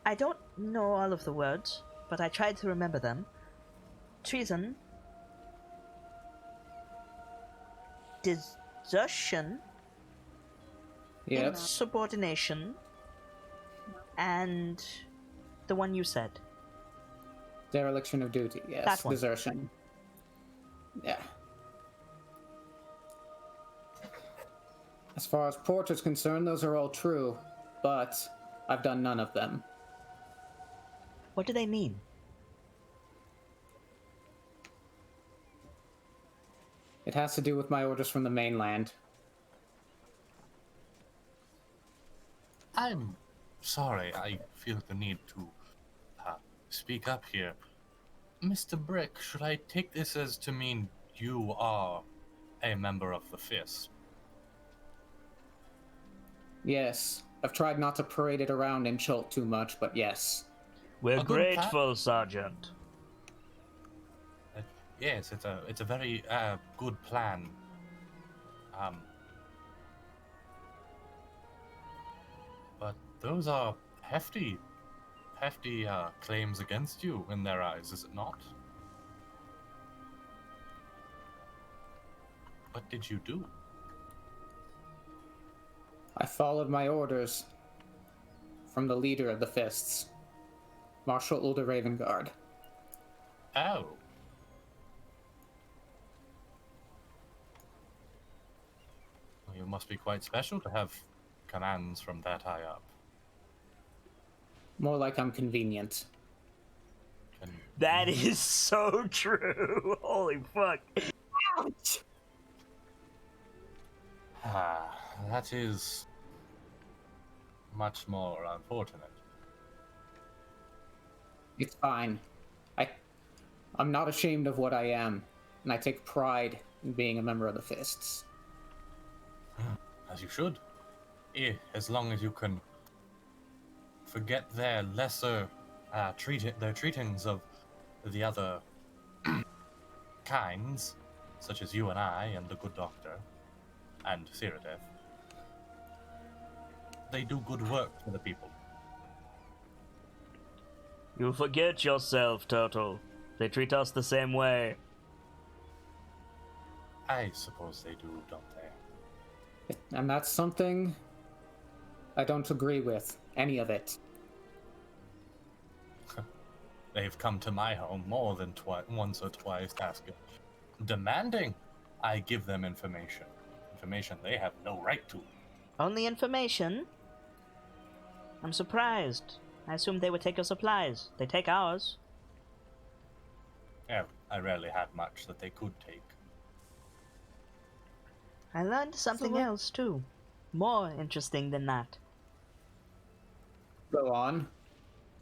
[SPEAKER 1] I don't know all of the words, but I tried to remember them. Treason, desertion,
[SPEAKER 3] Yep.
[SPEAKER 1] insubordination, and the one you said.
[SPEAKER 3] Dereliction of duty, yes.
[SPEAKER 1] That one.
[SPEAKER 3] Desertion. Yeah. As far as Porter's concerned, those are all true, but I've done none of them.
[SPEAKER 1] What do they mean?
[SPEAKER 3] It has to do with my orders from the mainland.
[SPEAKER 2] I'm sorry, I feel the need to speak up here. Mr. Brick, should I take this as to mean you are a member of the Fist?
[SPEAKER 3] Yes. I've tried not to parade it around in Chult too much, but yes.
[SPEAKER 1] We're
[SPEAKER 2] A good
[SPEAKER 1] grateful, Sergeant.
[SPEAKER 2] Yes, it's a very good plan. But those are hefty claims against you in their eyes, is it not? What did you do?
[SPEAKER 3] I followed my orders from the leader of the Fists, Marshal Ulder Ravengard.
[SPEAKER 2] Oh. Well, you must be quite special to have commands from that high up.
[SPEAKER 3] More like I'm convenient.
[SPEAKER 2] Can
[SPEAKER 1] That is so true. Holy fuck.
[SPEAKER 4] Ouch!
[SPEAKER 2] that is much more unfortunate.
[SPEAKER 3] It's fine. I'm not ashamed of what I am, and I take pride in being a member of the Fists.
[SPEAKER 2] As you should. As long as you can forget their lesser their treatings of the other kinds, such as you and I and the good doctor and Cyrodiil. They do good work for the people.
[SPEAKER 1] You forget yourself, Turtle. They treat us the same way.
[SPEAKER 2] I suppose they do, don't they?
[SPEAKER 3] And that's something I don't agree with, any of it.
[SPEAKER 2] They've come to my home more than once or twice asking, demanding I give them information. Information they have no right to.
[SPEAKER 1] Only information? I'm surprised. I assumed they would take your supplies. They take ours.
[SPEAKER 2] Yeah, I rarely had much that they could take.
[SPEAKER 1] I learned something
[SPEAKER 4] what-
[SPEAKER 1] else, too. More interesting than that.
[SPEAKER 3] Go on.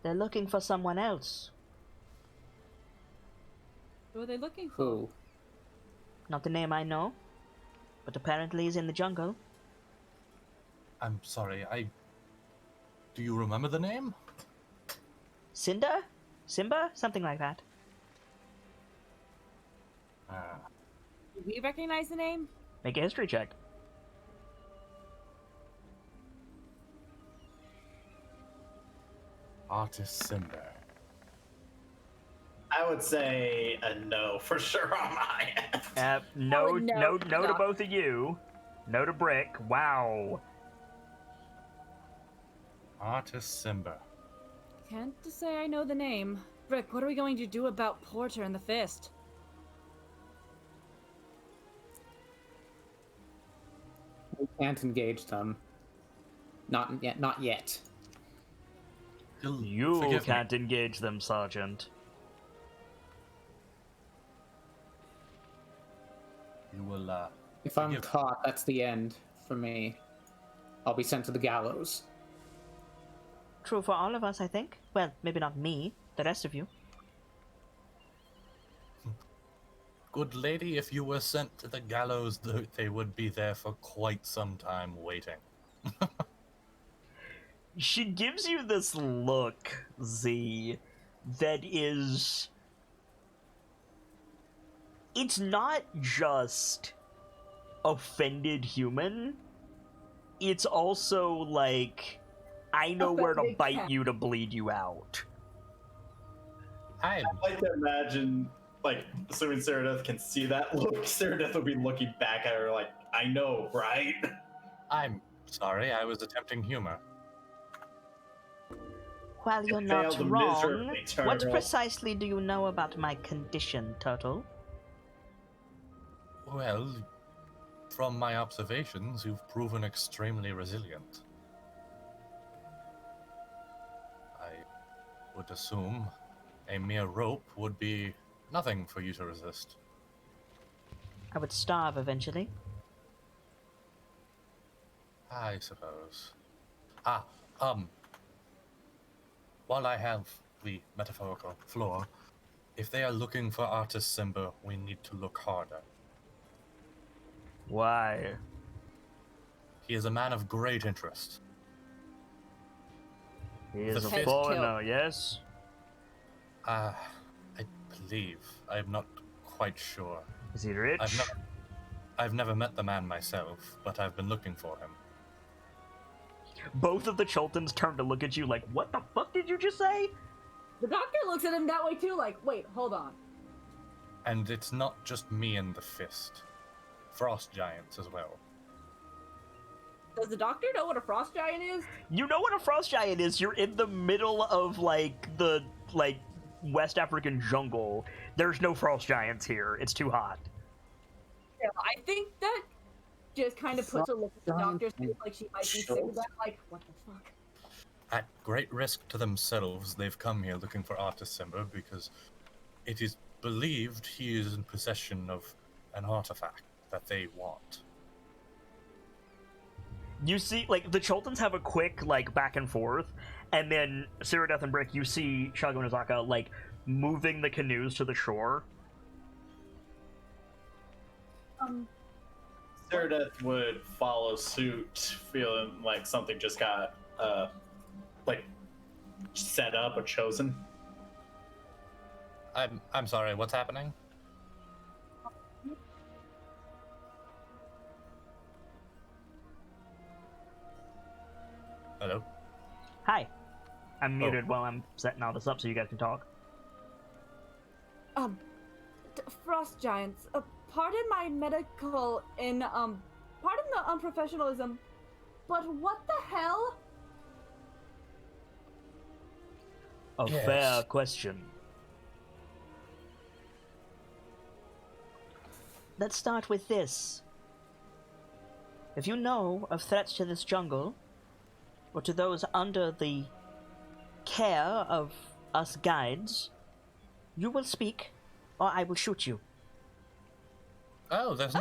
[SPEAKER 1] They're looking for someone else.
[SPEAKER 4] Who are they looking for?
[SPEAKER 3] Who?
[SPEAKER 1] Not the name I know, but apparently he's in the jungle.
[SPEAKER 2] I'm sorry, do you remember the name?
[SPEAKER 1] Cinder? Simba? Something like that.
[SPEAKER 4] Do we recognize the name?
[SPEAKER 1] Make a history check.
[SPEAKER 2] Artist Simba.
[SPEAKER 5] I would say a no for sure on my end.
[SPEAKER 1] No,
[SPEAKER 4] Oh, no,
[SPEAKER 1] no to
[SPEAKER 4] no.
[SPEAKER 1] both of you. No to Brick. Wow.
[SPEAKER 2] Artist Simba.
[SPEAKER 4] Can't say I know the name. Rick, what are we going to do about Porter and the Fist?
[SPEAKER 3] We can't engage them. Not yet. Not yet.
[SPEAKER 1] You
[SPEAKER 2] Forgive me.
[SPEAKER 1] can't engage them, Sergeant.
[SPEAKER 2] You will,
[SPEAKER 3] If I'm
[SPEAKER 2] forgive-
[SPEAKER 3] caught, that's the end for me. I'll be sent to the gallows.
[SPEAKER 1] True for all of us, I think. Well, maybe not me. The rest of you.
[SPEAKER 2] Good lady, if you were sent to the gallows, they would be there for quite some time waiting.
[SPEAKER 1] She gives you this look, Z, that is... It's not just offended human. It's also like, I know where to
[SPEAKER 4] Offended
[SPEAKER 1] bite
[SPEAKER 4] cat.
[SPEAKER 1] you to bleed you out.
[SPEAKER 2] I'm
[SPEAKER 5] I like to imagine, like, assuming Saradeth can see that look, Saradeth will be looking back at her like, I know, right?
[SPEAKER 2] I'm sorry, I was attempting humor.
[SPEAKER 1] Well, you're
[SPEAKER 5] It
[SPEAKER 1] not
[SPEAKER 5] failed
[SPEAKER 1] wrong.
[SPEAKER 5] miserably,
[SPEAKER 1] What
[SPEAKER 5] Turtle.
[SPEAKER 1] precisely do you know about my condition, Turtle?
[SPEAKER 2] Well, from my observations, you've proven extremely resilient. I would assume a mere rope would be nothing for you to resist.
[SPEAKER 1] I would starve eventually.
[SPEAKER 2] I suppose. While I have the metaphorical floor, if they are looking for Artis Simba, we need to look harder.
[SPEAKER 1] Why?
[SPEAKER 2] He is a man of great interest.
[SPEAKER 1] He is
[SPEAKER 2] The
[SPEAKER 1] a
[SPEAKER 2] fifth
[SPEAKER 1] foreigner, yes?
[SPEAKER 2] I believe. I'm not quite sure.
[SPEAKER 1] Is he rich?
[SPEAKER 2] I've never met the man myself, but I've been looking for him.
[SPEAKER 1] Both of the Chultans turn to look at you like, what the fuck did you just say?
[SPEAKER 4] The doctor looks at him that way too, like, wait, hold on.
[SPEAKER 2] And it's not just me and the fist. Frost giants as well.
[SPEAKER 4] Does the doctor know what a frost giant is?
[SPEAKER 1] You know what a frost giant is? You're in the middle of, the West African jungle. There's no frost giants here. It's too hot.
[SPEAKER 4] Yeah, I think that just kind of puts a look at the doctor's face like she might be sick of that, like, what the fuck?
[SPEAKER 2] At great risk to themselves, they've come here looking for Artis Simba because it is believed he is in possession of an artifact that they want.
[SPEAKER 1] You see, the Chultans have a quick, back and forth, and then Saradeth and Brick, you see Shago and Azaka, moving the canoes to the shore.
[SPEAKER 5] Saradeth would follow suit, feeling like something just got, set up or chosen.
[SPEAKER 2] I'm sorry, what's happening? Hello?
[SPEAKER 1] Hi. I'm muted while I'm setting all this up so you guys can talk.
[SPEAKER 4] Frost giants. Pardon my medical pardon the unprofessionalism, but what the hell?
[SPEAKER 1] A
[SPEAKER 2] Yes.
[SPEAKER 1] fair question. Let's start with this. If you know of threats to this jungle, or to those under the care of us guides, you will speak, or I will shoot you.
[SPEAKER 2] Oh, there's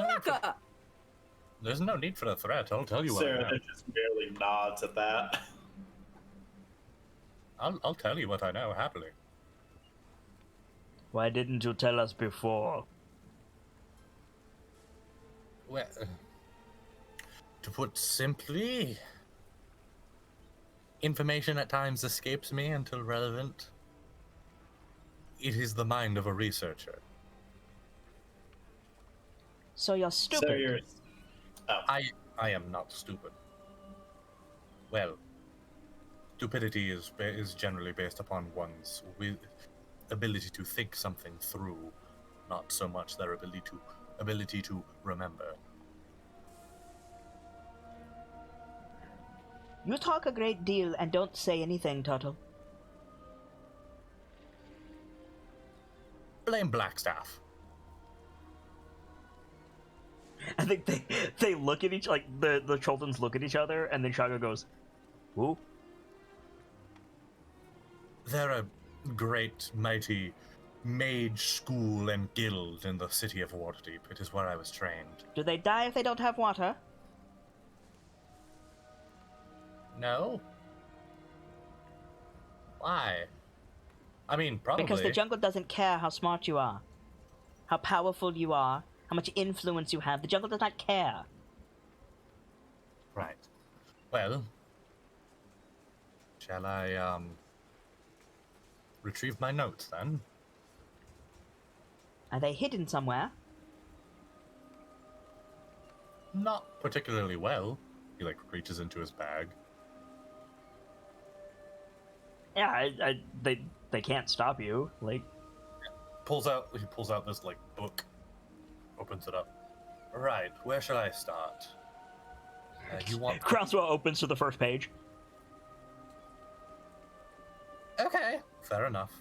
[SPEAKER 2] no need for a threat. I'll tell you what I know.
[SPEAKER 5] Saradeth just merely nods at that.
[SPEAKER 2] I'll tell you what I know happily.
[SPEAKER 1] Why didn't you tell us before?
[SPEAKER 2] Well, to put simply, information at times escapes me until relevant. It is the mind of a researcher.
[SPEAKER 1] So you're stupid.
[SPEAKER 5] So you're...
[SPEAKER 2] I am not stupid. Well, stupidity is generally based upon one's ability to think something through, not so much their ability to remember.
[SPEAKER 1] You talk a great deal and don't say anything, Turtle.
[SPEAKER 2] Blame Blackstaff.
[SPEAKER 1] I think they look at the Chultans look at each other, and then Shago goes, "Who?"
[SPEAKER 2] They're a great, mighty mage school and guild in the city of Waterdeep. It is where I was trained.
[SPEAKER 1] Do they die if they don't have water?
[SPEAKER 2] No? Why? I mean, probably.
[SPEAKER 1] Because the jungle doesn't care how smart you are. how powerful you are, how much influence you have. The jungle does not care.
[SPEAKER 2] Right. Well, shall I, retrieve my notes then?
[SPEAKER 1] Are they hidden somewhere?
[SPEAKER 2] Not particularly well. He, like, reaches into his bag.
[SPEAKER 1] Yeah, they can't stop you. Like,
[SPEAKER 2] He pulls out this, like, book. Opens it up. Right, where shall I start? You want...
[SPEAKER 1] Crossbow opens to the first page.
[SPEAKER 2] Okay, fair enough.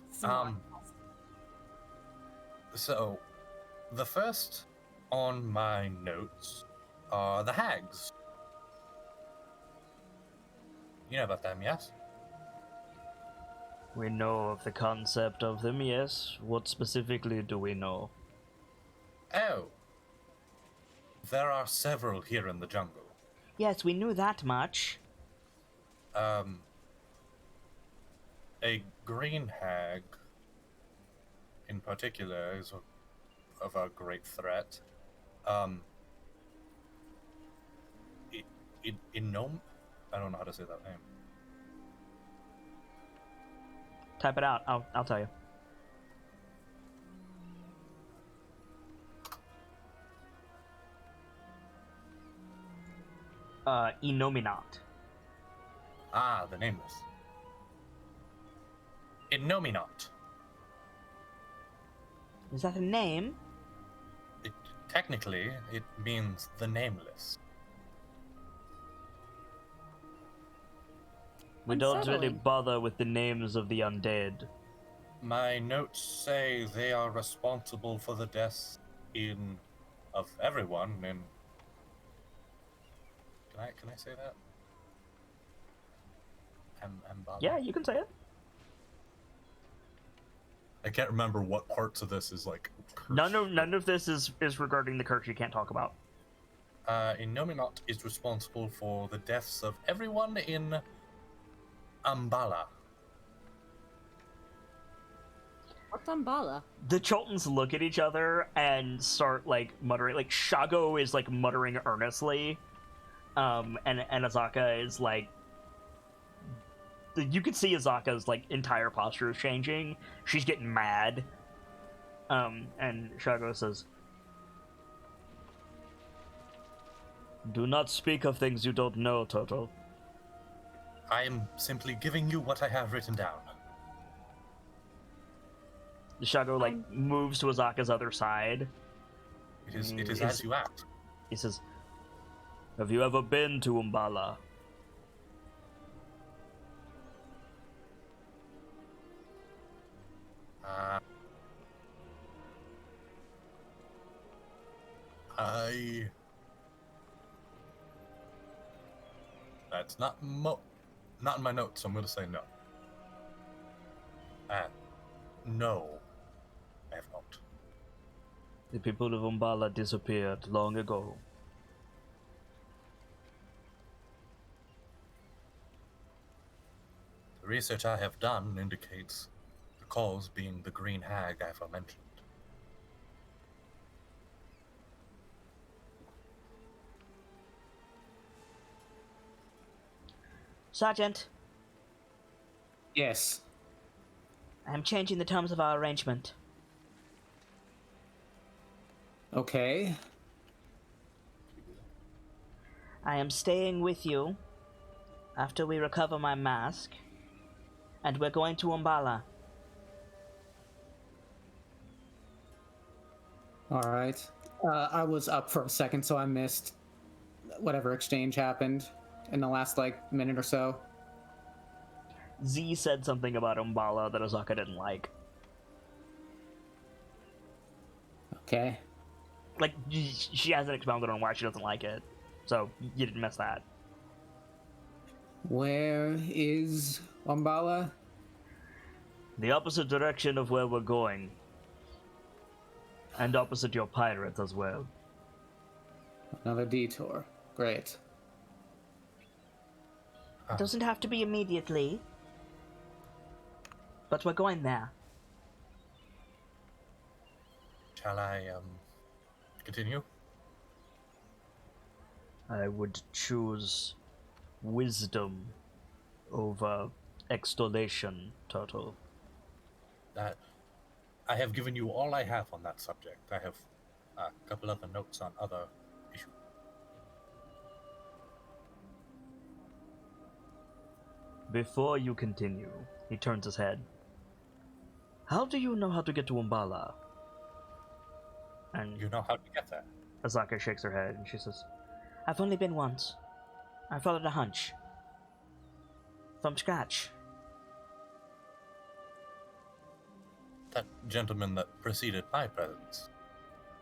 [SPEAKER 2] So, the first on my notes are the hags. You know about them, yes?
[SPEAKER 1] We know of the concept of them, yes. What specifically do we know?
[SPEAKER 2] Oh. There are several here in the jungle.
[SPEAKER 1] Yes, we knew that much.
[SPEAKER 2] A green hag, in particular, is of a great threat. Inom? I don't know how to say that name.
[SPEAKER 1] Type it out. I'll tell you. Innominat.
[SPEAKER 2] Ah, the nameless. Innominat.
[SPEAKER 1] Is that a name?
[SPEAKER 2] Technically, it means the nameless.
[SPEAKER 1] We don't really
[SPEAKER 4] Unsettling.
[SPEAKER 1] bother with the names of the undead.
[SPEAKER 2] My notes say they are responsible for the deaths of everyone in... Can I say that? Ambala?
[SPEAKER 1] Yeah, you can say it.
[SPEAKER 2] I can't remember what parts of this is like...
[SPEAKER 1] None of this is regarding the curse you can't talk about.
[SPEAKER 2] Innominat is responsible for the deaths of everyone in Ambala.
[SPEAKER 4] What's Umbala?
[SPEAKER 1] The Choltons look at each other and start, like, muttering. Like, Shago is, like, muttering earnestly. And Azaka is, like... You can see Azaka's, like, entire posture is changing. She's getting mad. And Shago says... Do not speak of things you don't know, Toto.
[SPEAKER 2] I am simply giving you what I have written down.
[SPEAKER 1] Shago, like, moves to Azaka's other side.
[SPEAKER 2] It is as you act.
[SPEAKER 1] He says, have you ever been to Umbala?
[SPEAKER 2] That's not in my notes, so I'm gonna say no. No, I have not.
[SPEAKER 1] The people of Umbala disappeared long ago.
[SPEAKER 2] The research I have done indicates the cause being the green hag I aforementioned.
[SPEAKER 1] Sergeant,
[SPEAKER 3] Yes.
[SPEAKER 1] I am changing the terms of our arrangement.
[SPEAKER 3] Okay.
[SPEAKER 1] I am staying with you after we recover my mask, and we're going to Umbala.
[SPEAKER 3] All right. I was up for a second, so I missed whatever exchange happened in the last, like, minute or so.
[SPEAKER 1] Z said something about Umbala that Azaka didn't like.
[SPEAKER 3] Okay.
[SPEAKER 1] Like, she hasn't expounded on why she doesn't like it, so you didn't miss that.
[SPEAKER 3] Where is Umbala?
[SPEAKER 1] The opposite direction of where we're going. And opposite your pirates as well.
[SPEAKER 3] Another detour. Great.
[SPEAKER 1] It doesn't have to be immediately. But we're going there.
[SPEAKER 2] Shall I, continue?
[SPEAKER 1] I would choose wisdom over extolation, Turtle.
[SPEAKER 2] That I have given you all I have on that subject. I have a couple other notes on other issues.
[SPEAKER 1] Before you continue, he turns his head. How do you know how to get to Umbala? And
[SPEAKER 2] You know how to get there.
[SPEAKER 1] Azaka shakes her head and she says, I've only been once. I followed a hunch. From scratch.
[SPEAKER 2] That gentleman that preceded my presence.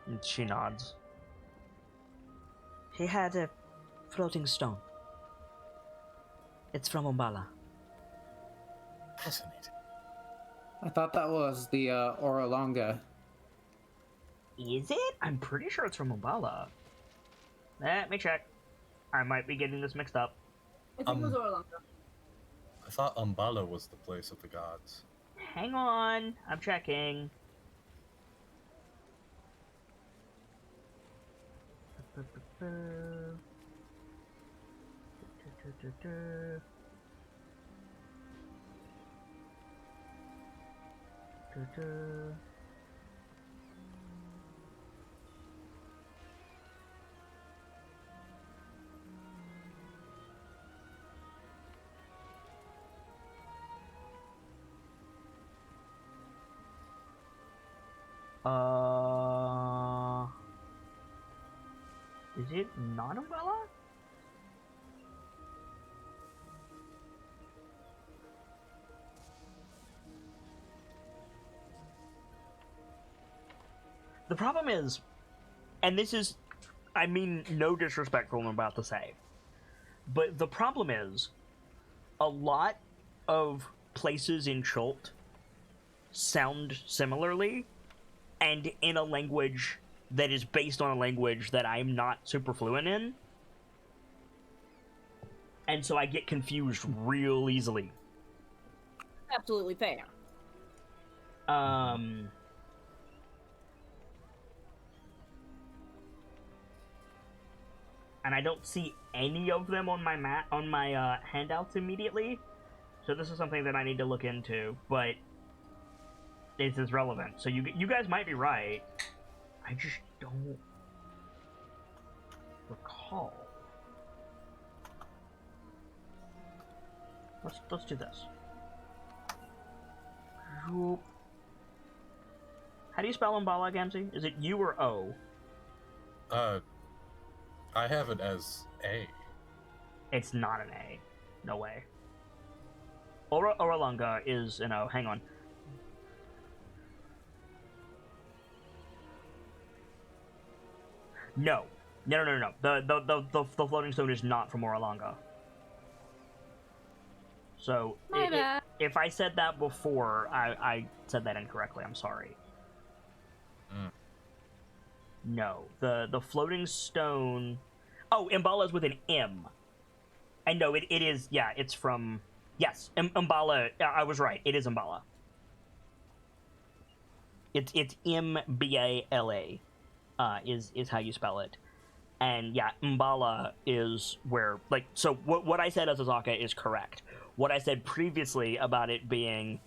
[SPEAKER 1] And she nods. He had a floating stone. It's from Umbala.
[SPEAKER 2] Fascinating.
[SPEAKER 3] I thought that was the Orolonga.
[SPEAKER 1] Is it? I'm pretty sure it's from Umbala. Let me check. I might be getting this mixed up.
[SPEAKER 4] I think it was Orlando.
[SPEAKER 2] I thought Umbala was the place of the gods.
[SPEAKER 1] Hang on, I'm checking. Is it not Umbrella? The problem is, and this is, I mean no disrespect for what I'm about to say, but the problem is, a lot of places in Chult sound similarly, and in a language that is based on a language that I'm not super fluent in. And so I get confused real easily.
[SPEAKER 4] Absolutely fair.
[SPEAKER 1] And I don't see any of them on my handouts immediately. So this is something that I need to look into, but this is relevant. So you guys might be right. I just don't recall. Let's do this. How do you spell Umbala, Gamzee? Is it U or O?
[SPEAKER 2] I have it as A.
[SPEAKER 1] It's not an A. No way. Oralunga is an O. Hang on. No. No. The floating stone is not from Oralunga. So, if I said that before, I said that incorrectly. I'm sorry. No. The floating stone... Oh, Umbala is with an M. And no, it is... Yeah, it's from... Yes, Umbala... I was right. It is Umbala. It's M-B-A-L-A. Is how you spell it. And yeah, Umbala is where... Like, so what I said as Azaka is correct. What I said previously about it being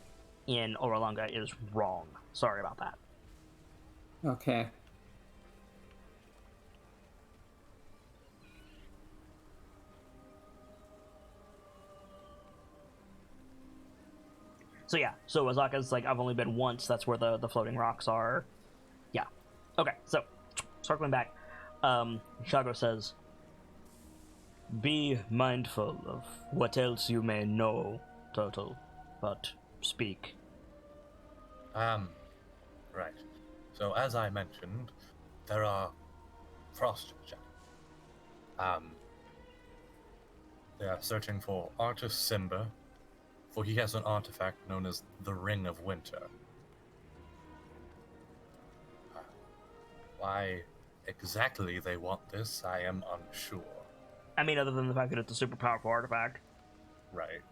[SPEAKER 1] in Oralunga is wrong. Sorry about that.
[SPEAKER 3] Okay.
[SPEAKER 1] So yeah, so Azaka's like, I've only been once, that's where the floating rocks are. Yeah. Okay, so, circling back, Shago says, be mindful of what else you may know, Turtle, but speak.
[SPEAKER 2] Right. So as I mentioned, there are frost giants. They are searching for Artist Simba, for he has an artifact known as the Ring of Winter. Why exactly they want this, I am unsure.
[SPEAKER 1] I mean, other than the fact that it's a super powerful artifact.
[SPEAKER 2] Right.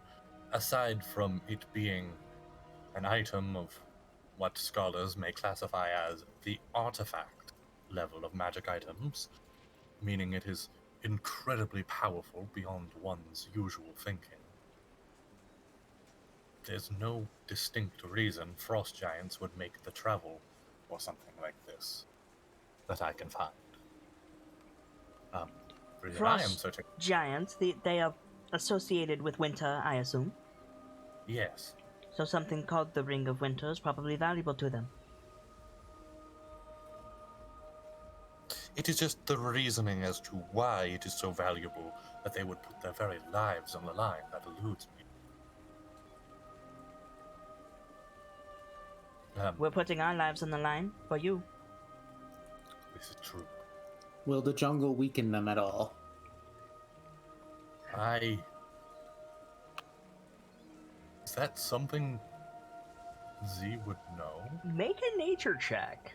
[SPEAKER 2] Aside from it being an item of what scholars may classify as the artifact level of magic items, meaning it is incredibly powerful beyond one's usual thinking. There's no distinct reason frost giants would make the travel for something like this that I can find. The reason I am
[SPEAKER 1] Frost
[SPEAKER 2] searching...
[SPEAKER 1] giants, they are associated with winter, I assume.
[SPEAKER 2] Yes.
[SPEAKER 1] So something called the Ring of Winter is probably valuable to them.
[SPEAKER 2] It is just the reasoning as to why it is so valuable that they would put their very lives on the line that eludes me.
[SPEAKER 1] We're putting our lives on the line for you.
[SPEAKER 2] This is true.
[SPEAKER 3] Will the jungle weaken them at all?
[SPEAKER 2] Is that something Z would know?
[SPEAKER 1] Make a nature check.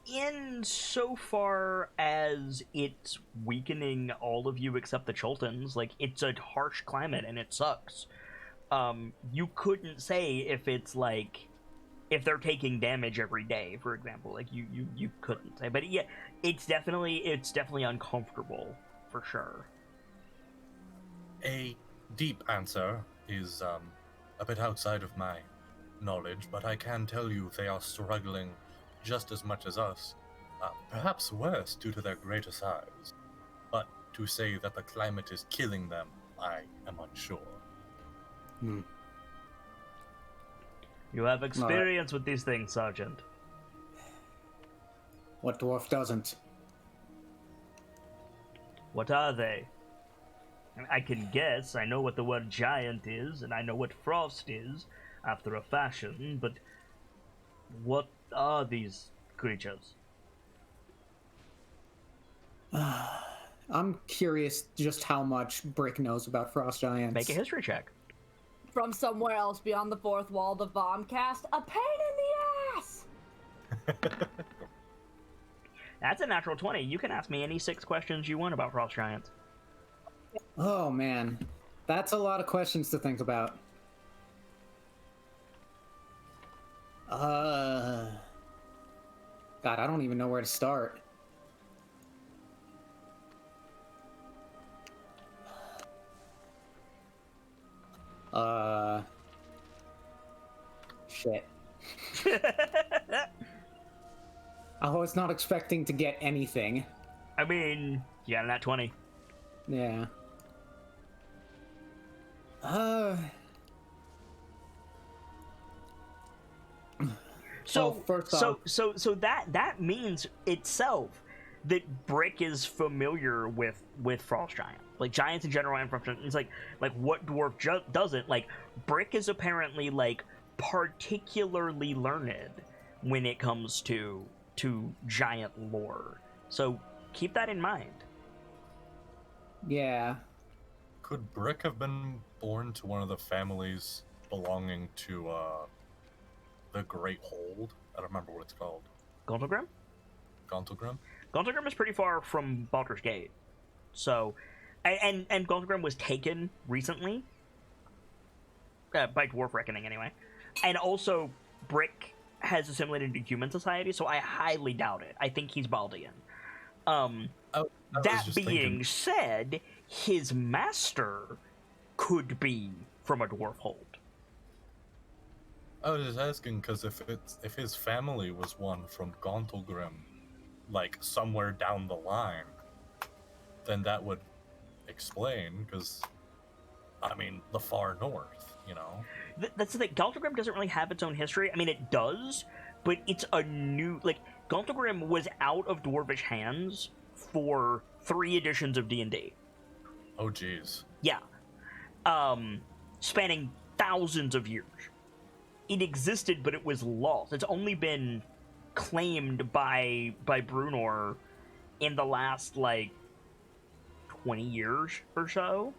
[SPEAKER 1] Insofar as it's weakening all of you except the Chultans, like, it's a harsh climate and it sucks. You couldn't say if it's like, if they're taking damage every day, for example. Like, you couldn't say. But yeah, it's definitely uncomfortable, for sure.
[SPEAKER 2] A deep answer is a bit outside of my knowledge, but I can tell you they are struggling just as much as us, perhaps worse due to their greater size. But to say that the climate is killing them, I am unsure.
[SPEAKER 1] You have experience with these things, Sergeant.
[SPEAKER 3] What dwarf doesn't?
[SPEAKER 1] What are they? I can guess. I know what the word giant is, and I know what frost is, after a fashion, but what are these creatures?
[SPEAKER 3] I'm curious just how much Brick knows about frost giants.
[SPEAKER 1] Make a history check.
[SPEAKER 4] From somewhere else beyond the fourth wall, the bomb cast a pain in the ass.
[SPEAKER 1] That's a natural 20. You can ask me any 6 questions you want about frost giants.
[SPEAKER 3] Oh man, that's a lot of questions to think about. God, I don't even know where to start. Shit. I was not expecting to get anything.
[SPEAKER 1] I mean, you got a nat 20.
[SPEAKER 3] Yeah.
[SPEAKER 1] So,
[SPEAKER 3] first off,
[SPEAKER 1] so that means itself that Brick is familiar with frost giants, like giants in general, and frost giants. It's like what dwarf doesn't. Like, Brick is apparently like particularly learned when it comes to giant lore. So keep that in mind.
[SPEAKER 3] yeah.
[SPEAKER 2] Could Brick have been born to one of the families belonging to the Great Hold? I don't remember what it's called.
[SPEAKER 1] Gauntlgrim?
[SPEAKER 2] Gauntlgrim?
[SPEAKER 1] Gauntlgrim is pretty far from Baldur's Gate. So, and Gauntlgrim was taken recently. By Dwarf Reckoning, anyway. And also, Brick has assimilated into human society, so I highly doubt it. I think he's Baldian. That being said, his master could be from a dwarf hold.
[SPEAKER 2] I was just asking because if his family was one from Gauntlgrim, like somewhere down the line, then that would explain. Because, I mean, the far north, you know.
[SPEAKER 1] That's the thing. Gauntlgrim doesn't really have its own history. I mean, it does, but it's a new, like, Gauntlgrim was out of dwarvish hands for 3 editions of D&D.
[SPEAKER 2] Oh, jeez.
[SPEAKER 1] Yeah. Spanning thousands of years. It existed, but it was lost. It's only been claimed by Brunor in the last, like, 20 years or so.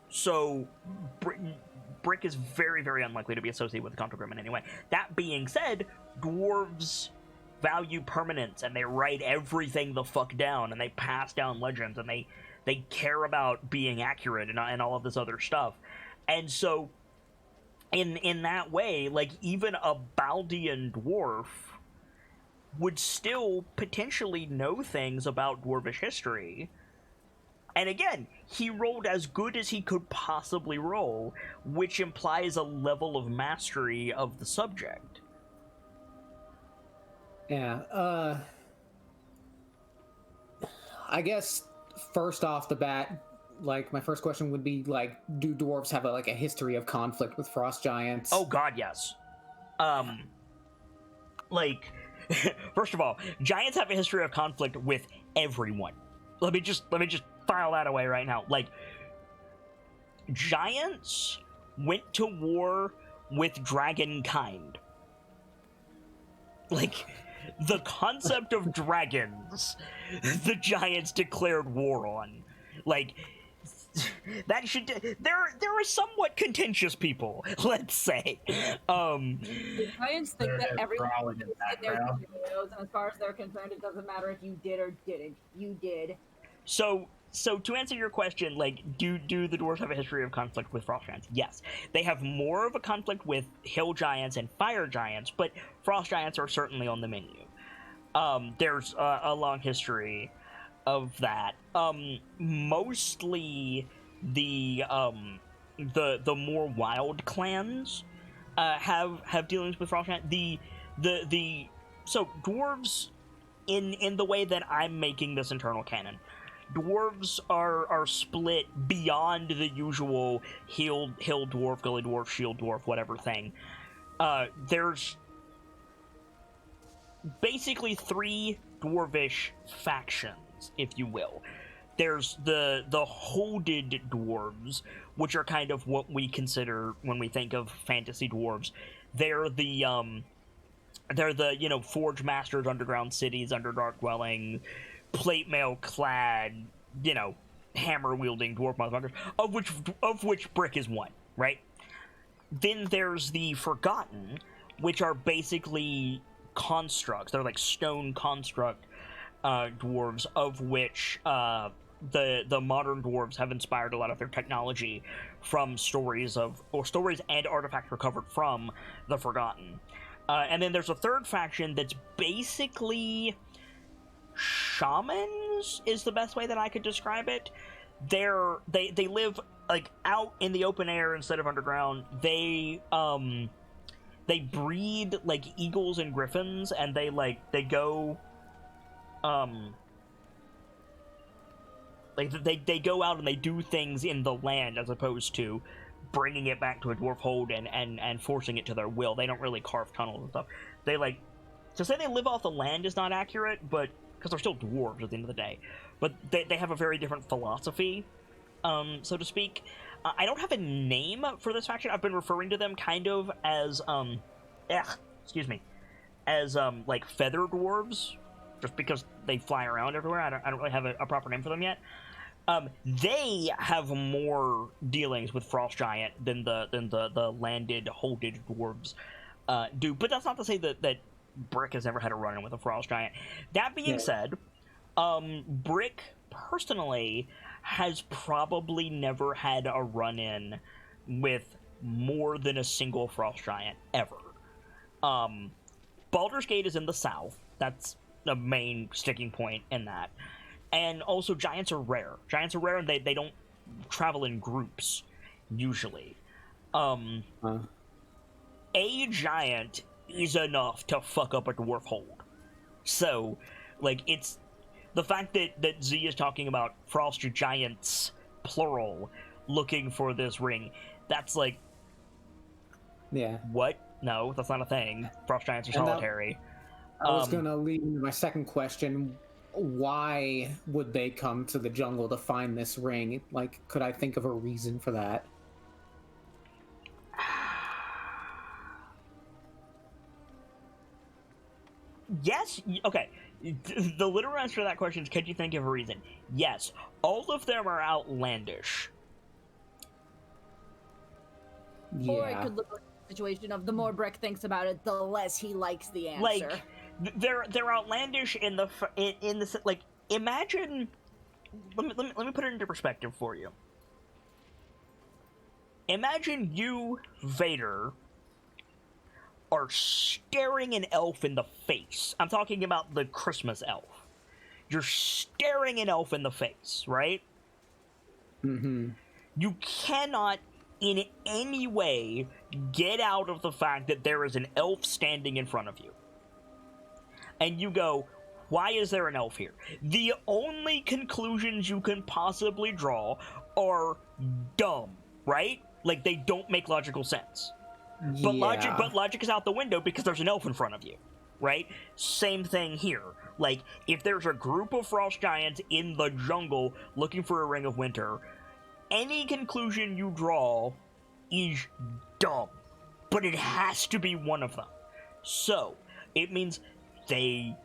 [SPEAKER 1] So, Brick is very, very unlikely to be associated with Gauntlgrim in any way. That being said, dwarves value permanence, and they write everything the fuck down, and they pass down legends, and they care about being accurate and all of this other stuff. And so in that way, like, even a Baldian dwarf would still potentially know things about dwarvish history. And again, he rolled as good as he could possibly roll, which implies a level of mastery of the subject.
[SPEAKER 3] Yeah, I guess first off the bat, like, my first question would be, like, do dwarves have a history of conflict with frost giants?
[SPEAKER 1] Oh god, yes. Like, first of all, giants have a history of conflict with everyone. Let me just file that away right now. Like, giants went to war with dragonkind. Like, the concept of dragons, the giants declared war on. Like, that should... There are somewhat contentious people, let's say.
[SPEAKER 4] The giants think that everyone
[SPEAKER 5] growling in the background.
[SPEAKER 4] knows, and as far as they're concerned, it doesn't matter if you did or didn't. You did.
[SPEAKER 1] So to answer your question, like, do the dwarves have a history of conflict with frost giants? Yes. They have more of a conflict with hill giants and fire giants, but frost giants are certainly on the menu. There's a long history of that. Mostly the more wild clans have dealings with frost giants. So dwarves, in the way that I'm making this internal canon, dwarves are split beyond the usual hill dwarf, gully dwarf, shield dwarf, whatever thing. There's basically 3 dwarvish factions, if you will. There's the holded dwarves, which are kind of what we consider when we think of fantasy dwarves. They're the forge masters, underground cities, underdark dwelling, plate mail clad, hammer wielding dwarf motherfuckers, of which Brick is one, right? Then there's the Forgotten, which are basically constructs. They're like stone construct dwarves, of which the modern dwarves have inspired a lot of their technology from stories and artifacts recovered from the Forgotten. And then there's a third faction that's basically shamans, is the best way that I could describe it. They live like out in the open air instead of underground. They breed like eagles and griffins, and they go they go out and they do things in the land as opposed to bringing it back to a dwarf hold and forcing it to their will. They don't really carve tunnels and stuff. They to say they live off the land is not accurate, but because they're still dwarves at the end of the day. But they have a very different philosophy, so to speak. I don't have a name for this faction. I've been referring to them kind of as like feather dwarves, just because they fly around everywhere. I don't really have a proper name for them yet. They have more dealings with frost giant than the landed holded dwarves do. But that's not to say that Brick has ever had a run-in with a frost giant. That being said, Brick personally has probably never had a run-in with more than a single frost giant ever. Baldur's Gate is in the south. That's the main sticking point in that. And also, giants are rare. Giants are rare, and they don't travel in groups, usually. A giant is enough to fuck up a dwarf hold. So, like, it's... The fact that Z is talking about frost giants, plural, looking for this ring, that's like...
[SPEAKER 3] Yeah.
[SPEAKER 1] What? No, that's not a thing. Frost giants are solitary.
[SPEAKER 3] I was going to lead into my second question. Why would they come to the jungle to find this ring? Like, could I think of a reason for that?
[SPEAKER 1] Yes. Okay. The literal answer to that question is, could you think of a reason? Yes. All of them are outlandish.
[SPEAKER 3] Yeah.
[SPEAKER 4] Or it could look like a situation of the more Brick thinks about it, the less he likes the answer.
[SPEAKER 1] Like, they're outlandish in the like, imagine. Let me put it into perspective for you. Imagine you, Vader, are staring an elf in the face. I'm talking about the Christmas elf. You're staring an elf in the face, right?
[SPEAKER 3] Mm-hmm.
[SPEAKER 1] You cannot in any way get out of the fact that there is an elf standing in front of you. And you go, why is there an elf here? The only conclusions you can possibly draw are dumb, right? Like, they don't make logical sense. But logic is out the window because there's an elf in front of you, right? Same thing here. Like, if there's a group of frost giants in the jungle looking for a ring of winter, any conclusion you draw is dumb. But it has to be one of them. So, it means they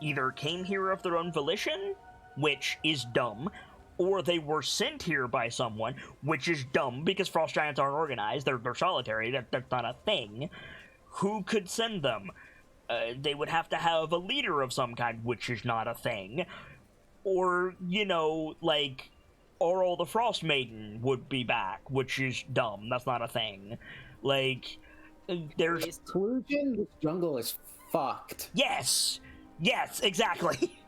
[SPEAKER 1] either came here of their own volition, which is dumb, or they were sent here by someone, which is dumb because frost giants aren't organized. They're solitary. That's not a thing. Who could send them? They would have to have a leader of some kind, which is not a thing. Or, you know, like, Oral the Frost Maiden would be back, which is dumb. That's not a thing. Like, there's...
[SPEAKER 3] Conclusion, this jungle is fucked.
[SPEAKER 1] Yes! Yes, exactly.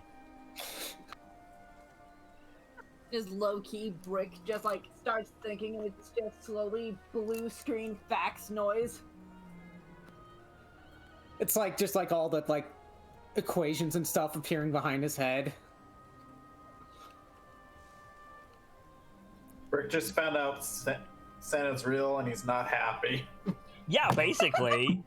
[SPEAKER 4] Just low-key Brick just like starts thinking, and it's just slowly blue screen fax noise.
[SPEAKER 3] It's like just like all the like equations and stuff appearing behind his head.
[SPEAKER 5] Rick just found out Santa's real and he's not happy.
[SPEAKER 1] Yeah, basically.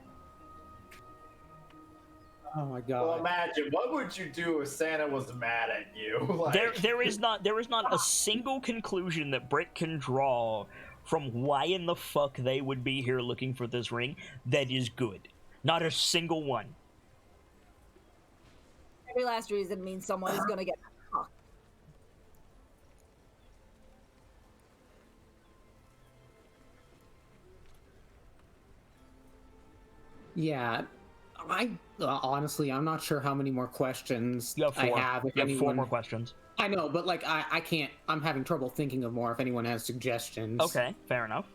[SPEAKER 3] Oh my god.
[SPEAKER 5] Well, imagine, what would you do if Santa was mad at you? Like...
[SPEAKER 1] There is not a single conclusion that Brick can draw from why in the fuck they would be here looking for this ring that is good. Not a single one.
[SPEAKER 4] Every last reason means someone is gonna get fucked.
[SPEAKER 3] Yeah. Honestly, I'm not sure how many more questions
[SPEAKER 1] You have four.
[SPEAKER 3] I have. If
[SPEAKER 1] You have
[SPEAKER 3] anyone...
[SPEAKER 1] 4 more questions.
[SPEAKER 3] I know, but like I can't. I'm having trouble thinking of more. If anyone has suggestions.
[SPEAKER 1] Okay, fair enough.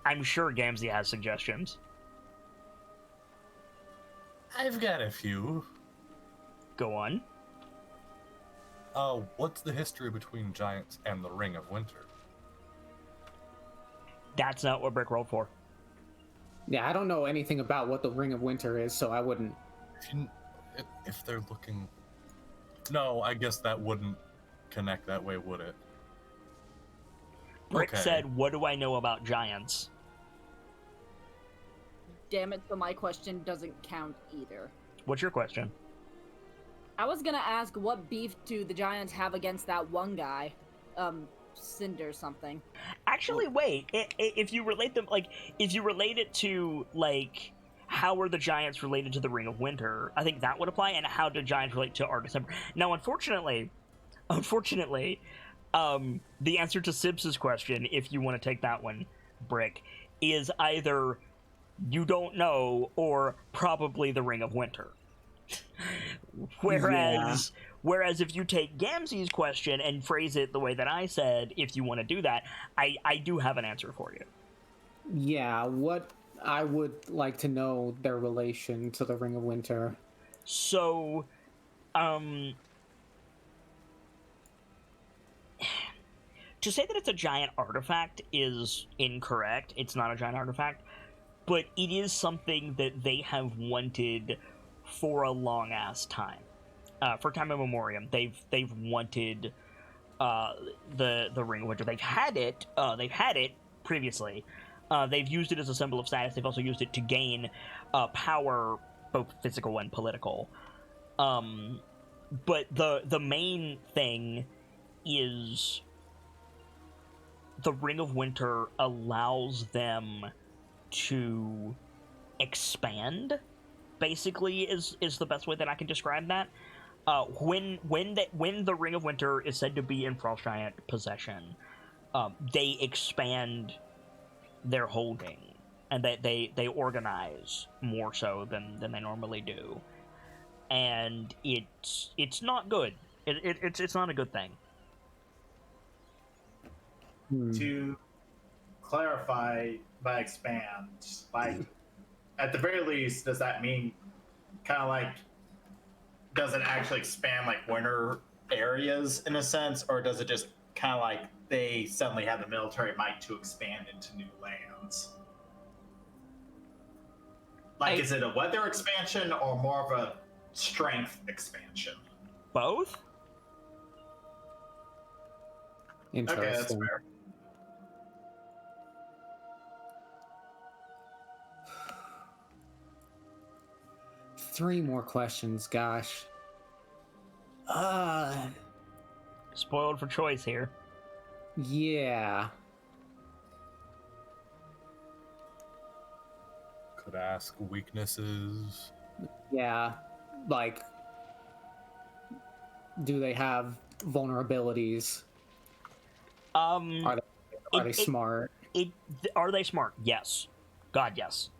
[SPEAKER 1] I'm sure Gamzee has suggestions.
[SPEAKER 2] I've got a few.
[SPEAKER 1] Go on.
[SPEAKER 2] What's the history between giants and the Ring of Winter?
[SPEAKER 1] That's not what Brick rolled for.
[SPEAKER 3] Yeah, I don't know anything about what the Ring of Winter is, so I wouldn't.
[SPEAKER 2] If they're looking... No, I guess that wouldn't connect that way, would it?
[SPEAKER 1] Brick
[SPEAKER 2] Okay.
[SPEAKER 1] said, what do I know about giants?
[SPEAKER 4] Damn it, so my question doesn't count either.
[SPEAKER 1] What's your question?
[SPEAKER 4] I was gonna ask, what beef do the Giants have against that one guy? Cinder something.
[SPEAKER 1] Actually, wait. If you relate them, like, if you relate it to, like, how are the Giants related to the Ring of Winter, I think that would apply, and how do Giants relate to our December? Now, unfortunately, the answer to Sibs's question, if you want to take that one, Brick, is either you don't know or probably the Ring of Winter. Whereas if you take Gamzee's question and phrase it the way that I said, if you want to do that, I do have an answer for you.
[SPEAKER 3] Yeah, what I would like to know their relation to the Ring of Winter.
[SPEAKER 1] So, to say that it's a giant artifact is incorrect. It's not a giant artifact, but it is something that they have wanted for a long ass time. For time immemorial, they've wanted the Ring of Winter. They've had it previously. They've used it as a symbol of status. They've also used it to gain power, both physical and political. But the main thing is the Ring of Winter allows them to expand. Basically, is the best way that I can describe that. When the Ring of Winter is said to be in Frost Giant possession, they expand their holding. and that they organize more so than they normally do, and it's not good. It's not a good thing.
[SPEAKER 5] To clarify by expand, like at the very least, does that mean kind of like does it actually expand like winter areas in a sense, or does it just kind of like they suddenly have the military might to expand into new lands? Like, is it a weather expansion or more of a strength expansion?
[SPEAKER 1] Both.
[SPEAKER 3] Interesting.
[SPEAKER 5] Okay, that's fair.
[SPEAKER 3] Three more questions, gosh.
[SPEAKER 1] Spoiled for choice here.
[SPEAKER 3] Yeah.
[SPEAKER 2] Could ask weaknesses.
[SPEAKER 3] Yeah. Like, do they have vulnerabilities? Are they smart?
[SPEAKER 1] Are they smart? Yes. God, yes.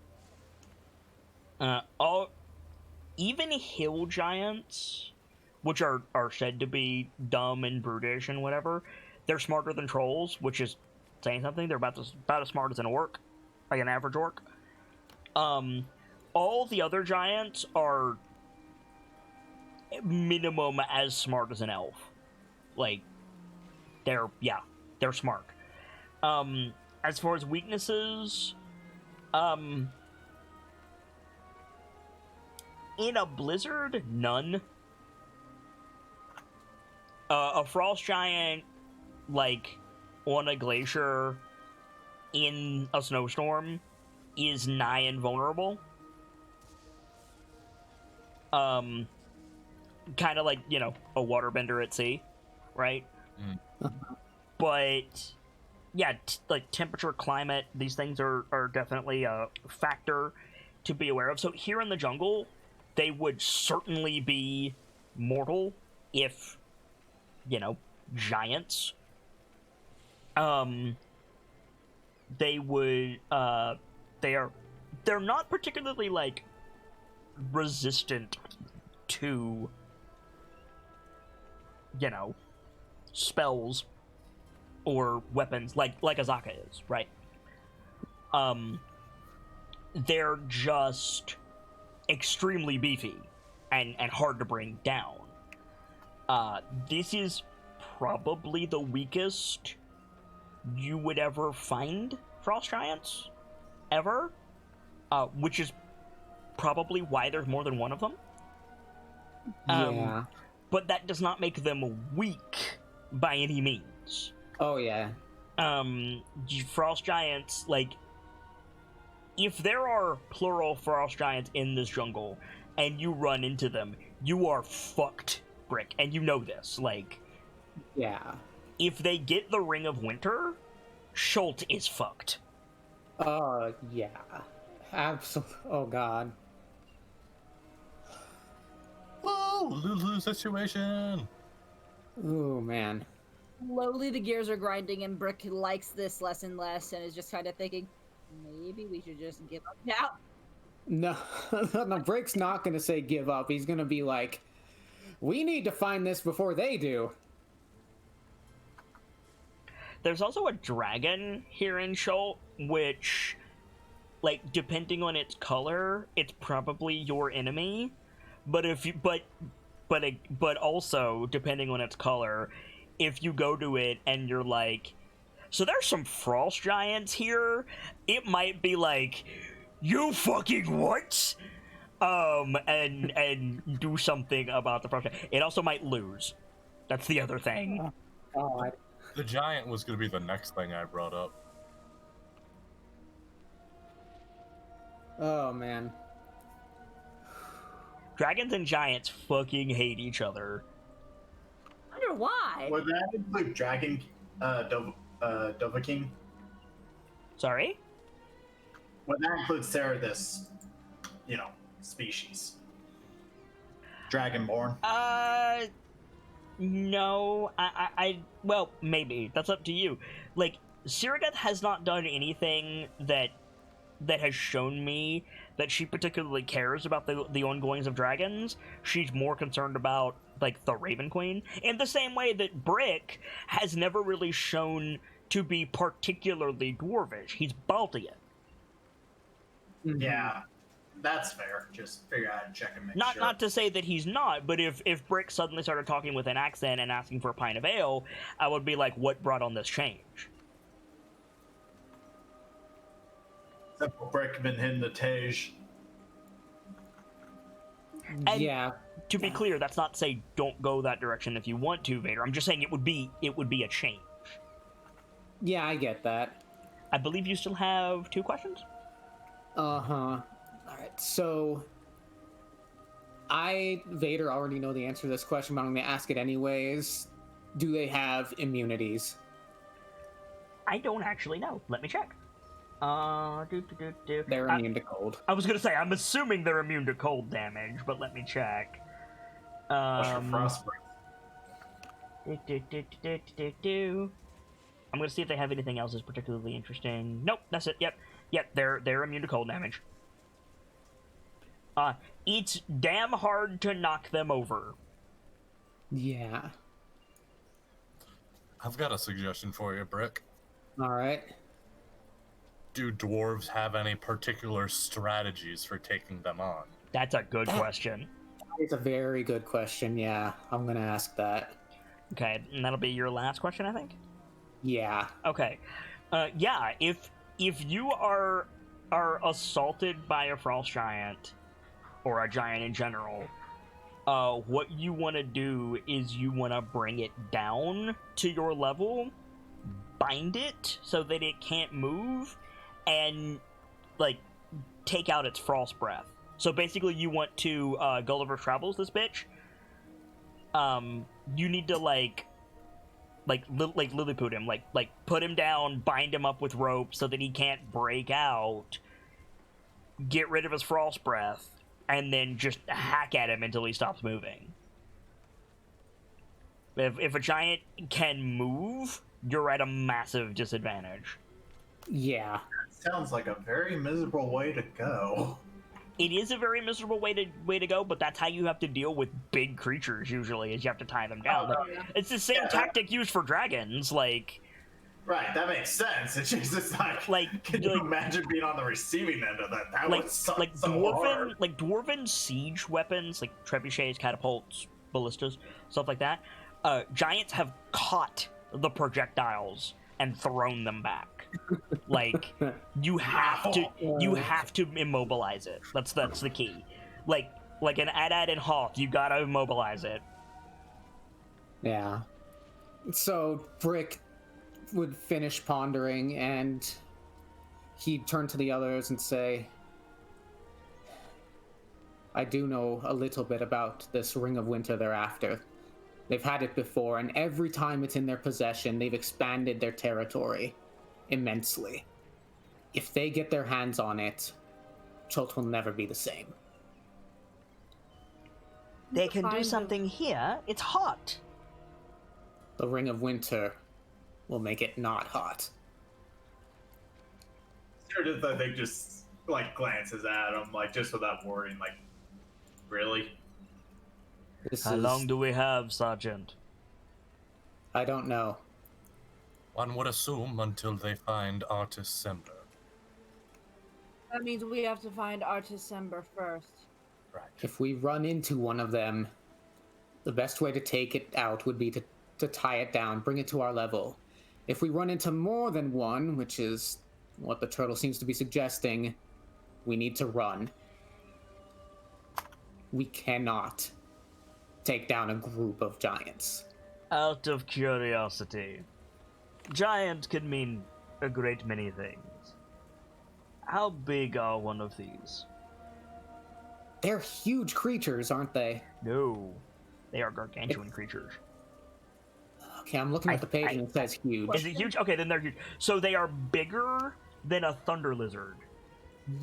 [SPEAKER 1] Even hill giants, which are said to be dumb and brutish and whatever, they're smarter than trolls, which is saying something. They're about as smart as an orc, like an average orc. All the other giants are minimum as smart as an elf. Like, they're smart. As far as weaknesses, in a blizzard, none. A frost giant, like, on a glacier in a snowstorm is nigh invulnerable. Kind of like, a waterbender at sea, right? But yeah, like temperature, climate, these things are definitely a factor to be aware of. So here in the jungle, they would certainly be mortal if, giants. They would, they're not particularly, like, resistant to, spells or weapons like Azaka is, right? They're just extremely beefy and hard to bring down. This is probably the weakest you would ever find frost giants ever, which is probably why there's more than one of them.
[SPEAKER 3] Yeah.
[SPEAKER 1] But that does not make them weak by any means.
[SPEAKER 3] Oh, yeah.
[SPEAKER 1] Frost giants, like, if there are plural frost giants in this jungle and you run into them, you are fucked, Brick, and you know this. Like,
[SPEAKER 3] yeah.
[SPEAKER 1] If they get the Ring of Winter, Schult is fucked.
[SPEAKER 3] Yeah. Absolutely. Oh, God.
[SPEAKER 2] Oh, lose situation.
[SPEAKER 3] Oh, man.
[SPEAKER 4] Slowly the gears are grinding and Brick likes this less and less and is just kind of thinking, maybe we should just give up now.
[SPEAKER 3] No, no, Brick's not going to say give up. He's going to be like, we need to find this before they do.
[SPEAKER 1] There's also a dragon here in Schult, which, like, depending on its color, it's probably your enemy. But if you, but also, depending on its color, if you go to it and you're like, so there's some frost giants here, it might be like, you fucking what? And do something about the frost giant. It also might lose. That's the other thing.
[SPEAKER 3] Oh, God.
[SPEAKER 2] The giant was going to be the next thing I brought up.
[SPEAKER 3] Oh, man.
[SPEAKER 1] Dragons and giants fucking hate each other.
[SPEAKER 4] I wonder why.
[SPEAKER 5] Would that include Dragon Dovahkiin?
[SPEAKER 1] Sorry?
[SPEAKER 5] Would that include Ceradus, species? Dragonborn?
[SPEAKER 1] No. Well, maybe. That's up to you. Like, Cyrodiil has not done anything that that has shown me that she particularly cares about the ongoings of dragons. She's more concerned about, like, the Raven Queen, in the same way that Brick has never really shown to be particularly dwarvish. He's Baltian.
[SPEAKER 5] Yeah, that's fair. Just figure out and check and make sure.
[SPEAKER 1] Not to say that he's not, but if Brick suddenly started talking with an accent and asking for a pint of ale, I would be like, what brought on this change?
[SPEAKER 5] Simple Brick been hitting the Tej.
[SPEAKER 1] And
[SPEAKER 3] yeah.
[SPEAKER 1] to be clear, that's not to say don't go that direction if you want to, Vader. I'm just saying it would be a change.
[SPEAKER 3] Yeah, I get that.
[SPEAKER 1] I believe you still have 2 questions?
[SPEAKER 3] Uh-huh. Alright, so... Vader, already know the answer to this question, but I'm going to ask it anyways. Do they have immunities?
[SPEAKER 1] I don't actually know. Let me check.
[SPEAKER 3] They're immune to cold.
[SPEAKER 1] I was gonna say, I'm assuming they're immune to cold damage, but let me check.
[SPEAKER 5] What's your frostbite?
[SPEAKER 1] I'm gonna see if they have anything else that's particularly interesting. Nope, that's it. Yep, they're immune to cold damage. It's damn hard to knock them over.
[SPEAKER 3] Yeah.
[SPEAKER 2] I've got a suggestion for you, Brick.
[SPEAKER 3] Alright.
[SPEAKER 2] Do dwarves have any particular strategies for taking them on?
[SPEAKER 1] That's a good question.
[SPEAKER 3] It's a very good question, yeah. I'm gonna ask that.
[SPEAKER 1] Okay, and that'll be your last question, I think?
[SPEAKER 3] Yeah.
[SPEAKER 1] Okay. Yeah, if you are assaulted by a frost giant, or a giant in general, what you want to do is you want to bring it down to your level, bind it so that it can't move, and, like, take out its frost breath. So basically you want to, Gulliver Travels this bitch. You need to, like Lilliput him, like put him down, bind him up with rope so that he can't break out, get rid of his frost breath, and then just hack at him until he stops moving. If a giant can move, you're at a massive disadvantage.
[SPEAKER 3] Yeah.
[SPEAKER 5] Sounds like a very miserable way to go.
[SPEAKER 1] It is a very miserable way to go, but that's how you have to deal with big creatures usually, is you have to tie them down.
[SPEAKER 5] Oh,
[SPEAKER 1] Like, it's the same tactic used for dragons, like...
[SPEAKER 5] Right, that makes sense. It's just like can you imagine being on the receiving end of that? That would suck so hard.
[SPEAKER 1] Like dwarven siege weapons, like trebuchets, catapults, ballistas, stuff like that. Giants have caught the projectiles and thrown them back. Like you have to immobilize it. That's the key. Like an Adad and Hoth, you gotta immobilize it.
[SPEAKER 3] Yeah. So Brick would finish pondering, and he'd turn to the others and say, I do know a little bit about this Ring of Winter they're after. They've had it before, and every time it's in their possession, they've expanded their territory immensely. If they get their hands on it, Chult will never be the same.
[SPEAKER 1] They can do something here. It's hot.
[SPEAKER 3] The Ring of Winter will make it not hot.
[SPEAKER 5] Sure, just I think just like glances at him, like just without worrying, like, really?
[SPEAKER 1] How long do we have, Sergeant?
[SPEAKER 3] I don't know.
[SPEAKER 2] One would assume until they find Artist Sember.
[SPEAKER 4] That means we have to find Artist Sember first.
[SPEAKER 2] Right.
[SPEAKER 3] If we run into one of them, the best way to take it out would be to tie it down, bring it to our level. If we run into more than one, which is what the turtle seems to be suggesting, we need to run. We cannot take down a group of giants.
[SPEAKER 1] Out of curiosity, giant can mean a great many things. How big are one of these?
[SPEAKER 3] They're huge creatures, aren't they?
[SPEAKER 1] No, they are gargantuan creatures.
[SPEAKER 3] Okay, I'm looking at the page and it says huge.
[SPEAKER 1] Is it huge? Okay, then they're huge. So they are bigger than a thunder lizard,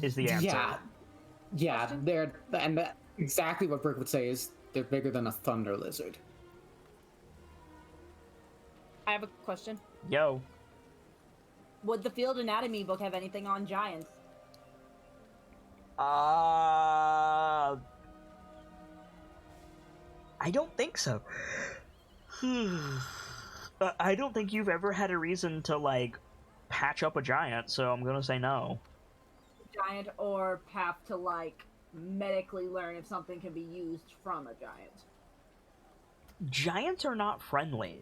[SPEAKER 1] is the answer.
[SPEAKER 3] Yeah, exactly what Brick would say is they're bigger than a thunder lizard.
[SPEAKER 4] I have a question.
[SPEAKER 1] Yo.
[SPEAKER 4] Would the Field Anatomy book have anything on giants?
[SPEAKER 1] I don't think so. I don't think you've ever had a reason to, like, patch up a giant, so I'm gonna say no.
[SPEAKER 4] Giant, or have to, like, medically learn if something can be used from a giant.
[SPEAKER 1] Giants are not friendly.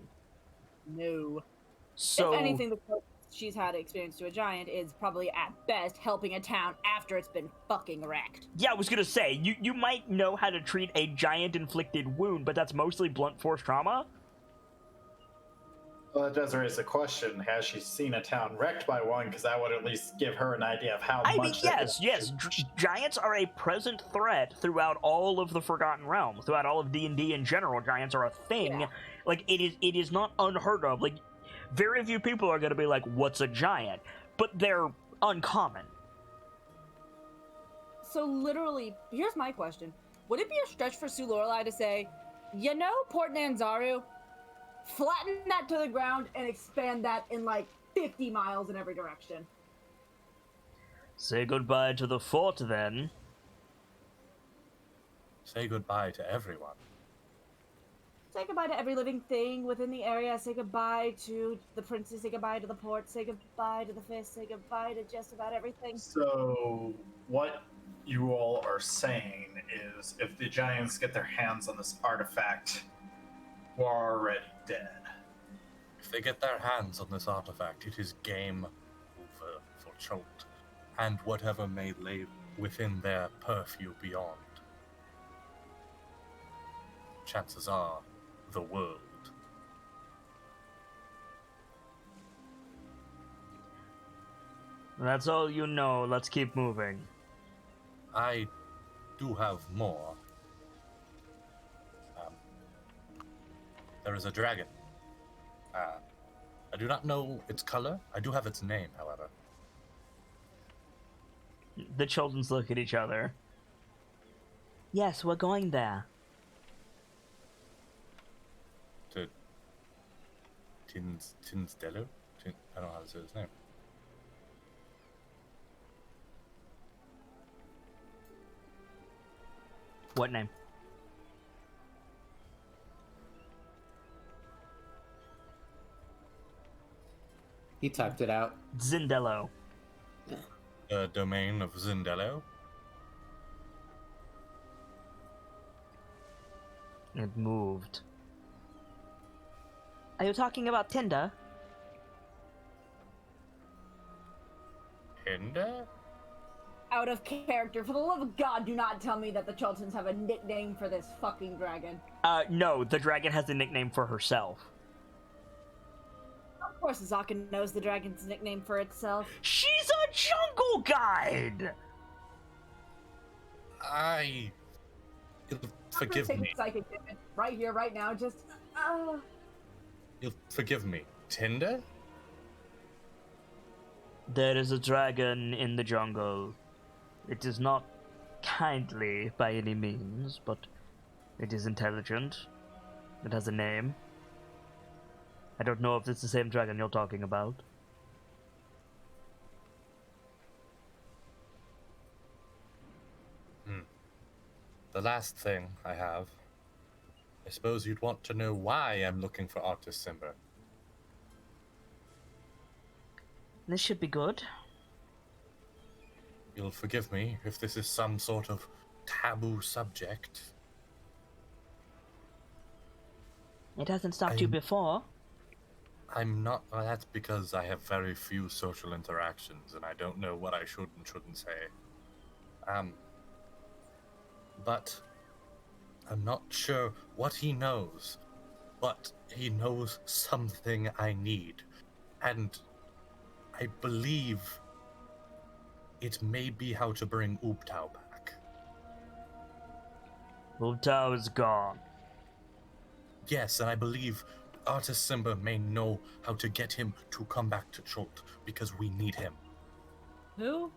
[SPEAKER 4] No.
[SPEAKER 1] So,
[SPEAKER 4] If anything, the closest she's had experience to a giant is probably at best helping a town after it's been fucking wrecked.
[SPEAKER 1] yeah, I was gonna say, you might know how to treat a giant-inflicted wound, but that's mostly blunt force trauma.
[SPEAKER 5] Well, that does raise the question: has she seen a town wrecked by one? Because that would at least give her an idea of how
[SPEAKER 1] I
[SPEAKER 5] much.
[SPEAKER 1] mean, yes. Giants are a present threat throughout all of the Forgotten Realms, throughout all of D&D in general. Giants are a thing.
[SPEAKER 4] Yeah.
[SPEAKER 1] Like, it is not unheard of. Like, very few people are gonna be like, "What's a giant?" But they're uncommon.
[SPEAKER 4] So literally, here's my question. Would it be a stretch for Sue Lorelei to say, you know Port Nanzaru? Flatten that to the ground and expand that in like 50 miles in every direction.
[SPEAKER 1] Say goodbye to the fort, then.
[SPEAKER 2] Say goodbye to everyone.
[SPEAKER 4] Say goodbye to every living thing within the area. Say goodbye to the princess. Say goodbye to the port. Say goodbye to the fist. Say goodbye to just about everything.
[SPEAKER 5] So, what you all are saying is if the giants get their hands on this artifact, we're already dead.
[SPEAKER 2] If they get their hands on this artifact, it is game over for Cholt, and whatever may lay within their purview beyond. Chances are, the world.
[SPEAKER 1] That's all you know. Let's keep moving.
[SPEAKER 2] I do have more. There is a dragon. I do not know its color. I do have its name, however.
[SPEAKER 1] The children look at each other. Yes, we're going there.
[SPEAKER 2] To Tinsdello? I don't know how to say his name.
[SPEAKER 1] What name?
[SPEAKER 3] He typed it out.
[SPEAKER 1] Zindello.
[SPEAKER 2] The domain of Zindello?
[SPEAKER 1] It moved. Are you talking about Tinder?
[SPEAKER 2] Hinder?
[SPEAKER 4] Out of character. For the love of God, do not tell me that the Chultons have a nickname for this fucking dragon.
[SPEAKER 1] No, the dragon has a nickname for herself.
[SPEAKER 4] Of course, Zaka knows the dragon's nickname for itself.
[SPEAKER 1] She's a jungle guide!
[SPEAKER 2] You'll forgive
[SPEAKER 4] Take
[SPEAKER 2] me.
[SPEAKER 4] a psychic damage right here, right now. Just,
[SPEAKER 2] You'll forgive me. Tinder?
[SPEAKER 1] There is a dragon in the jungle. It is not kindly by any means, but it is intelligent. It has a name. I don't know if it's the same dragon you're talking about.
[SPEAKER 2] The last thing I have. I suppose you'd want to know why I'm looking for Artis Simber.
[SPEAKER 1] This should be good.
[SPEAKER 2] You'll forgive me if this is some sort of taboo subject.
[SPEAKER 1] It hasn't stopped you before.
[SPEAKER 2] I'm not. Well, that's because I have very few social interactions and I don't know what I should and shouldn't say. But I'm not sure what he knows, but he knows something I need. And I believe it may be how to bring Ubtao back.
[SPEAKER 1] Ubtao is gone.
[SPEAKER 2] Yes, and I believe Artis Simba may know how to get him to come back to Cholt, because we need him.
[SPEAKER 4] who?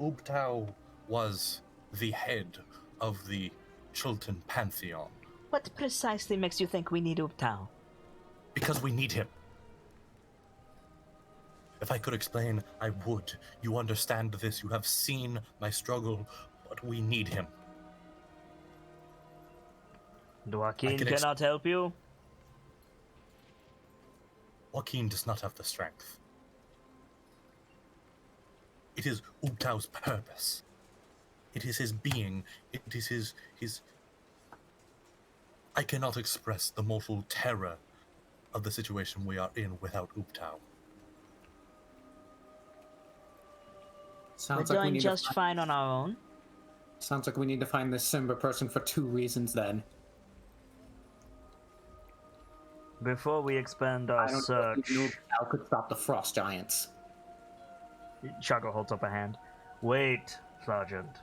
[SPEAKER 2] Ubtao was the head of the Chultan Pantheon,
[SPEAKER 1] What precisely makes you think we need Ubtao?
[SPEAKER 2] because we need him. If I could explain, I would. You understand this. You have seen my struggle, but we need him.
[SPEAKER 1] Joaquin
[SPEAKER 2] can
[SPEAKER 1] cannot help you?
[SPEAKER 2] Joaquin does not have the strength. It is Ubtao's purpose. It is his being. It is his... I cannot express the mortal terror of the situation we are in without Ubtao.
[SPEAKER 1] We're doing just fine on our own.
[SPEAKER 3] Sounds like we need to find this Simba person for 2 reasons then.
[SPEAKER 1] Before we expand our
[SPEAKER 3] I don't
[SPEAKER 1] search...
[SPEAKER 3] know if you Ubtao could stop the frost giants.
[SPEAKER 1] Shaco holds up a hand. Wait, Sergeant.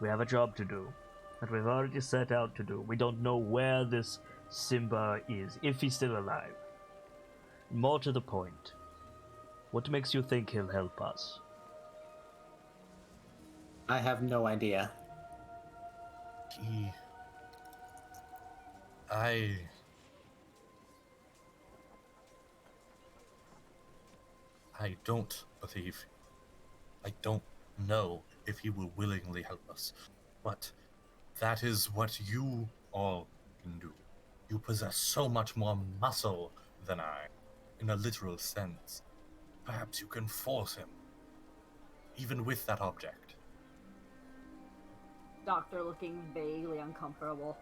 [SPEAKER 1] We have a job to do that we've already set out to do. We don't know where this Simba is, if he's still alive. More to the point, what makes you think he'll help us?
[SPEAKER 3] I have no idea.
[SPEAKER 2] I don't believe. I don't know if he will willingly help us. But that is what you all can do. You possess so much more muscle than I, in a literal sense. Perhaps you can force him, even with that object.
[SPEAKER 4] Doctor looking vaguely uncomfortable.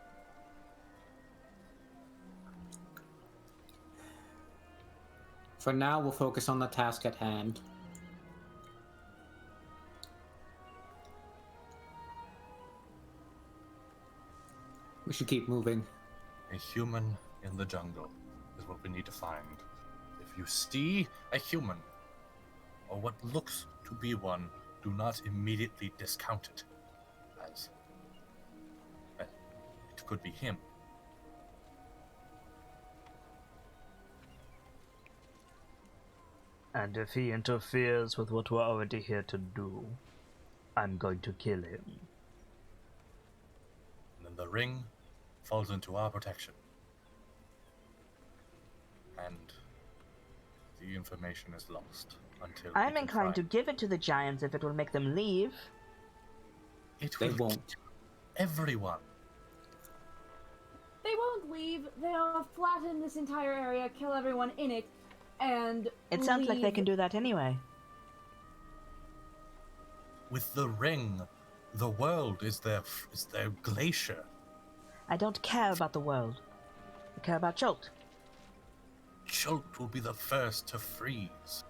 [SPEAKER 3] For now, we'll focus on the task at hand. We should keep moving.
[SPEAKER 2] A human in the jungle is what we need to find. If you see a human, or what looks to be one, do not immediately discount it as, well, it could be him.
[SPEAKER 1] And if he interferes with what we're already here to do, I'm going to kill him.
[SPEAKER 2] And then the ring falls into our protection. And the information is lost until
[SPEAKER 1] I'm inclined to give it to the giants if it will make them leave.
[SPEAKER 3] They won't.
[SPEAKER 2] Everyone.
[SPEAKER 4] They won't leave. They'll flatten this entire area, kill everyone in it, and
[SPEAKER 1] It sounds like they can do that anyway.
[SPEAKER 2] With the ring, the world is their glacier.
[SPEAKER 1] I don't care about the world. I care about Jolt.
[SPEAKER 2] Chult will be the first to freeze.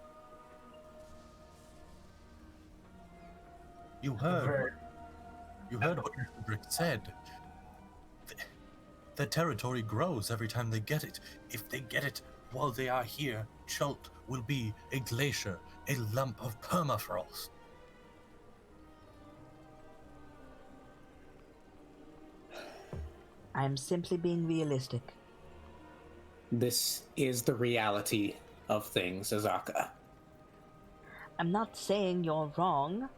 [SPEAKER 2] You heard what Hendrik said. The territory grows every time they get it. If they get it while they are here, Chult will be a glacier, a lump of permafrost.
[SPEAKER 1] I'm simply being realistic.
[SPEAKER 3] This is the reality of things, Azaka.
[SPEAKER 1] I'm not saying you're wrong.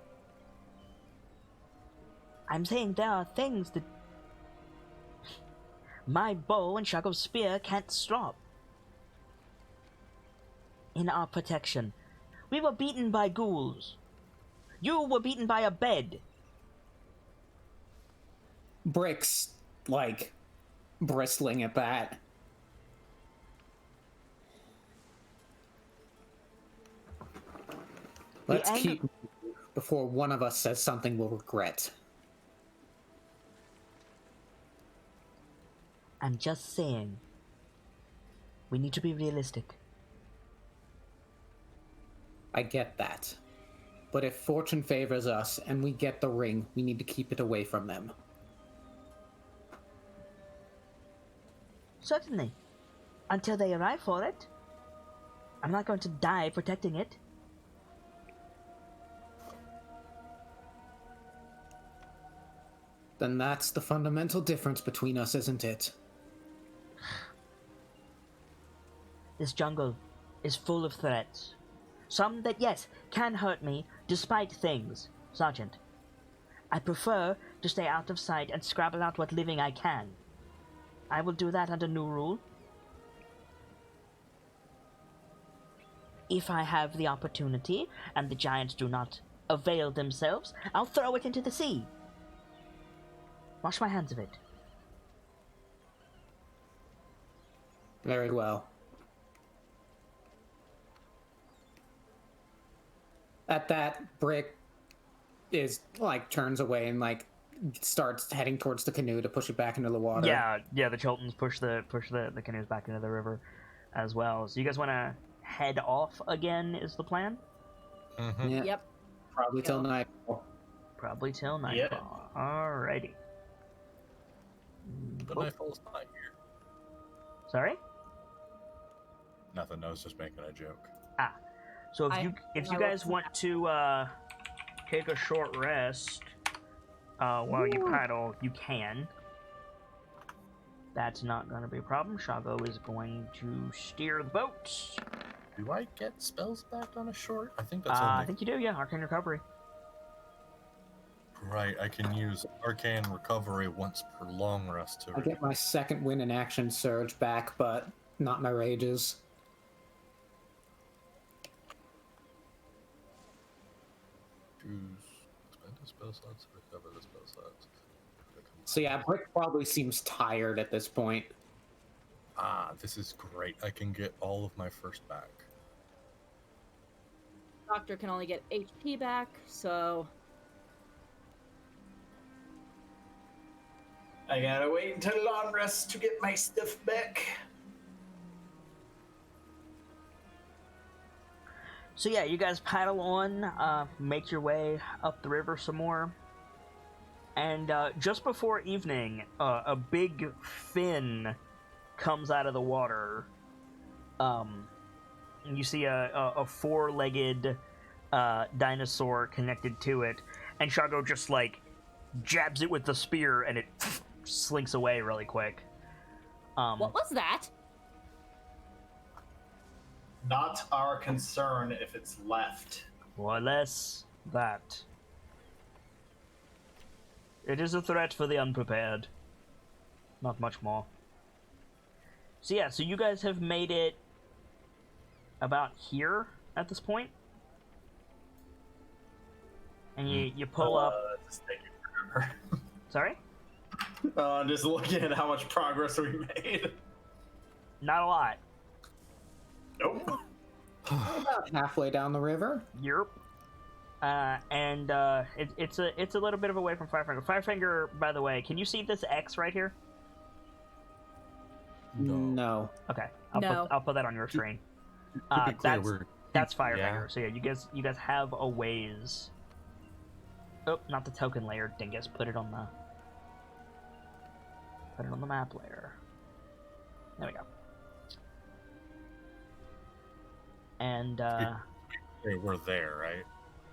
[SPEAKER 1] I'm saying there are things that my bow and Shaco's spear can't stop. In our protection. We were beaten by ghouls. You were beaten by a bed.
[SPEAKER 3] Bricks, like, bristling at that. Let's keep moving before one of us says something we'll regret.
[SPEAKER 1] I'm just saying. We need to be realistic.
[SPEAKER 3] I get that. But if fortune favors us and we get the ring, we need to keep it away from them.
[SPEAKER 1] Certainly. Until they arrive for it. I'm not going to die protecting it.
[SPEAKER 3] Then that's the fundamental difference between us, isn't it?
[SPEAKER 1] This jungle is full of threats. Some that, yes, can hurt me, despite things, Sergeant. I prefer to stay out of sight and scrabble out what living I can. I will do that under new rule. if I have the opportunity and the giants do not avail themselves, I'll throw it into the sea. Wash my hands of it.
[SPEAKER 3] Very well. At that, Brick turns away and starts heading towards the canoe to push it back into the water.
[SPEAKER 1] Yeah, the Chiltons push the canoes back into the river as well. So you guys want to head off again is the plan?
[SPEAKER 2] Mm-hmm.
[SPEAKER 3] Yeah.
[SPEAKER 4] Yep.
[SPEAKER 3] Probably till nightfall.
[SPEAKER 1] Probably till nightfall. Alrighty.
[SPEAKER 2] But nightfall's not here.
[SPEAKER 1] Sorry?
[SPEAKER 2] Nothing, I was just making a joke.
[SPEAKER 1] So if you guys want to take a short rest while you paddle, you can. That's not going to be a problem. Shago is going to steer the boat.
[SPEAKER 2] Do I get spells back on a short? I think that's
[SPEAKER 1] I think you do, yeah. Arcane Recovery.
[SPEAKER 2] Right, I can use Arcane Recovery once per long rest to...
[SPEAKER 3] I get my second win in action surge back, but not my rages.
[SPEAKER 2] Spend a spell slot to recover the spell slots.
[SPEAKER 3] So yeah, Brick probably seems tired at this point.
[SPEAKER 2] This is great. I can get all of my first back.
[SPEAKER 4] Doctor can only get HP back, so
[SPEAKER 5] I gotta wait until long rest to get my stuff back.
[SPEAKER 1] So yeah, you guys paddle on, make your way up the river some more. And just before evening, a big fin comes out of the water. And you see a four-legged dinosaur connected to it. And Shago just, jabs it with the spear, and it slinks away really quick.
[SPEAKER 4] what was that?
[SPEAKER 5] Not our concern if it's left.
[SPEAKER 1] Or less that. It is a threat for the unprepared. Not much more. So yeah, so you guys have made it about here at this point. And you pull up...
[SPEAKER 5] Just taking forever.
[SPEAKER 1] Sorry?
[SPEAKER 5] I'm just looking at how much progress we made.
[SPEAKER 1] Not a lot.
[SPEAKER 5] Nope.
[SPEAKER 3] About halfway down the river.
[SPEAKER 1] Europe. It's a little bit of a way from Firefinger. Firefinger, by the way, can you see this X right here?
[SPEAKER 3] No.
[SPEAKER 1] Okay,
[SPEAKER 4] No.
[SPEAKER 1] I'll put that on your screen.
[SPEAKER 2] To be clear,
[SPEAKER 1] That's Firefinger.
[SPEAKER 2] Yeah.
[SPEAKER 1] So yeah, you guys have a ways. Oh, not the token layer, dingus. Put it on the map layer. There we go. And
[SPEAKER 2] we're there, right?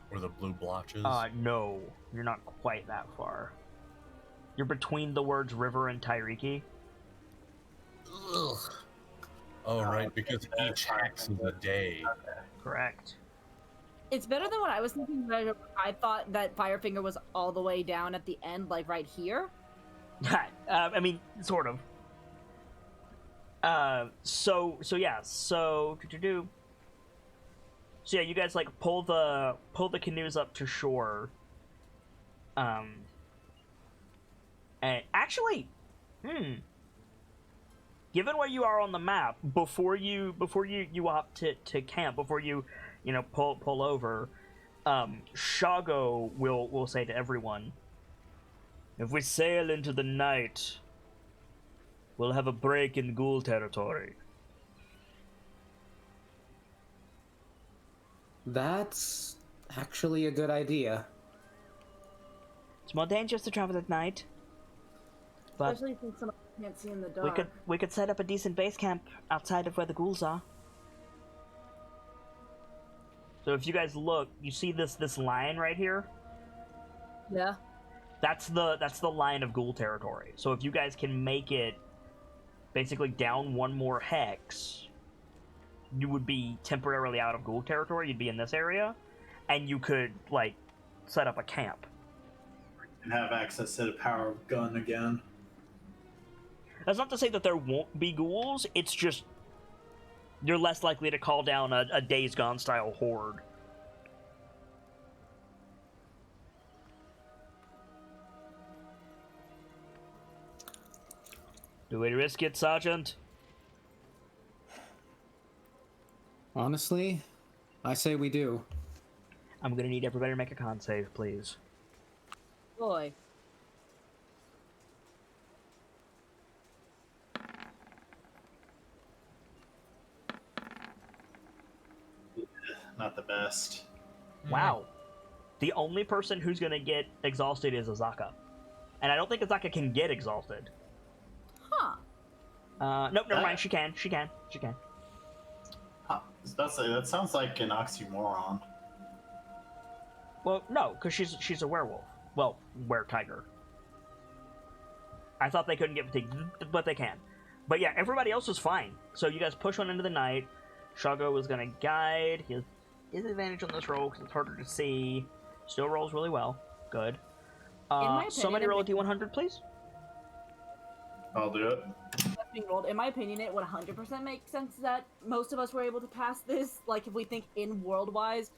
[SPEAKER 2] Where the blue blotches?
[SPEAKER 1] no, you're not quite that far. You're between the words river and Tairiki.
[SPEAKER 2] Ugh. Oh, right, because each hex is a day.
[SPEAKER 1] Correct.
[SPEAKER 4] It's better than what I was thinking. But I thought that Firefinger was all the way down at the end, like right here.
[SPEAKER 1] I mean, sort of. So yeah, so yeah, you guys pull the canoes up to shore. And actually, given where you are on the map, before you opt to camp, before you pull over, Shago will say to everyone, if we sail into the night, we'll have a break in ghoul territory.
[SPEAKER 3] That's actually a good idea.
[SPEAKER 1] It's more dangerous to travel at night, but
[SPEAKER 4] Especially since someone can't see in the dark.
[SPEAKER 1] we could set up a decent base camp outside of where the ghouls are. So if you guys look, you see this line right here?
[SPEAKER 4] Yeah.
[SPEAKER 1] That's the line of ghoul territory. So if you guys can make it basically down one more hex, you would be temporarily out of ghoul territory. You'd be in this area, and you could set up a camp
[SPEAKER 5] And have access to the power of gun again.
[SPEAKER 1] That's not to say that there won't be ghouls. It's just You're less likely to call down a Days Gone style horde. Do we risk it, Sergeant?
[SPEAKER 3] Honestly, I say we do.
[SPEAKER 1] I'm gonna need everybody to make a con save, please.
[SPEAKER 4] Boy.
[SPEAKER 5] Not the best.
[SPEAKER 1] Wow. The only person who's gonna get exhausted is Azaka. And I don't think Azaka can get exhausted.
[SPEAKER 4] Huh.
[SPEAKER 1] Nope, never mind. She can. She can.
[SPEAKER 5] I was about to say, that sounds like an oxymoron.
[SPEAKER 1] Well, no, because she's a werewolf. Well, were-tiger. I thought they couldn't get fatigued, but they can. But yeah, everybody else was fine. So you guys push on into the night. Shago was gonna guide. He has disadvantage on this roll because it's harder to see. Still rolls really well. Good. Somebody roll a D100, please.
[SPEAKER 5] I'll do it.
[SPEAKER 4] That's being rolled. In my opinion, it would 100% make sense that most of us were able to pass this. Like, if we think in world-wise,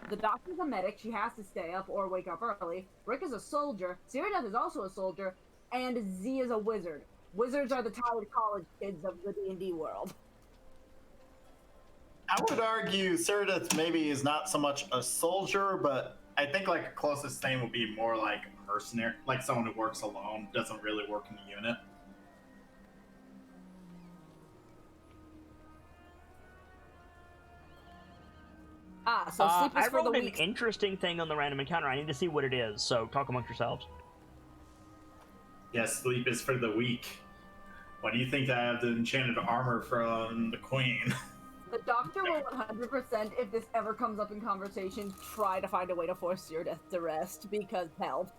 [SPEAKER 4] the doctor's a medic. She has to stay up or wake up early. Rick is a soldier. Cyrodiil is also a soldier. And Z is a wizard. Wizards are the tired college kids of the D&D world.
[SPEAKER 5] I would argue Cyrodiil maybe is not so much a soldier, but I think like a closest thing would be more like a mercenary, like someone who works alone, doesn't really work in a unit.
[SPEAKER 4] So sleep is
[SPEAKER 1] I
[SPEAKER 4] for
[SPEAKER 1] rolled
[SPEAKER 4] the
[SPEAKER 1] an
[SPEAKER 4] weak.
[SPEAKER 1] interesting thing on the random encounter. I need to see what it is, so talk amongst yourselves.
[SPEAKER 5] Yes, sleep is for the weak. Why do you think I have the enchanted armor from the queen?
[SPEAKER 4] The doctor will 100%, if this ever comes up in conversation, try to find a way to force Cyrodiil to rest, because hell.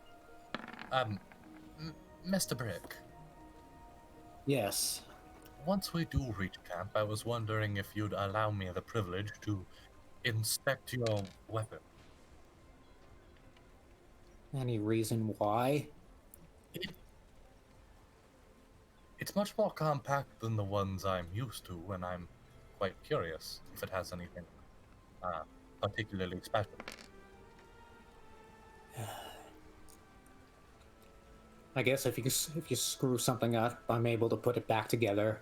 [SPEAKER 2] Mr. Brick,
[SPEAKER 3] Yes.
[SPEAKER 2] once we do reach camp, I was wondering if you'd allow me the privilege to inspect your weapon.
[SPEAKER 3] Any reason why?
[SPEAKER 2] It's much more compact than the ones I'm used to, and I'm quite curious if it has anything particularly special.
[SPEAKER 3] I guess if you screw something up, I'm able to put it back together.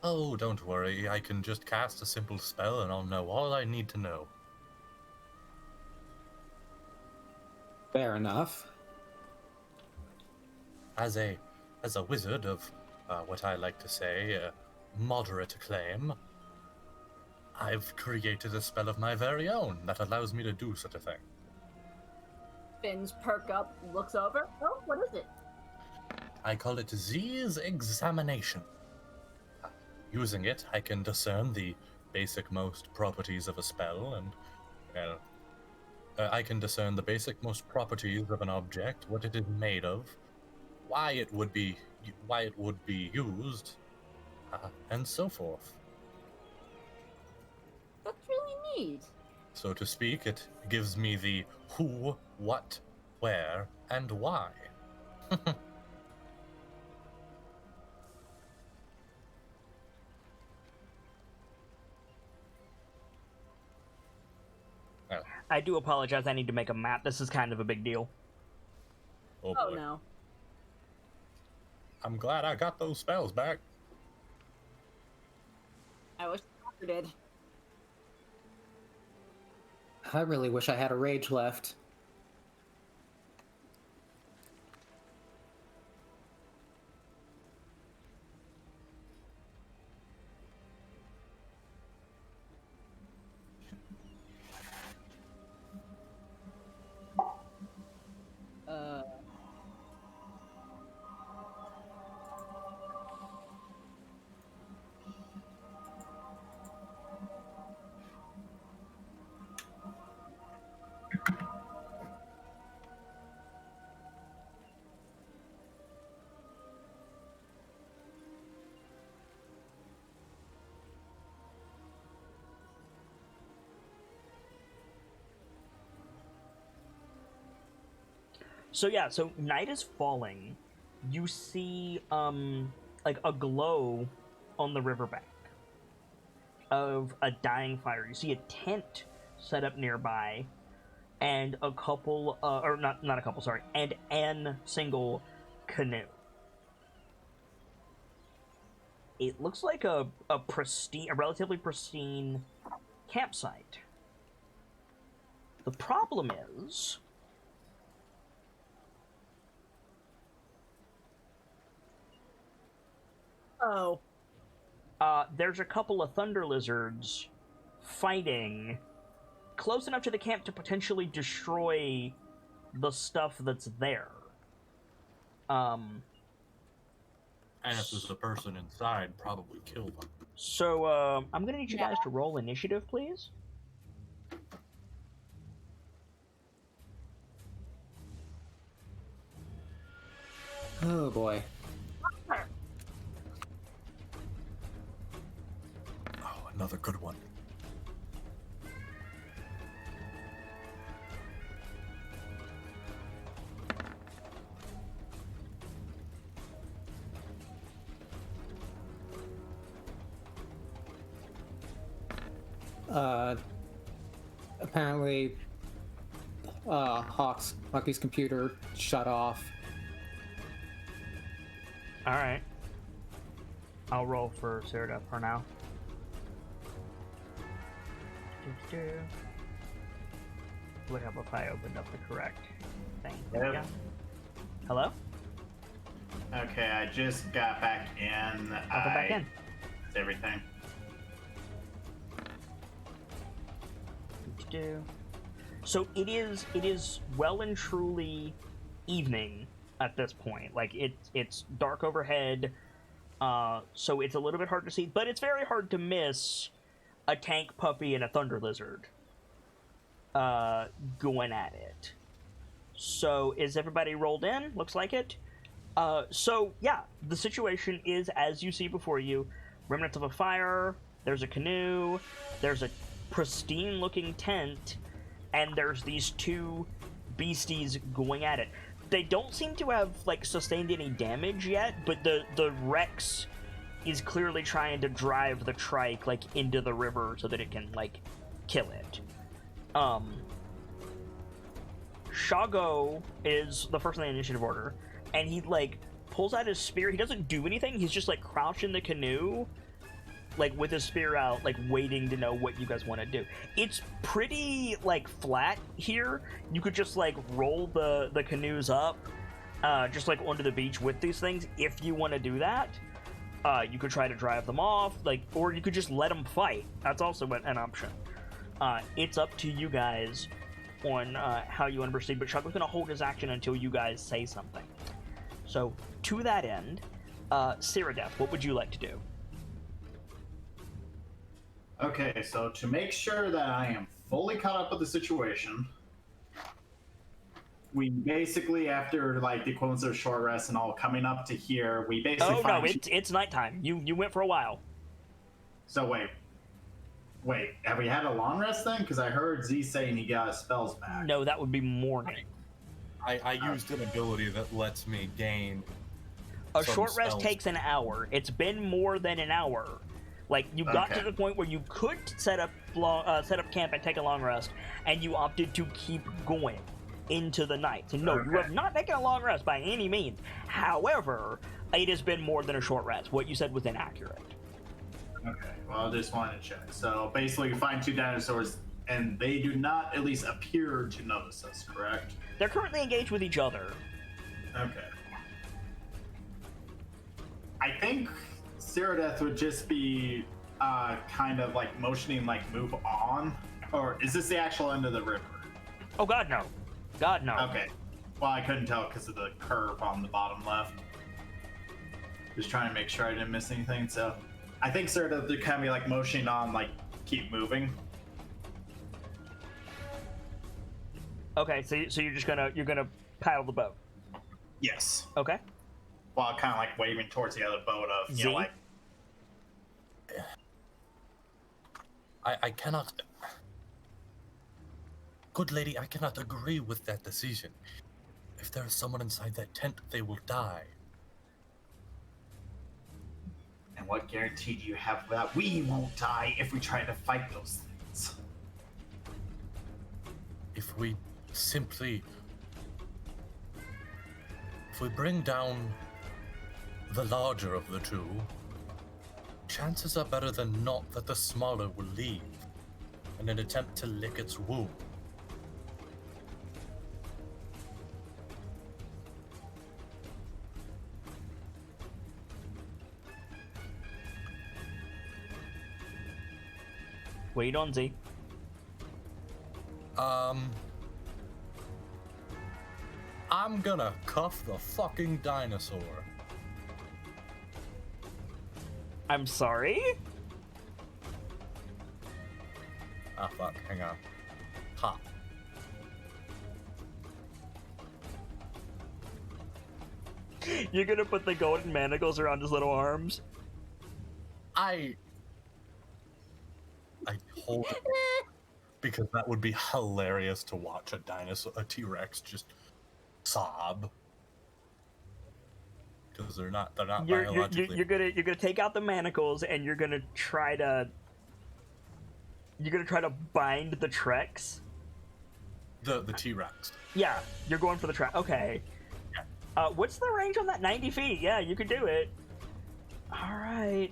[SPEAKER 2] Oh, don't worry, I can just cast a simple spell and I'll know all I need to know.
[SPEAKER 3] Fair enough.
[SPEAKER 2] As a wizard of what I like to say, moderate acclaim, I've created a spell of my very own that allows me to do such a thing.
[SPEAKER 4] Finn's perk up, looks over. Oh, what is it?
[SPEAKER 2] I call it Z's Examination. Using it, I can discern the basic most properties of a spell, and I can discern the basic most properties of an object, what it is made of, why it would be used, and so forth.
[SPEAKER 4] That's really neat.
[SPEAKER 2] So to speak, it gives me the who, what, where, and why.
[SPEAKER 1] I do apologize. I need to make a map. This is kind of a big deal.
[SPEAKER 2] Oh
[SPEAKER 4] Oh
[SPEAKER 2] boy.
[SPEAKER 4] no.
[SPEAKER 2] I'm glad I got those spells back.
[SPEAKER 4] I wish the doctor did.
[SPEAKER 3] I really wish I had a rage left.
[SPEAKER 1] So yeah, so night is falling. You see like a glow on the riverbank of a dying fire. You see a tent set up nearby, and a couple, or not a couple, sorry, and an single canoe. It looks like a relatively pristine campsite. The problem is,
[SPEAKER 4] Oh.
[SPEAKER 1] there's a couple of thunder lizards fighting close enough to the camp to potentially destroy the stuff that's there.
[SPEAKER 2] And if there's a person inside, probably kill them.
[SPEAKER 1] So, I'm gonna need you guys to roll initiative, please.
[SPEAKER 3] Oh boy.
[SPEAKER 2] Oh, another good one.
[SPEAKER 3] Apparently, Hawky's computer shut off.
[SPEAKER 1] Alright. I'll roll for Cyrda for now. Would help if I opened up the correct thing. There we go. Hello?
[SPEAKER 5] Okay, I just got back in.
[SPEAKER 1] I'll go back in.
[SPEAKER 5] Everything.
[SPEAKER 1] So it is well and truly evening at this point. Like it's dark overhead, so it's a little bit hard to see, but it's very hard to miss a tank puppy and a thunder lizard going at it. So is everybody rolled in? Looks like it. So yeah, the situation is as you see before you: remnants of a fire. There's a canoe. There's a pristine looking tent, and there's these two beasties going at it. They don't seem to have like sustained any damage yet, but the Rex is clearly trying to drive the trike like into the river so that it can like kill it. Shago is the first in the initiative order, and he like pulls out his spear. He doesn't do anything, he's just like crouched in the canoe, like with his spear out, like waiting to know what you guys want to do. It's pretty like flat here. You could just like roll the canoes up just like onto the beach with these things if you want to do that. You could try to drive them off, like, or you could just let them fight. That's also an option. It's up to you guys on how you want to proceed, but Shago's gonna hold his action until you guys say something. So to that end, Cyrda, what would you like to do?
[SPEAKER 5] Okay, so to make sure that I am fully caught up with the situation, we basically, after like the equivalence of short rest and all coming up to here, we basically.
[SPEAKER 1] Oh no, it's nighttime. You went for a while.
[SPEAKER 5] So wait, have we had a long rest then? Because I heard Z saying he got his spells back.
[SPEAKER 1] No, that would be morning.
[SPEAKER 2] I used an ability that lets me gain.
[SPEAKER 1] A
[SPEAKER 2] some
[SPEAKER 1] short rest
[SPEAKER 2] spells.
[SPEAKER 1] takes an hour. It's been more than an hour. Like, you got
[SPEAKER 5] Okay.
[SPEAKER 1] to the point where you could set up camp and take a long rest, and you opted to keep going into the night. So no, you
[SPEAKER 5] Okay.
[SPEAKER 1] have not taken a long rest by any means. However, it has been more than a short rest. What you said was inaccurate.
[SPEAKER 5] Okay, well, I just wanted to check. So basically, you find two dinosaurs, and they do not at least appear to notice us, correct?
[SPEAKER 1] They're currently engaged with each other.
[SPEAKER 5] Okay. I think Cyrodieth would just be kind of like motioning, like move on, or is this the actual end of the river?
[SPEAKER 1] Oh God, no. God, no.
[SPEAKER 5] Okay. Well, I couldn't tell because of the curve on the bottom left. Just trying to make sure I didn't miss anything. So I think Cyrodieth would kind of be like motioning on, like keep moving.
[SPEAKER 1] Okay, so you're just gonna paddle the boat.
[SPEAKER 5] Yes.
[SPEAKER 1] Okay.
[SPEAKER 5] While kind of like waving towards the other boat of, you know,
[SPEAKER 1] Z?
[SPEAKER 5] like.
[SPEAKER 2] I cannot. Good lady, I cannot agree with that decision. If there is someone inside that tent, they will die.
[SPEAKER 5] And what guarantee do you have that we won't die if we try to fight those things?
[SPEAKER 2] If we bring down the larger of the two, chances are better than not that the smaller will leave in an attempt to lick its wound.
[SPEAKER 1] Wait on Z.
[SPEAKER 2] I'm gonna cuff the fucking dinosaur.
[SPEAKER 1] I'm sorry?
[SPEAKER 2] Ah, fuck, hang on. Ha.
[SPEAKER 1] You're gonna put the golden manacles around his little arms?
[SPEAKER 2] I hold it because that would be hilarious to watch a T-Rex just sob. Because they're not biologically.
[SPEAKER 1] You're gonna take out the manacles and you're gonna try to bind the Trex.
[SPEAKER 2] The T-Rex.
[SPEAKER 1] Yeah, you're going for the Trex. Okay. What's the range on that? 90 feet. Yeah, you could do it. All right.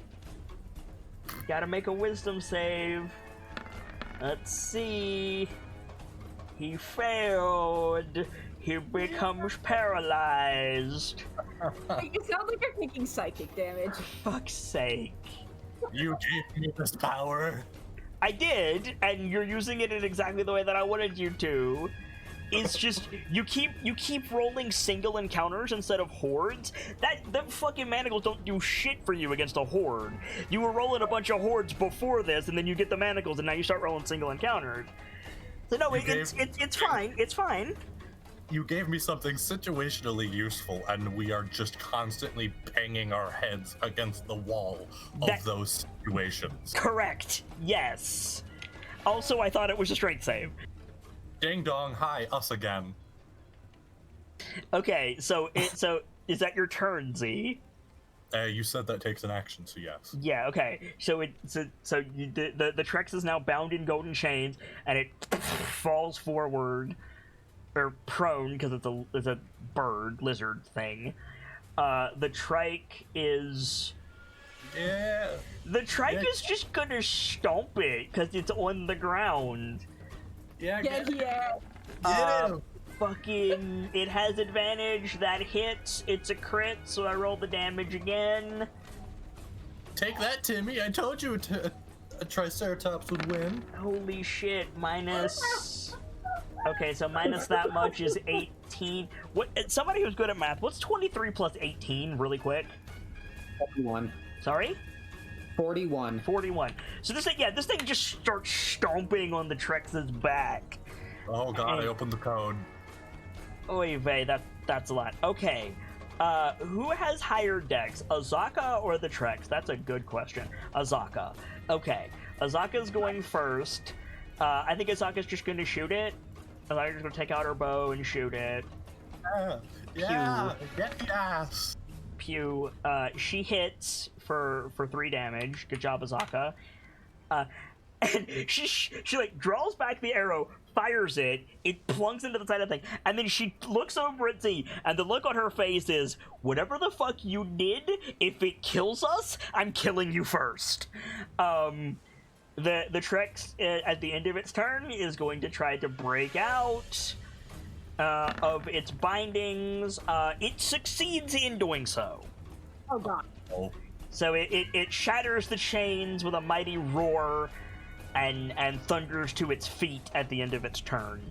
[SPEAKER 1] Gotta make a wisdom save. Let's see. He failed. He becomes paralyzed.
[SPEAKER 4] You sound like you're taking psychic damage.
[SPEAKER 1] Fuck's sake.
[SPEAKER 2] You gave me this power.
[SPEAKER 1] I did, and you're using it in exactly the way that I wanted you to. It's just you keep rolling single encounters instead of hordes. That fucking manacles don't do shit for you against a horde. You were rolling a bunch of hordes before this, and then you get the manacles, and now you start rolling single encounters. So no, it's fine. It's fine.
[SPEAKER 2] You gave me something situationally useful, and we are just constantly banging our heads against the wall of those situations.
[SPEAKER 1] Correct. Yes. Also, I thought it was a strength save.
[SPEAKER 2] Ding dong, hi, us again.
[SPEAKER 1] Okay, so is that your turn, Z?
[SPEAKER 2] You said that takes an action, so yes.
[SPEAKER 1] Yeah. Okay. So the Trex is now bound in golden chains, and it falls forward, or prone because it's a bird lizard thing. The trike is.
[SPEAKER 2] Yeah.
[SPEAKER 1] The trike is just gonna stomp it because it's on the ground.
[SPEAKER 4] Yeah.
[SPEAKER 1] Fucking, it has advantage. That hits. It's a crit, so I roll the damage again.
[SPEAKER 2] Take that, Timmy. I told you a Triceratops would win.
[SPEAKER 1] Holy shit! Minus. Okay, so minus that much is 18. What? Somebody who's good at math. What's 23 plus 18? Really quick.
[SPEAKER 3] 41.
[SPEAKER 1] Sorry.
[SPEAKER 3] 41.
[SPEAKER 1] 41. So this thing just starts stomping on the Trex's back.
[SPEAKER 2] Oh god, I opened the code.
[SPEAKER 1] Oy vey, that's a lot. Okay. Who has higher dex, Azaka or the Trex? That's a good question. Azaka. Okay. Azaka's going first. I think Azaka's just gonna shoot it. Azaka's gonna take out her bow and shoot it.
[SPEAKER 2] Yeah, get the ass.
[SPEAKER 1] Pew. She hits for 3 damage. Good job, Azaka. And she like draws back the arrow, fires it, it plunks into the side of the thing, and then she looks over at Z, and the look on her face is, whatever the fuck you did, if it kills us, I'm killing you first. The Trex at the end of its turn is going to try to break out of its bindings. It succeeds in doing so.
[SPEAKER 4] Oh god.
[SPEAKER 2] Oh.
[SPEAKER 1] So it shatters the chains with a mighty roar and thunders to its feet at the end of its turn.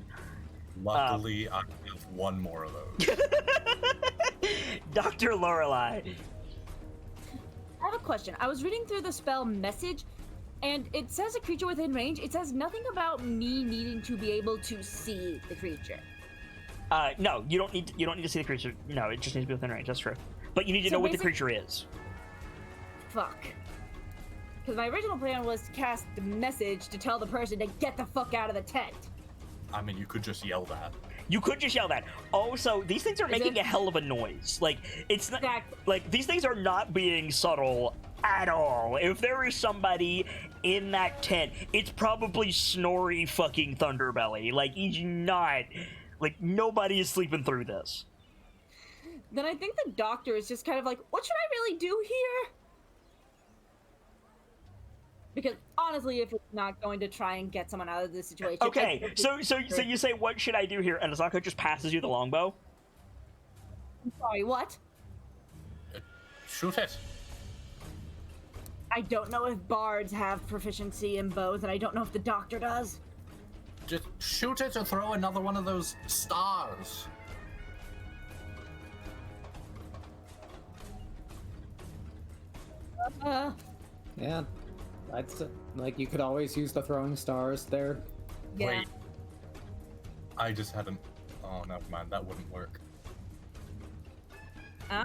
[SPEAKER 2] Luckily, I have one more of those.
[SPEAKER 1] Dr. Lorelei.
[SPEAKER 4] I have a question. I was reading through the spell message, and it says a creature within range. It says nothing about me needing to be able to see the creature.
[SPEAKER 1] No, you don't need to see the creature. No, it just needs to be within range. That's true. But you need to know what the creature is.
[SPEAKER 4] Fuck. Because my original plan was to cast the message to tell the person to get the fuck out of the tent.
[SPEAKER 2] I mean, you could just yell that.
[SPEAKER 1] You could just yell that. Also, these things are making a hell of a noise. Like, it's not like these things are not being subtle at all. If there is somebody in that tent, it's probably Snorri fucking Thunderbelly. Like, he's not... Like, nobody is sleeping through this.
[SPEAKER 4] Then I think the doctor is just kind of like, what should I really do here? Because honestly, if it's not going to try and get someone out of this situation...
[SPEAKER 1] Okay, so you say, what should I do here? And Asako just passes you the longbow?
[SPEAKER 4] I'm sorry, what?
[SPEAKER 2] Shoot it.
[SPEAKER 4] I don't know if bards have proficiency in bows, and I don't know if the doctor does.
[SPEAKER 2] Just shoot it or throw another one of those stars.
[SPEAKER 3] Yeah, that's like you could always use the throwing stars there.
[SPEAKER 4] Yeah.
[SPEAKER 2] Wait. I just had an... Oh, never mind. That wouldn't work.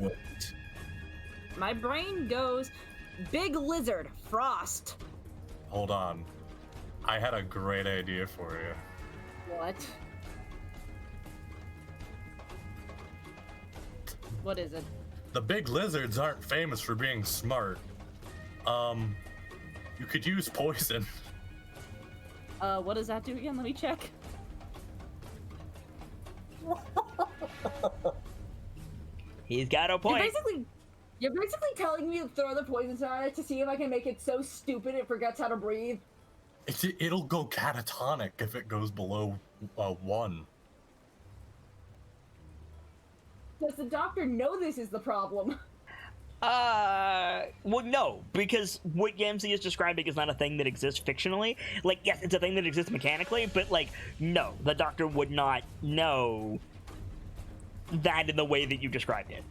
[SPEAKER 2] Wait.
[SPEAKER 4] My brain goes, big lizard, frost.
[SPEAKER 2] Hold on. I had a great idea for you.
[SPEAKER 4] What? What is it?
[SPEAKER 2] The big lizards aren't famous for being smart. You could use poison.
[SPEAKER 4] What does that do again? Let me check.
[SPEAKER 1] He's got a point.
[SPEAKER 4] You're basically telling me to throw the poison star at it to see if I can make it so stupid it forgets how to breathe.
[SPEAKER 2] It'll go catatonic if it goes below 1.
[SPEAKER 4] Does the doctor know this is the problem?
[SPEAKER 1] Well, no, because what Yamsi is describing is not a thing that exists fictionally. Like, yes, it's a thing that exists mechanically, but, like, no, the doctor would not know that in the way that you described it.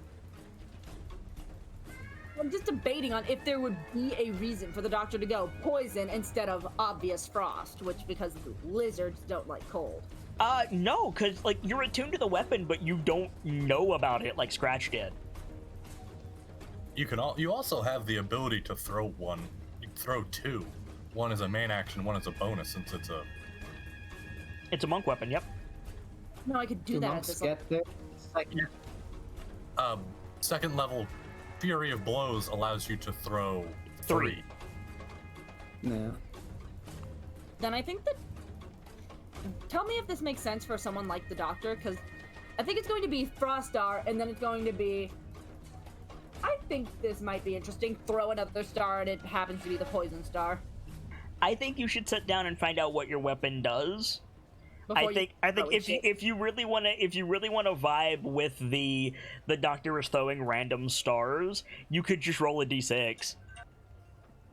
[SPEAKER 4] I'm just debating on if there would be a reason for the doctor to go poison instead of obvious frost, which because lizards don't like cold.
[SPEAKER 1] No, because, like, you're attuned to the weapon, but you don't know about it like Scratch did.
[SPEAKER 2] You also have the ability to throw one. You can throw 2. One is a main action, one is a bonus, since it's a...
[SPEAKER 1] It's a monk weapon, yep.
[SPEAKER 4] No, I could do that at
[SPEAKER 3] Monks
[SPEAKER 4] this
[SPEAKER 3] get there? Second.
[SPEAKER 2] Second level Fury of Blows allows you to throw 3.
[SPEAKER 3] No.
[SPEAKER 4] Then I think that... Tell me if this makes sense for someone like the doctor, because I think it's going to be Frost Star, and then it's going to be... I think this might be interesting. Throw another star, and it happens to be the poison star.
[SPEAKER 1] I think you should sit down and find out what your weapon does.
[SPEAKER 4] Before
[SPEAKER 1] I think if you really want to vibe with the doctor is throwing random stars, you could just roll a d6.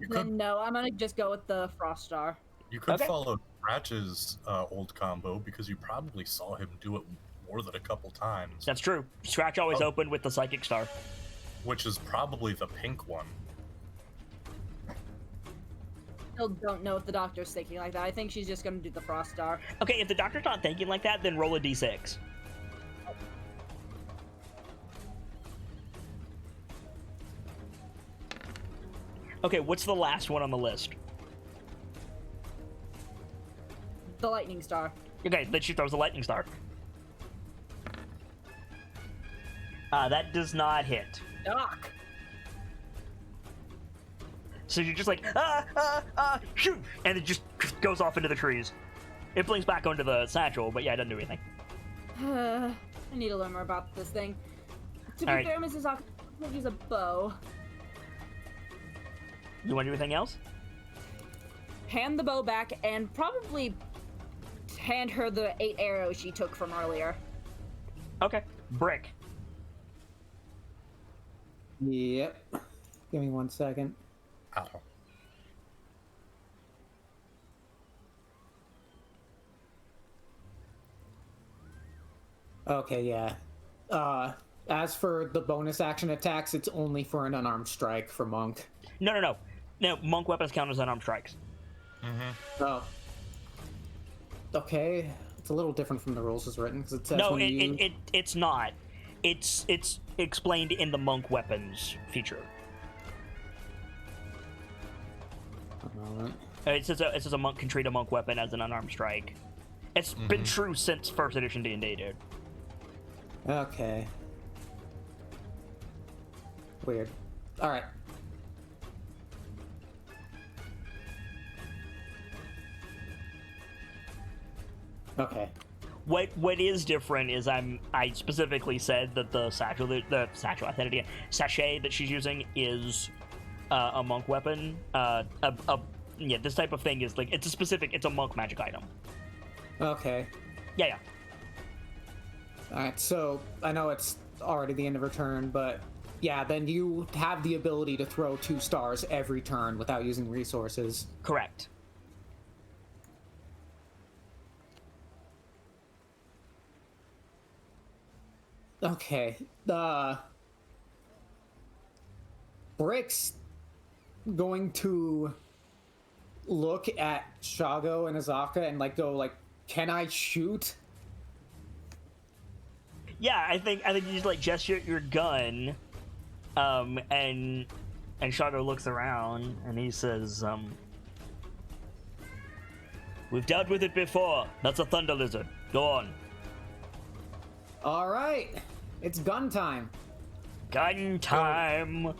[SPEAKER 4] Then no, I'm gonna just go with the Frost Star.
[SPEAKER 2] You could
[SPEAKER 1] Okay.
[SPEAKER 2] follow Scratch's old combo because you probably saw him do it more than a couple times,
[SPEAKER 1] That's true. Scratch always opened with the psychic star.
[SPEAKER 2] which is probably the pink one.
[SPEAKER 4] Still don't know if the doctor's thinking like that. I think she's just gonna do the Frost Star.
[SPEAKER 1] Okay, if the doctor's not thinking like that, then roll a d6. Okay, what's the last one on the list?
[SPEAKER 4] The Lightning Star.
[SPEAKER 1] Okay, then she throws a lightning star. That does not hit.
[SPEAKER 4] Doc.
[SPEAKER 1] So you're just like, shoot! And it just goes off into the trees. It blinks back onto the satchel, but yeah, it doesn't do anything.
[SPEAKER 4] I need to learn more about this thing. To be
[SPEAKER 1] All right.
[SPEAKER 4] fair, Mrs. Ock, I'm gonna use a bow.
[SPEAKER 1] You want to do anything else?
[SPEAKER 4] Hand the bow back and probably hand her the 8 arrows she took from earlier.
[SPEAKER 1] Okay. Brick.
[SPEAKER 3] Yep. Give me 1 second.
[SPEAKER 2] Ow.
[SPEAKER 3] Okay, yeah. As for the bonus action attacks, it's only for an unarmed strike for Monk.
[SPEAKER 1] No, monk weapons count as unarmed strikes.
[SPEAKER 3] Oh. Okay. It's a little different from the rules as written, because it says
[SPEAKER 1] No,
[SPEAKER 3] when you...
[SPEAKER 1] it's not. It's explained in the monk weapons feature. It says a monk can treat a monk weapon as an unarmed strike. It's been true since first edition D&D, dude.
[SPEAKER 3] Okay. Weird. Alright. Okay.
[SPEAKER 1] What is different is I specifically said that the sachet that she's using is a monk weapon. Yeah, this type of thing is like it's a monk magic item.
[SPEAKER 3] Okay.
[SPEAKER 1] Yeah.
[SPEAKER 3] Alright, so I know it's already the end of her turn, but yeah, then you have the ability to throw 2 stars every turn without using resources.
[SPEAKER 1] Correct.
[SPEAKER 3] Okay. Brick's going to look at Shago and Azaka and like go like, "Can I shoot?"
[SPEAKER 1] Yeah, I think you just like gesture your gun, and Shadow looks around and he says, "We've dealt with it before. That's a thunder lizard. Go on."
[SPEAKER 3] All right, it's gun time.
[SPEAKER 1] Gun time.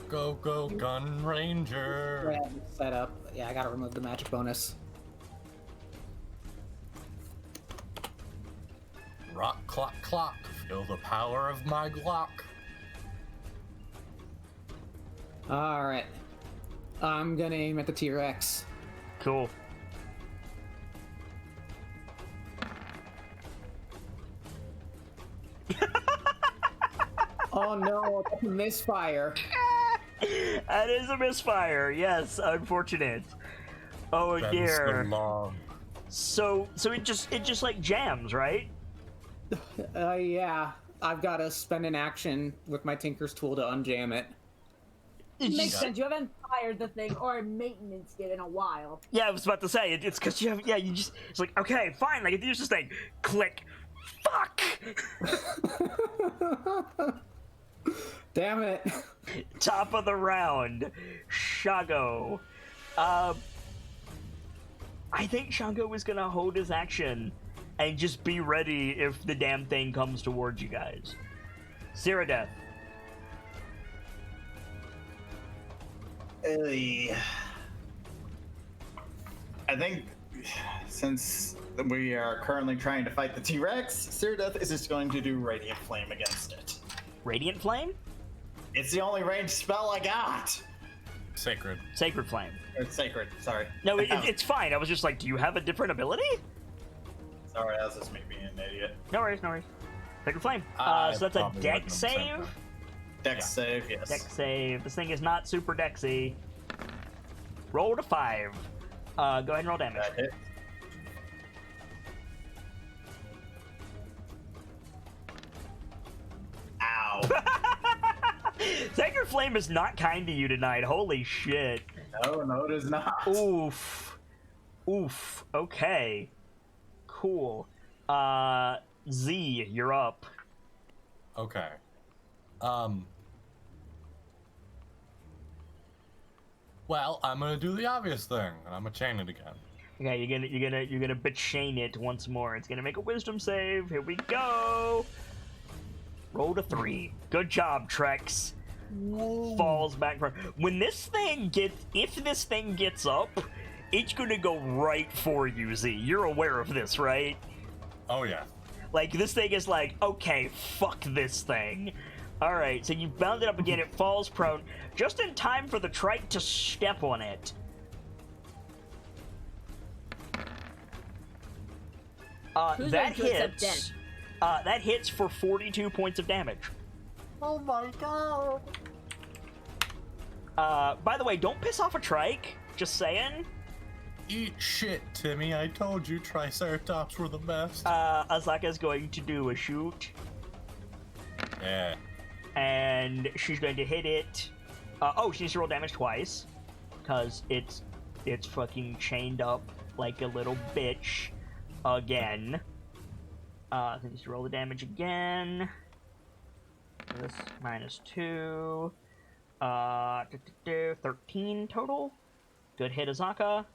[SPEAKER 2] Go, gun ranger.
[SPEAKER 3] Yeah, set up. Yeah, I gotta remove the magic bonus.
[SPEAKER 2] Rock, clock, clock. Feel the power of my Glock.
[SPEAKER 3] All right, I'm gonna aim at the T-Rex.
[SPEAKER 1] Cool.
[SPEAKER 3] Oh no, that's a misfire.
[SPEAKER 1] That is a misfire. Yes, unfortunate. Oh
[SPEAKER 2] That's
[SPEAKER 1] dear.
[SPEAKER 2] so long.
[SPEAKER 1] So it just like jams, right?
[SPEAKER 3] Yeah, I've gotta spend an action with my Tinker's tool to unjam it.
[SPEAKER 4] Makes sense. You haven't fired the thing or maintenance it in a while.
[SPEAKER 1] Yeah, I was about to say it's because you have. Yeah, you just. It's like okay, fine. Like use this thing. Click. Fuck.
[SPEAKER 3] Damn it.
[SPEAKER 1] Top of the round, Shago. I think Shago is gonna hold his action and just be ready if the damn thing comes towards you guys. Cyrodiil.
[SPEAKER 5] I think since we are currently trying to fight the T-Rex, Cyrodiil is just going to do Radiant Flame against it.
[SPEAKER 1] Radiant Flame?
[SPEAKER 5] It's the only ranged spell I got!
[SPEAKER 2] Sacred.
[SPEAKER 1] Sacred Flame.
[SPEAKER 5] Or sacred, sorry.
[SPEAKER 1] No, it's fine. I was just like, do you have a different ability?
[SPEAKER 5] Sorry, that was just me being an idiot.
[SPEAKER 1] No worries, no worries. Sacred Flame. So that's a
[SPEAKER 2] probably
[SPEAKER 1] deck
[SPEAKER 2] wouldn't have said
[SPEAKER 1] save?
[SPEAKER 2] that.
[SPEAKER 5] Dex save, yes.
[SPEAKER 1] Deck save. This thing is not super dexy. Roll to 5. Go ahead and roll damage.
[SPEAKER 5] That hit. Ow.
[SPEAKER 1] Sacred Flame is not kind to you tonight. Holy shit.
[SPEAKER 5] No, it is not.
[SPEAKER 1] Oof. Oof. Okay. Cool. Z, you're up.
[SPEAKER 2] Okay. Well, I'm gonna do the obvious thing, and I'm gonna chain it again.
[SPEAKER 1] Okay, you're gonna chain it once more. It's gonna make a wisdom save. Here we go. Roll to 3. Good job, Trex. Falls back from. When this thing if this thing gets up, it's gonna go right for you, Z. You're aware of this, right?
[SPEAKER 2] Oh yeah.
[SPEAKER 1] Like, this thing is like, okay, fuck this thing. Alright, so you bound it up again, it falls prone, just in time for the trike to step on it.
[SPEAKER 4] Who's
[SPEAKER 1] That
[SPEAKER 4] going to accept
[SPEAKER 1] hits. That hits for 42 points of damage.
[SPEAKER 5] Oh my god.
[SPEAKER 1] By the way, don't piss off a trike. Just saying.
[SPEAKER 2] Eat shit, Timmy. I told you Triceratops were the best.
[SPEAKER 1] Azaka's going to do a shoot.
[SPEAKER 2] Yeah.
[SPEAKER 1] And she's going to hit it. She needs to roll damage twice. Because it's fucking chained up like a little bitch. Again. I think to roll the damage again. This -2. 13 total. Good hit, Azaka.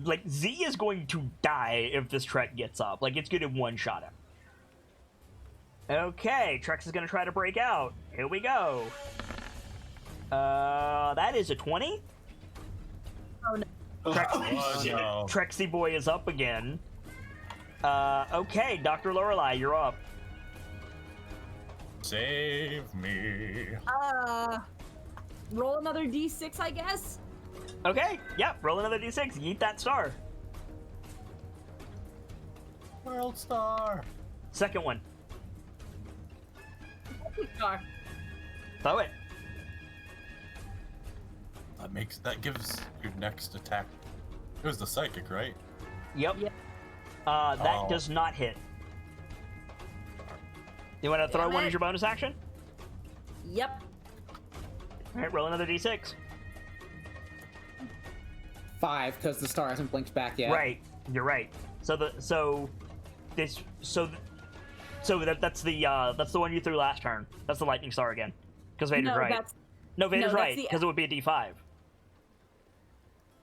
[SPEAKER 1] Like, Z is going to die if this Trek gets up. Like, it's gonna one-shot him. Okay, Trex is gonna try to break out. Here we go. That is a 20.
[SPEAKER 4] Oh no.
[SPEAKER 5] Oh, shit.
[SPEAKER 2] no.
[SPEAKER 1] Trexie Boy is up again. Okay, Dr. Lorelei, you're up.
[SPEAKER 2] Save me.
[SPEAKER 4] Roll another d6, I guess.
[SPEAKER 1] Okay, yeah, roll another d6. Eat that star.
[SPEAKER 2] World star.
[SPEAKER 1] Second one.
[SPEAKER 4] Star.
[SPEAKER 1] Throw it.
[SPEAKER 2] That gives your next attack. It was the psychic, right?
[SPEAKER 1] Yep.
[SPEAKER 4] Yep.
[SPEAKER 1] That
[SPEAKER 2] Oh.
[SPEAKER 1] does not hit. You want to throw
[SPEAKER 4] Damn
[SPEAKER 1] one
[SPEAKER 4] it.
[SPEAKER 1] as your bonus action?
[SPEAKER 4] Yep.
[SPEAKER 1] All right, roll another d6.
[SPEAKER 3] 5, because the star hasn't blinked back yet.
[SPEAKER 1] Right, you're right. So that's the one you threw last turn. That's the lightning star again. Because Vader's
[SPEAKER 4] No,
[SPEAKER 1] right.
[SPEAKER 4] that's
[SPEAKER 1] Vader's
[SPEAKER 4] that's
[SPEAKER 1] right
[SPEAKER 4] the-
[SPEAKER 1] because it would be a d5.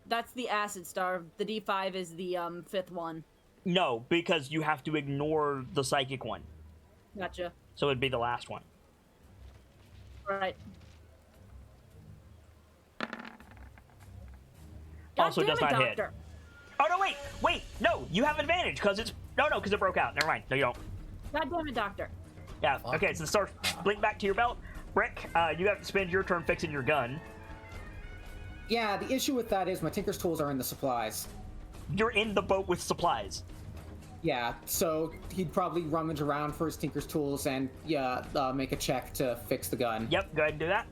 [SPEAKER 4] that's the acid star. The d5 is the fifth one.
[SPEAKER 1] No, because you have to ignore the psychic one.
[SPEAKER 4] Gotcha.
[SPEAKER 1] So it'd be the last one.
[SPEAKER 4] Right.
[SPEAKER 1] Also
[SPEAKER 4] God damn
[SPEAKER 1] does
[SPEAKER 4] it,
[SPEAKER 1] not hit.
[SPEAKER 4] Doctor.
[SPEAKER 1] Oh no, wait, no, you have advantage because it's because it broke out. Never mind. No, you don't.
[SPEAKER 4] God damn it, Doctor.
[SPEAKER 1] Yeah. Okay, so the stars blink back to your belt. Brick, you have to spend your turn fixing your gun.
[SPEAKER 3] Yeah, the issue with that is my Tinker's tools are in the supplies.
[SPEAKER 1] You're in the boat with supplies.
[SPEAKER 3] Yeah, so he'd probably rummage around for his Tinker's tools and make a check to fix the gun.
[SPEAKER 1] Yep, go ahead and do that.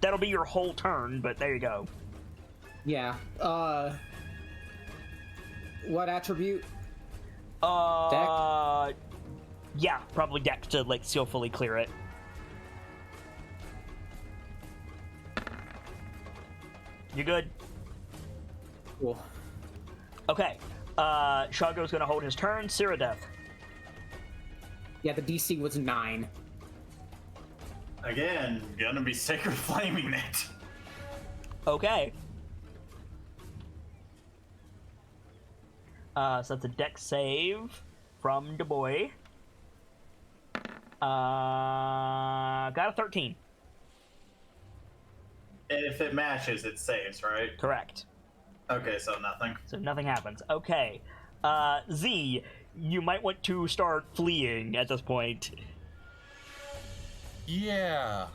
[SPEAKER 1] That'll be your whole turn, but there you go.
[SPEAKER 3] Yeah. What attribute?
[SPEAKER 1] Yeah, probably deck to like skillfully clear it. You good?
[SPEAKER 3] Cool.
[SPEAKER 1] Okay. Shago's gonna hold his turn. Cyrodiil.
[SPEAKER 3] Yeah, the DC was 9.
[SPEAKER 5] Again, gonna be sacred flaming it.
[SPEAKER 1] Okay. So that's a deck save from the boy. Got a 13.
[SPEAKER 5] If it matches, it saves, right?
[SPEAKER 1] Correct.
[SPEAKER 5] Okay, so nothing.
[SPEAKER 1] So nothing happens. Okay. Z, you might want to start fleeing at this point.
[SPEAKER 2] Yeah.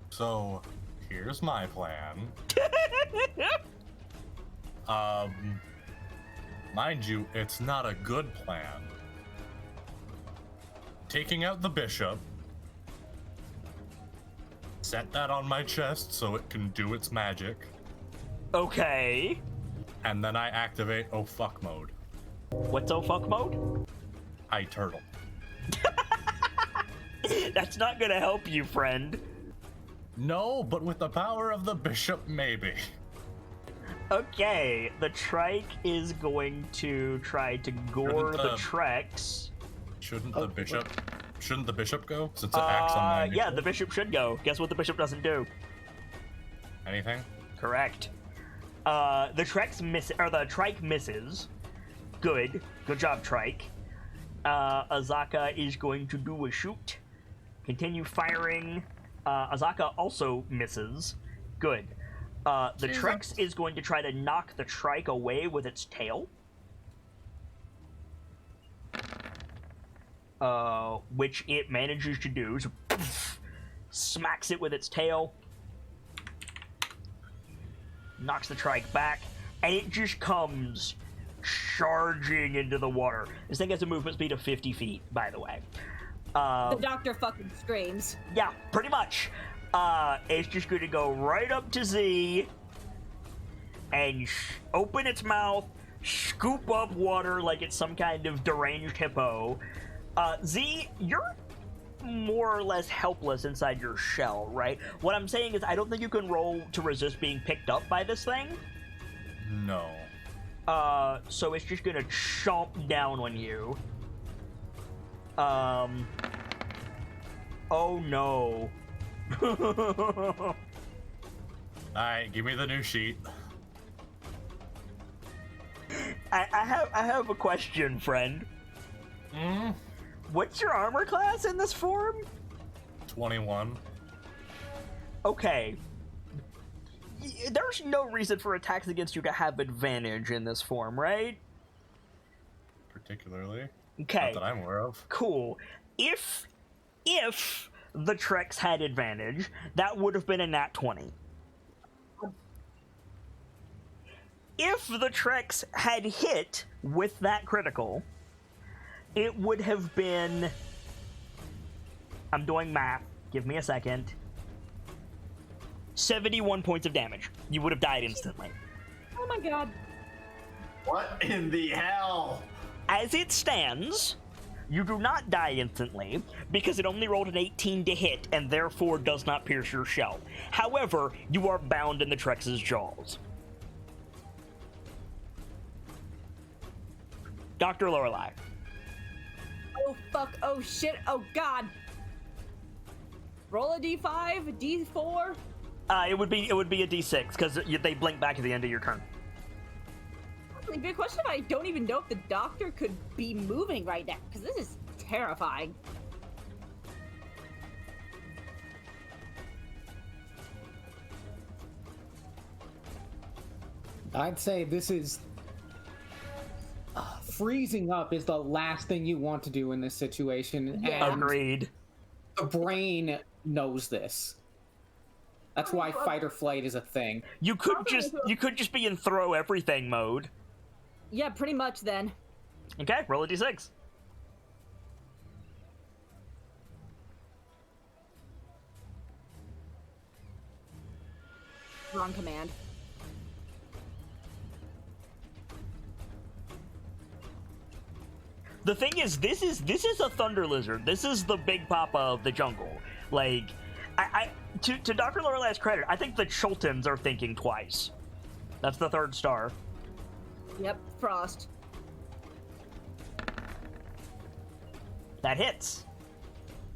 [SPEAKER 2] So, here's my plan. Mind you, it's not a good plan. Taking out the bishop. Set that on my chest so it can do its magic.
[SPEAKER 1] Okay.
[SPEAKER 2] And then I activate oh fuck mode.
[SPEAKER 1] What's oh fuck mode?
[SPEAKER 2] I turtle.
[SPEAKER 1] That's not gonna help you, friend.
[SPEAKER 2] No, but with the power of the bishop, maybe.
[SPEAKER 1] Okay, the trike is going to try to gore the Trex.
[SPEAKER 2] Shouldn't the bishop go? Since it acts on my
[SPEAKER 1] yeah, the bishop should go. Guess what the bishop doesn't do?
[SPEAKER 2] Anything?
[SPEAKER 1] Correct. The trike misses. Good job, trike. Azaka is going to do a shoot. Continue firing. Azaka also misses. Good. The Trex is going to try to knock the trike away with its tail. Which it manages to do. So, smacks it with its tail. Knocks the trike back. And it just comes charging into the water. This thing has a movement speed of 50 feet, by the way.
[SPEAKER 4] The Doctor fucking screams.
[SPEAKER 1] Yeah, pretty much. It's just going to go right up to Z and open its mouth, scoop up water like it's some kind of deranged hippo. Z, you're more or less helpless inside your shell, right? What I'm saying is I don't think you can roll to resist being picked up by this thing.
[SPEAKER 2] No.
[SPEAKER 1] So it's just going to chomp down on you. Oh no.
[SPEAKER 2] Alright, give me the new sheet.
[SPEAKER 1] I have a question, friend.
[SPEAKER 2] Hmm?
[SPEAKER 1] What's your armor class in this form?
[SPEAKER 2] 21.
[SPEAKER 1] Okay. there's no reason for attacks against you to have advantage in this form, right?
[SPEAKER 2] Particularly.
[SPEAKER 1] Okay.
[SPEAKER 2] Not that I'm aware of.
[SPEAKER 1] Cool. If the Trex had advantage, that would have been a nat 20. If the Trex had hit with that critical, it would have been... I'm doing math. Give me a second. 71 points of damage. You would have died instantly.
[SPEAKER 4] Oh my god.
[SPEAKER 5] What in the hell?
[SPEAKER 1] As it stands, you do not die instantly because it only rolled an 18 to hit and therefore does not pierce your shell. However, you are bound in the Trex's jaws. Dr. Lorelei.
[SPEAKER 4] Oh fuck, oh shit, oh god. Roll a d5, d4.
[SPEAKER 1] It would be a d6 because they blink back at the end of your turn.
[SPEAKER 4] Big question. I don't even know if the doctor could be moving right now because this is terrifying.
[SPEAKER 3] I'd say this is freezing up is the last thing you want to do in this situation.
[SPEAKER 4] Yeah.
[SPEAKER 3] And
[SPEAKER 1] Agreed.
[SPEAKER 3] the brain knows this. That's why fight or flight is a thing.
[SPEAKER 1] You could just be in throw everything mode.
[SPEAKER 4] Yeah, pretty much then.
[SPEAKER 1] Okay, roll a d6.
[SPEAKER 4] Wrong command.
[SPEAKER 1] The thing is, this is a thunder lizard. This is the big papa of the jungle. Like, to Dr. Lorelei's credit, I think the Chultans are thinking twice. That's the third star.
[SPEAKER 4] Yep, frost.
[SPEAKER 1] That hits.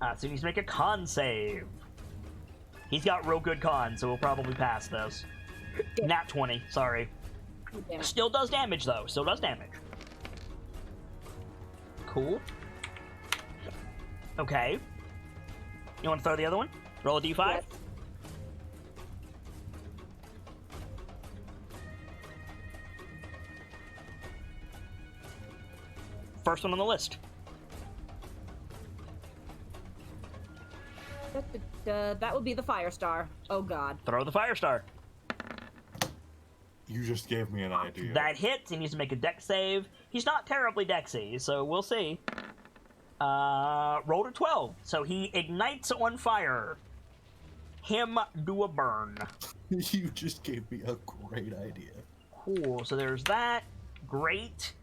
[SPEAKER 1] So he needs to make a con save. He's got real good con, so we'll probably pass this. Nat 20, sorry.
[SPEAKER 4] Damn it.
[SPEAKER 1] Still does damage, though. Still does damage. Cool. Okay. You want to throw the other one? Roll a d5?
[SPEAKER 4] Yes.
[SPEAKER 1] First one on the list.
[SPEAKER 4] That would be the Firestar. Oh god.
[SPEAKER 1] Throw the Firestar.
[SPEAKER 2] You just gave me an idea.
[SPEAKER 1] That hits. He needs to make a dex save. He's not terribly dexy, so we'll see. Rolled a 12, so he ignites on fire. Him do a burn.
[SPEAKER 2] You just gave me a great idea.
[SPEAKER 1] Cool, so there's that. Great.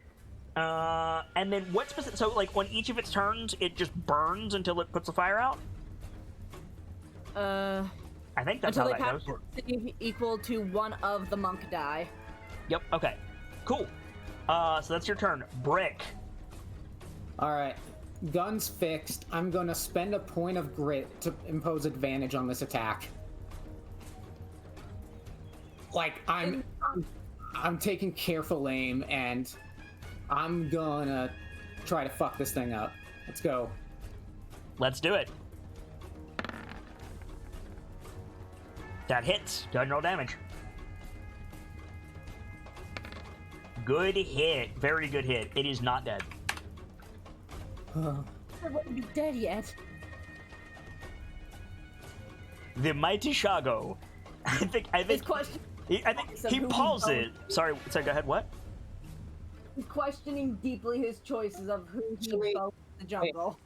[SPEAKER 1] And then what specific... So, like, on each of its turns, it just burns until it puts the fire out? I think that's
[SPEAKER 4] until
[SPEAKER 1] how that goes.
[SPEAKER 4] Equal to one of the monk die.
[SPEAKER 1] Yep, okay. Cool. So that's your turn. Brick.
[SPEAKER 3] Alright. Gun's fixed. I'm gonna spend a point of grit to impose advantage on this attack. Like, I'm taking careful aim, and I'm gonna try to fuck this thing up. Let's go.
[SPEAKER 1] Let's do it. That hits. Go ahead and roll damage. Good hit. Very good hit. It is not dead.
[SPEAKER 4] I wouldn't be dead yet.
[SPEAKER 1] The mighty Shago. I think he pauses. Sorry, go ahead. What?
[SPEAKER 4] He's questioning deeply his choices of who he
[SPEAKER 3] Actually,
[SPEAKER 4] votes in the jungle.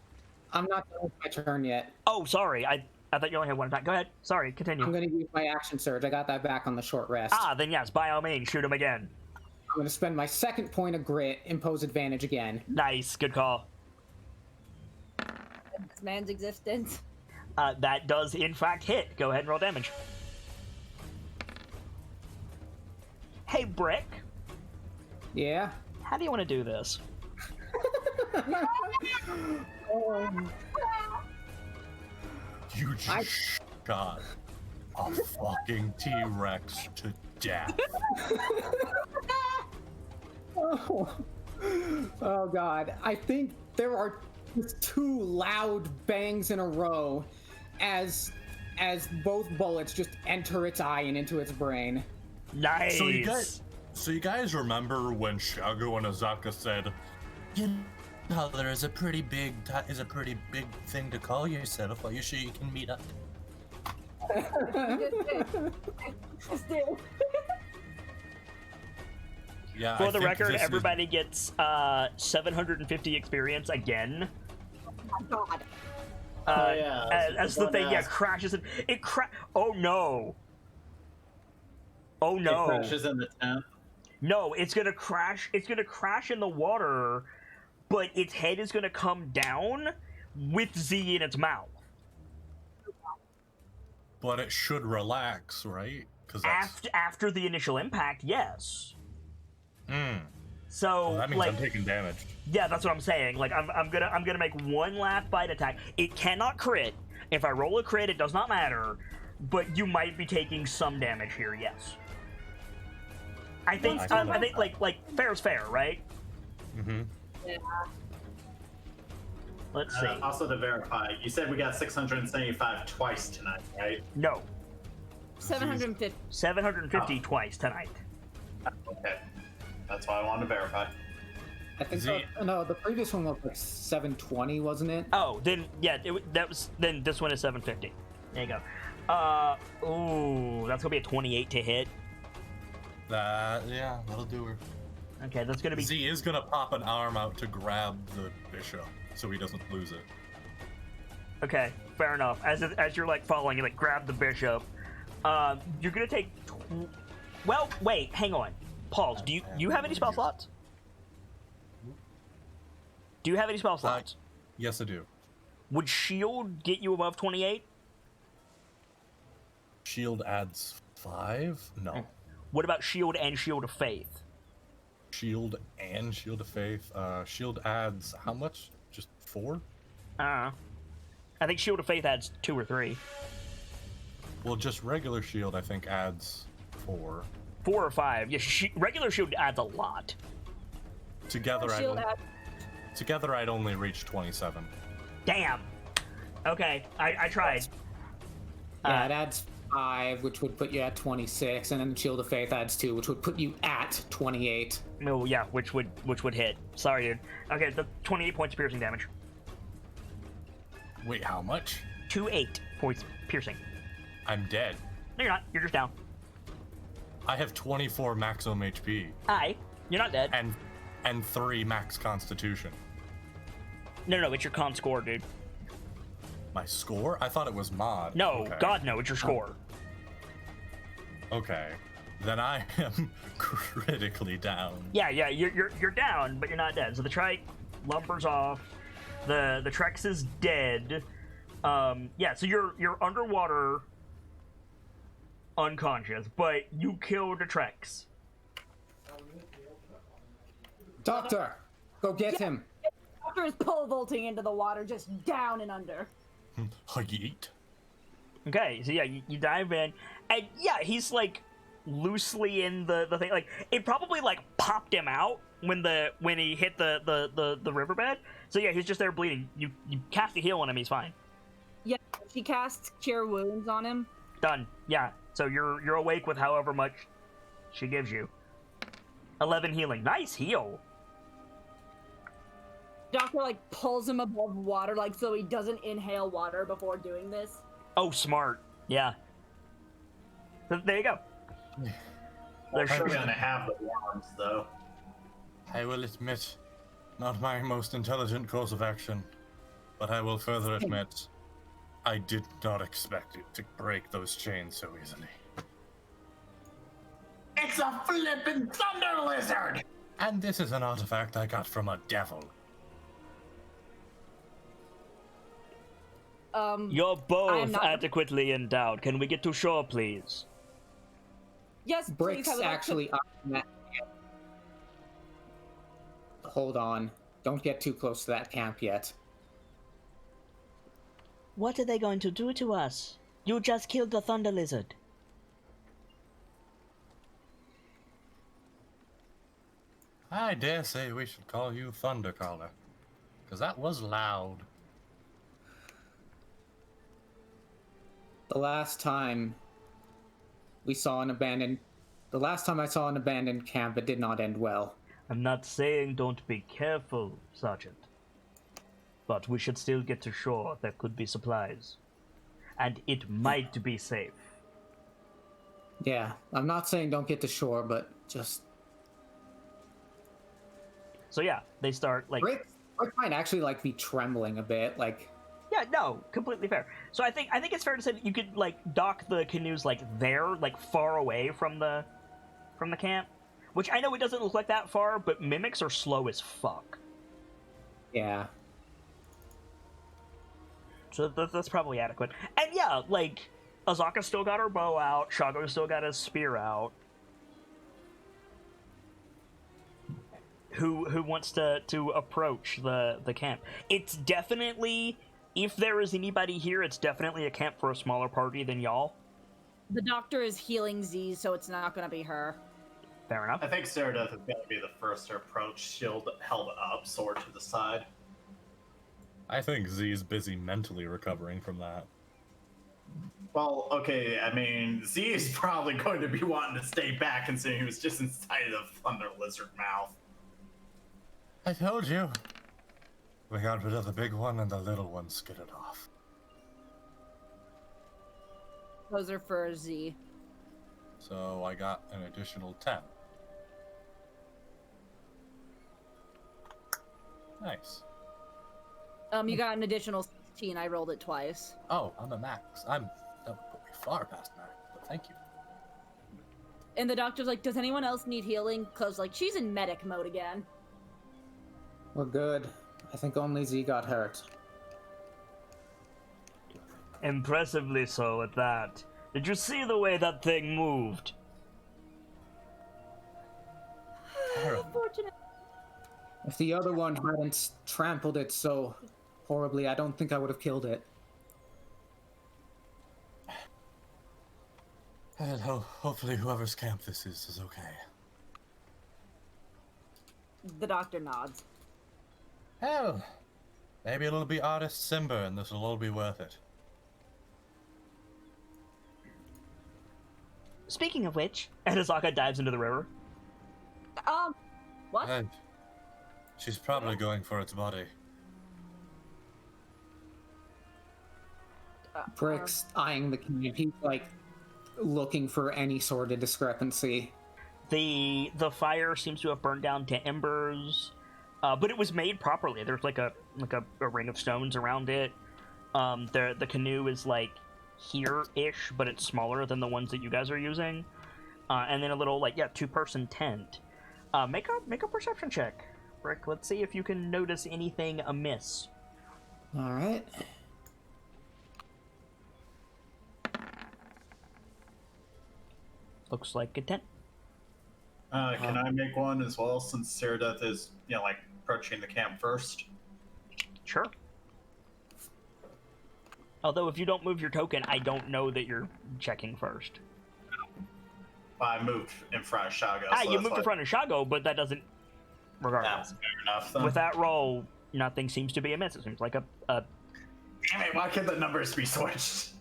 [SPEAKER 3] I'm not done with my turn yet.
[SPEAKER 1] Oh, sorry. I thought you only had one attack. Go ahead. Sorry, continue.
[SPEAKER 3] I'm gonna use my action surge. I got that back on the short rest.
[SPEAKER 1] Then yes, by all means, shoot him again.
[SPEAKER 3] I'm gonna spend my second point of grit, impose advantage again.
[SPEAKER 1] Nice, good call.
[SPEAKER 4] This man's existence.
[SPEAKER 1] That does in fact hit. Go ahead and roll damage. Hey, Brick.
[SPEAKER 3] Yeah?
[SPEAKER 1] How do you want to do this?
[SPEAKER 2] You just shot a fucking T-Rex to death.
[SPEAKER 3] Oh god. I think there are just two loud bangs in a row as as both bullets just enter its eye and into its brain.
[SPEAKER 1] Nice.
[SPEAKER 2] So you guys remember when Shago and Azaka said, "You know, there is a pretty big thing to call yourself. Are you sure you can meet up?" Yeah.
[SPEAKER 1] For the record, everybody gets 750 experience again.
[SPEAKER 4] Oh my
[SPEAKER 1] As
[SPEAKER 4] god.
[SPEAKER 1] the thing crashes. Oh no. Oh no.
[SPEAKER 5] It crashes in the tent.
[SPEAKER 1] No, it's gonna crash. It's gonna crash in the water, but its head is gonna come down with Z in its mouth.
[SPEAKER 2] But it should relax, right? Because
[SPEAKER 1] After the initial impact, yes. So
[SPEAKER 2] well, that means
[SPEAKER 1] like,
[SPEAKER 2] I'm taking damage.
[SPEAKER 1] yeah, that's what I'm saying. Like I'm gonna make one last bite attack. It cannot crit. If I roll a crit, it does not matter. But you might be taking some damage here. Yes. I think like fair is fair, right?
[SPEAKER 2] Mm-hmm.
[SPEAKER 4] Yeah.
[SPEAKER 1] Let's see.
[SPEAKER 5] Also to verify, you said we got 675 twice tonight, right?
[SPEAKER 1] No,
[SPEAKER 4] 750.
[SPEAKER 1] 750 twice tonight.
[SPEAKER 5] Okay. That's why I wanted to verify.
[SPEAKER 3] I think no, the previous one was like 720, wasn't it?
[SPEAKER 1] Oh, then yeah, then this one is 750. There you go. Ooh, that's gonna be a 28 to hit.
[SPEAKER 2] Yeah, that'll do her.
[SPEAKER 1] Okay, that's gonna be.
[SPEAKER 2] Z is gonna pop an arm out to grab the bishop so he doesn't lose it.
[SPEAKER 1] Okay, fair enough. As you're like following, you like grab the bishop. You're gonna take. Well, wait, hang on. Pause. Do you have any spell slots? Do you have any spell slots?
[SPEAKER 2] Yes, I do.
[SPEAKER 1] Would shield get you above 28?
[SPEAKER 2] Shield adds 5? No.
[SPEAKER 1] What about shield and shield of faith?
[SPEAKER 2] Shield and shield of faith. Shield adds how much? Just 4?
[SPEAKER 1] I think shield of faith adds 2 or 3.
[SPEAKER 2] Well, just regular shield I think adds 4.
[SPEAKER 1] 4 or 5. Yeah, regular shield adds a lot.
[SPEAKER 2] Together I'd only reach 27.
[SPEAKER 1] Damn. Okay, I tried.
[SPEAKER 3] Yeah, it adds 5, which would put you at 26, and then Shield of Faith adds 2, which would put you at 28.
[SPEAKER 1] Oh yeah, which would hit. Sorry, dude. Okay, the 28 points of piercing damage.
[SPEAKER 2] Wait, how much?
[SPEAKER 1] 28 points piercing.
[SPEAKER 2] I'm dead.
[SPEAKER 1] No, you're not. You're just down.
[SPEAKER 2] I have 24 maximum HP.
[SPEAKER 1] Aye, you're not dead.
[SPEAKER 2] And 3 max constitution.
[SPEAKER 1] No, it's your con score, dude.
[SPEAKER 2] My score? I thought it was mod.
[SPEAKER 1] No,
[SPEAKER 2] Okay.
[SPEAKER 1] God, no, it's your score.
[SPEAKER 2] Okay. Then I am critically down.
[SPEAKER 1] Yeah, you're down, but you're not dead. So the trike lumbers off. The Trex is dead. Yeah, so you're underwater, unconscious, but you killed the Trex.
[SPEAKER 3] Doctor, go get him.
[SPEAKER 4] Doctor is pole vaulting into the water, just down and under.
[SPEAKER 2] Yeet.
[SPEAKER 1] Okay, so yeah, you dive in, and yeah, he's like loosely in the thing. Like it probably like popped him out when he hit the riverbed. So yeah, he's just there bleeding. You cast a heal on him, he's fine.
[SPEAKER 4] Yeah, she casts Cure Wounds on him.
[SPEAKER 1] Done. Yeah. So you're awake with however much she gives you. 11 healing. Nice heal.
[SPEAKER 4] Doctor like pulls him above water, like so he doesn't inhale water before doing this.
[SPEAKER 1] Oh, smart. Yeah. So, there you go.
[SPEAKER 5] We're gonna have the worms, though.
[SPEAKER 2] I will admit, not my most intelligent course of action, but I will further admit, I did not expect it to break those chains so easily.
[SPEAKER 5] It's a flippin' thunder lizard!
[SPEAKER 2] And this is an artifact I got from a devil.
[SPEAKER 1] You're both
[SPEAKER 4] not-
[SPEAKER 1] adequately endowed. Can we get to shore, please?
[SPEAKER 4] Yes,
[SPEAKER 3] Brick's
[SPEAKER 4] please. I would like to-
[SPEAKER 3] actually up in that camp. Hold on. Don't get too close to that camp yet.
[SPEAKER 1] What are they going to do to us? You just killed the thunder lizard.
[SPEAKER 2] I dare say we should call you Thundercaller, because that was loud.
[SPEAKER 3] The last time I saw an abandoned camp, it did not end well.
[SPEAKER 1] I'm not saying don't be careful, Sergeant. But we should still get to shore. There could be supplies. And it might be safe.
[SPEAKER 3] Yeah, I'm not saying don't get to shore, but just...
[SPEAKER 1] So yeah, they start, like...
[SPEAKER 3] Rick might actually, like, be trembling a bit, like...
[SPEAKER 1] Yeah, no, completely fair. So I think it's fair to say that you could, like, dock the canoes, like, there, like, far away from the camp. Which I know it doesn't look like that far, but mimics are slow as fuck.
[SPEAKER 3] Yeah.
[SPEAKER 1] So that's probably adequate. And yeah, like, Azaka still got her bow out, Shago still got his spear out. Who wants to approach the camp? It's definitely, if there is anybody here, it's definitely a camp for a smaller party than y'all.
[SPEAKER 4] The doctor is healing Z, so it's not gonna be her.
[SPEAKER 1] Fair enough.
[SPEAKER 5] I think Saradoth is going to be the first to approach, shield held up, sword to the side.
[SPEAKER 2] I think Z's busy mentally recovering from that.
[SPEAKER 5] Well, okay, I mean, Z is probably going to be wanting to stay back considering he was just inside the Thunder Lizard mouth.
[SPEAKER 2] I told you. We got rid of the big one and the little one skidded off.
[SPEAKER 4] Those are for Z.
[SPEAKER 2] So I got an additional 10. Nice.
[SPEAKER 4] You got an additional 16. I rolled it twice.
[SPEAKER 2] Oh, I'm a max. That would put me far past max, but thank you.
[SPEAKER 4] And the doctor's like, does anyone else need healing? Because, like, she's in medic mode again.
[SPEAKER 3] We're good. I think only Z got hurt.
[SPEAKER 1] Impressively so at that. Did you see the way that thing moved?
[SPEAKER 4] Unfortunate.
[SPEAKER 3] If the other one hadn't trampled it so horribly, I don't think I would have killed it.
[SPEAKER 2] And hopefully whoever's camp this is okay.
[SPEAKER 4] The doctor nods.
[SPEAKER 2] Hell, maybe it'll be Artist Simba and this will all be worth it.
[SPEAKER 1] Speaking of which, Azaka dives into the river.
[SPEAKER 4] What?
[SPEAKER 2] She's probably going for its body.
[SPEAKER 3] Brick's eyeing the community, like, looking for any sort of discrepancy.
[SPEAKER 1] The fire seems to have burned down to embers, but it was made properly. There's like a ring of stones around it. The canoe is like here-ish, but it's smaller than the ones that you guys are using. And then a little two-person tent. Make a perception check, Brick. Let's see if you can notice anything amiss.
[SPEAKER 3] All right.
[SPEAKER 1] Looks like a tent.
[SPEAKER 5] Can I make one as well, since Saradoth is, approaching the camp first?
[SPEAKER 1] Sure. Although if you don't move your token, I don't know that you're checking first.
[SPEAKER 5] I moved in front of Shago.
[SPEAKER 1] You moved in front of Shago, but that doesn't... Regardless.
[SPEAKER 5] That's fair enough, then.
[SPEAKER 1] With that roll, nothing seems to be amiss. It seems like a...
[SPEAKER 5] Damn it, why can't the numbers be switched?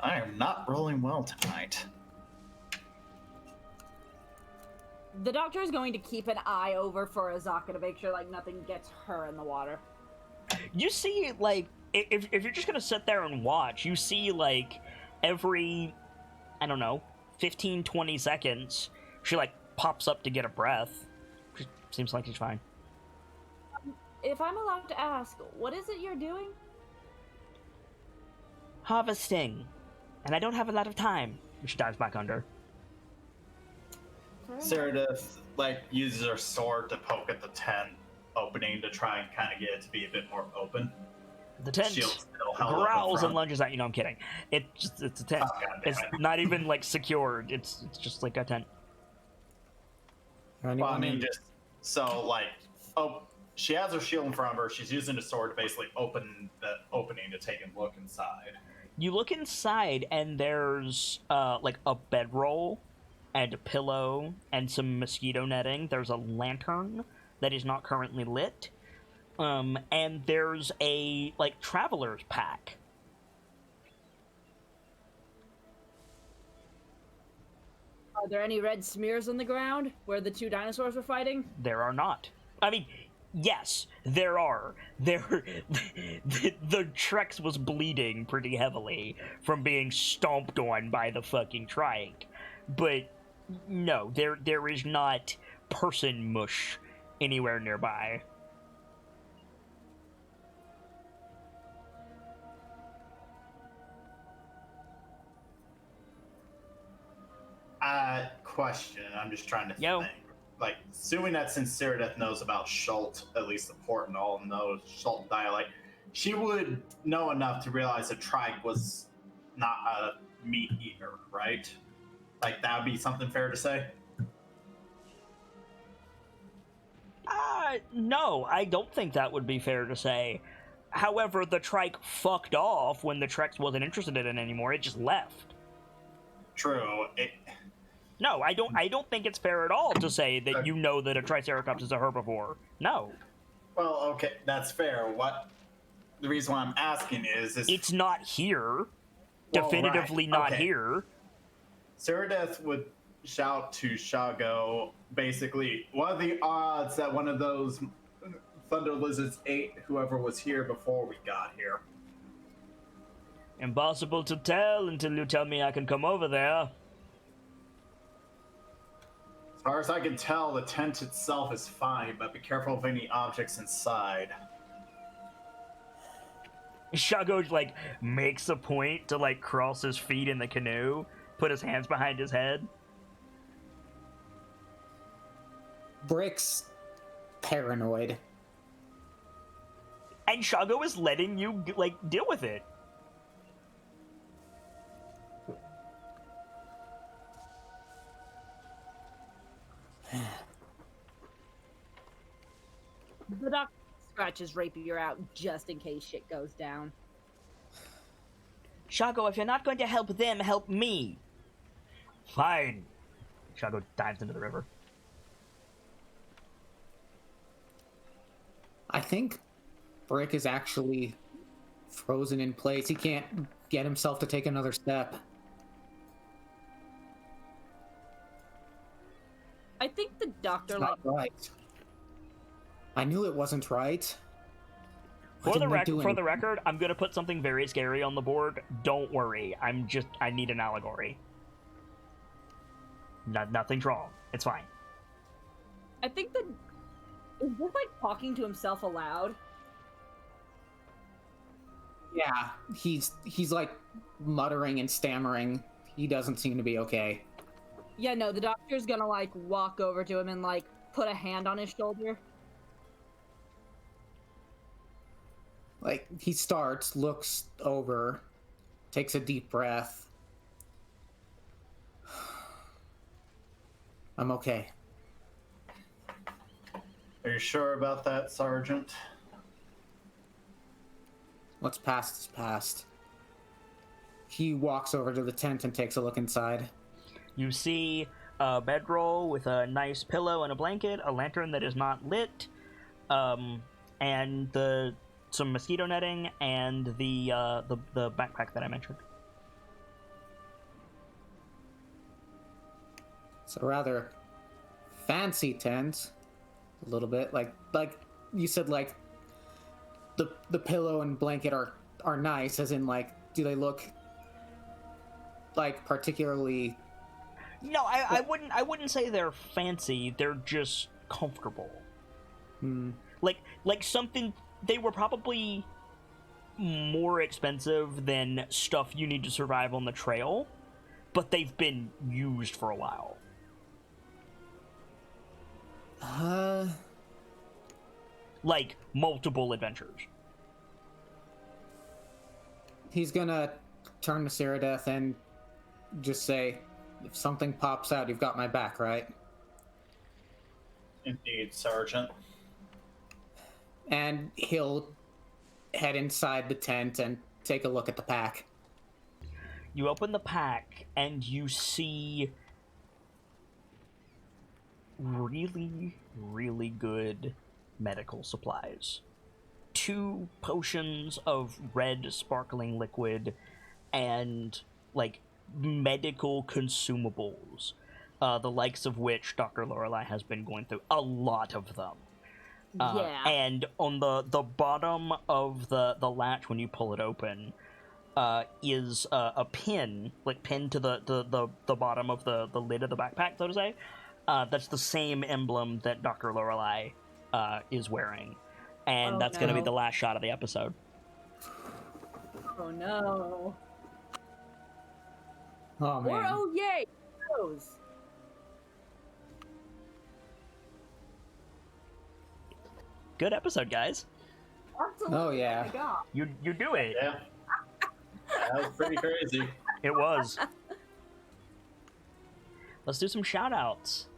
[SPEAKER 5] I am not rolling well tonight.
[SPEAKER 4] The doctor is going to keep an eye over for Azaka to make sure nothing gets her in the water.
[SPEAKER 1] You see, if you're just gonna sit there and watch, you see, every, I don't know, 15, 20 seconds, she, pops up to get a breath. She seems like she's fine.
[SPEAKER 4] If I'm allowed to ask, what is it you're doing?
[SPEAKER 1] Harvesting. And I don't have a lot of time. She dives back under.
[SPEAKER 5] Saradoth, uses her sword to poke at the tent opening to try and kind of get it to be a bit more open.
[SPEAKER 1] The tent growls and lunges at you. No, I'm kidding. It's a tent.
[SPEAKER 5] Oh,
[SPEAKER 1] it's not even, secured. It's just like a tent.
[SPEAKER 5] She has her shield in front of her. She's using the sword to basically open the opening to take a look inside.
[SPEAKER 1] You look inside, and there's, a bedroll, and a pillow, and some mosquito netting. There's a lantern that is not currently lit. And there's a, like, traveler's pack.
[SPEAKER 4] Are there any red smears on the ground where the 2 dinosaurs were fighting?
[SPEAKER 1] There are not. I mean, yes, there are. There, the Trex was bleeding pretty heavily from being stomped on by the fucking trike. But, no, there is not person mush anywhere nearby.
[SPEAKER 5] Question. I'm just trying to
[SPEAKER 1] Yo.
[SPEAKER 5] think. Like, assuming that Sincerideth knows about Schult, at least the port and all knows Schult dialect, she would know enough to realize that Trike was not a meat eater, right? Like, that would be something fair to say?
[SPEAKER 1] No, I don't think that would be fair to say. However, the trike fucked off when the Trex wasn't interested in it anymore. It just left.
[SPEAKER 5] True.
[SPEAKER 1] No, I don't think it's fair at all to say that you know that a Triceratops is a herbivore. No.
[SPEAKER 5] Well, okay, that's fair. The reason why I'm asking is
[SPEAKER 1] It's not here.
[SPEAKER 5] Well,
[SPEAKER 1] Definitively
[SPEAKER 5] right,
[SPEAKER 1] not
[SPEAKER 5] okay.
[SPEAKER 1] here.
[SPEAKER 5] Cerideth would shout to Shago, basically, what are the odds that one of those thunder lizards ate whoever was here before we got here?
[SPEAKER 1] Impossible to tell until you tell me I can come over there.
[SPEAKER 5] As far as I can tell, the tent itself is fine, but be careful of any objects inside.
[SPEAKER 1] Shago, like, makes a point to, like, cross his feet in the canoe, put his hands behind his head.
[SPEAKER 3] Brick's paranoid.
[SPEAKER 1] And Shago is letting you, like, deal with it.
[SPEAKER 4] The doctor scratches Rapier out just in case shit goes down.
[SPEAKER 1] Shago, if you're not going to help them, help me. Fine. Shago dives into the river.
[SPEAKER 3] I think Brick is actually frozen in place. He can't get himself to take another step.
[SPEAKER 4] I think the doctor,
[SPEAKER 3] It's not right. I knew it wasn't right. Why
[SPEAKER 1] For the
[SPEAKER 3] didn't I do
[SPEAKER 1] record, I'm gonna put something very scary on the board. Don't worry. I need an allegory. Nothing's wrong. It's fine.
[SPEAKER 4] I think the... Is this like talking to himself aloud?
[SPEAKER 3] Yeah, he's like muttering and stammering. He doesn't seem to be okay.
[SPEAKER 4] Yeah, no, the doctor's gonna like walk over to him and like put a hand on his shoulder.
[SPEAKER 3] Like, he starts, looks over, takes a deep breath. I'm okay.
[SPEAKER 5] Are you sure about that, Sergeant?
[SPEAKER 3] What's past is past. He walks over to the tent and takes a look inside.
[SPEAKER 1] You see a bedroll with a nice pillow and a blanket, a lantern that is not lit, and some mosquito netting, and the backpack that I mentioned.
[SPEAKER 3] It's a rather fancy tent. A little bit. Like you said, like the pillow and blanket are nice, as in, like, do they look like particularly...
[SPEAKER 1] No, I wouldn't say they're fancy. They're just comfortable. Like something. They were probably more expensive than stuff you need to survive on the trail, but they've been used for a while. Like multiple adventures.
[SPEAKER 3] He's gonna turn to Cerideth and just say, if something pops out, you've got my back, right?
[SPEAKER 5] Indeed, Sergeant.
[SPEAKER 3] And he'll head inside the tent and take a look at the pack.
[SPEAKER 1] You open the pack and you see really, really good medical supplies. 2 potions of red sparkling liquid and like medical consumables, the likes of which Dr. Lorelei has been going through a lot of them.
[SPEAKER 4] Yeah.
[SPEAKER 1] And on the bottom of the latch when you pull it open, is a pin, like pinned to the bottom of the lid of the backpack, so to say. That's the same emblem that Dr. Lorelei is wearing, and that's going to be the last shot of the episode.
[SPEAKER 4] Oh no.
[SPEAKER 3] Oh man.
[SPEAKER 4] Or oh yay. Who knows?
[SPEAKER 1] Good episode, guys.
[SPEAKER 4] Absolutely.
[SPEAKER 3] Oh, yeah.
[SPEAKER 4] Oh my God.
[SPEAKER 1] You do it.
[SPEAKER 5] Yeah. That was pretty crazy.
[SPEAKER 1] It was. Let's do some shout-outs.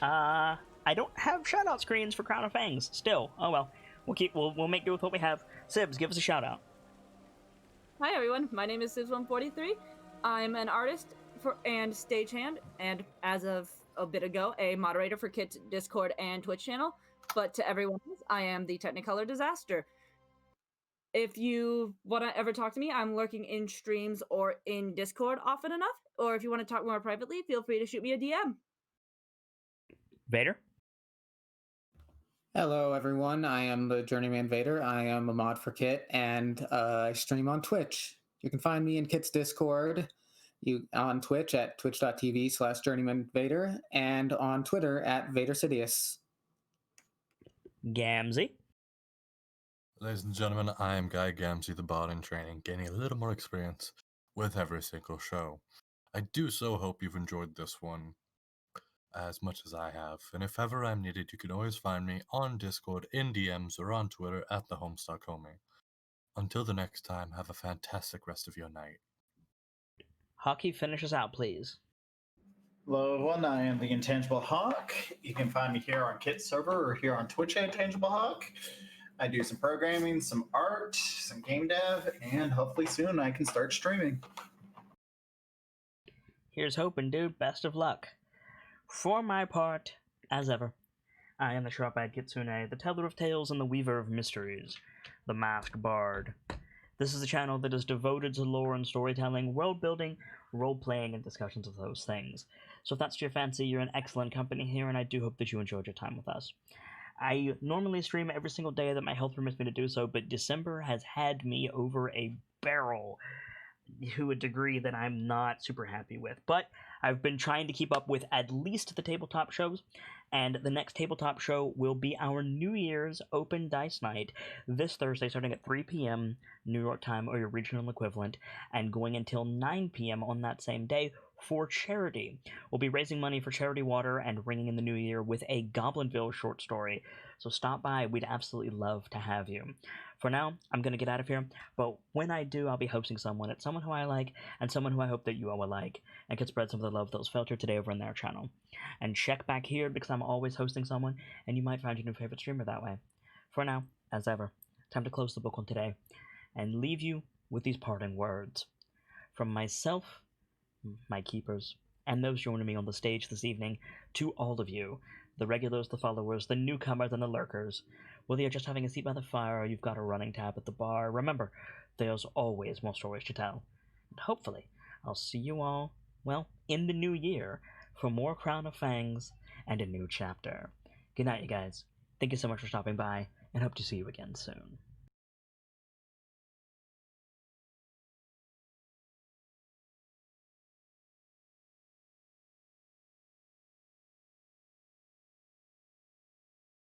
[SPEAKER 1] I don't have shout-out screens for Crown of Fangs still. Oh well. We'll make do with what we have. Sibs, give us a shout-out.
[SPEAKER 4] Hi everyone, my name is Sibs143. I'm an artist and stagehand, and as of a bit ago, a moderator for Kit's Discord and Twitch channel. But to everyone else, I am the Technicolor Disaster. If you want to ever talk to me, I'm lurking in streams or in Discord often enough. Or if you want to talk more privately, feel free to shoot me a DM.
[SPEAKER 1] Vader?
[SPEAKER 3] Hello, everyone. I am the Journeyman Vader. I am a mod for Kit, and I stream on Twitch. You can find me in Kit's Discord, on Twitch at twitch.tv/JourneymanVader, and on Twitter at VaderSidious.
[SPEAKER 1] Gamzee?
[SPEAKER 2] Ladies and gentlemen, I am Guy Gamzee, the bard in training, gaining a little more experience with every single show. I do so hope you've enjoyed this one as much as I have, and if ever I'm needed, you can always find me on Discord, in DMs, or on Twitter at @thehomestuckhomie. Until the next time, have a fantastic rest of your night.
[SPEAKER 1] Hockey, finish us out, please.
[SPEAKER 5] Hello, everyone. I am the Intangible Hawk. You can find me here on Kit's server or here on Twitch at Intangible Hawk. I do some programming, some art, some game dev, and hopefully soon I can start streaming.
[SPEAKER 1] Here's hoping, dude. Best of luck. For my part, as ever, I am the Sharp-Eyed Kitsune, the teller of tales and the weaver of mysteries, the masked bard. This is a channel that is devoted to lore and storytelling, world-building, role-playing, and discussions of those things. So if that's your fancy, you're in excellent company here, and I do hope that you enjoyed your time with us. I normally stream every single day that my health permits me to do so, but December has had me over a barrel to a degree that I'm not super happy with. But I've been trying to keep up with at least the tabletop shows, and the next tabletop show will be our New Year's Open Dice Night this Thursday starting at 3 p.m. New York time or your regional equivalent, and going until 9 p.m. on that same day for charity. We'll be raising money for Charity Water and ringing in the new year with a Goblinville short story, so stop by. We'd absolutely love to have you. For now, I'm going to get out of here, but when I do, I'll be hosting someone. It's someone who I like, and someone who I hope that you all will like, and can spread some of the love that was felt here today over in their channel. And check back here, because I'm always hosting someone, and you might find your new favorite streamer that way. For now, as ever, time to close the book on today, and leave you with these parting words. From myself, my keepers, and those joining me on the stage this evening, to all of you, the regulars, the followers, the newcomers, and the lurkers, whether you're just having a seat by the fire or you've got a running tab at the bar, remember, there's always more stories to tell. And hopefully, I'll see you all, well, in the new year, for more Crown of Fangs and a new chapter. Good night, you guys. Thank you so much for stopping by, and hope to see you again soon.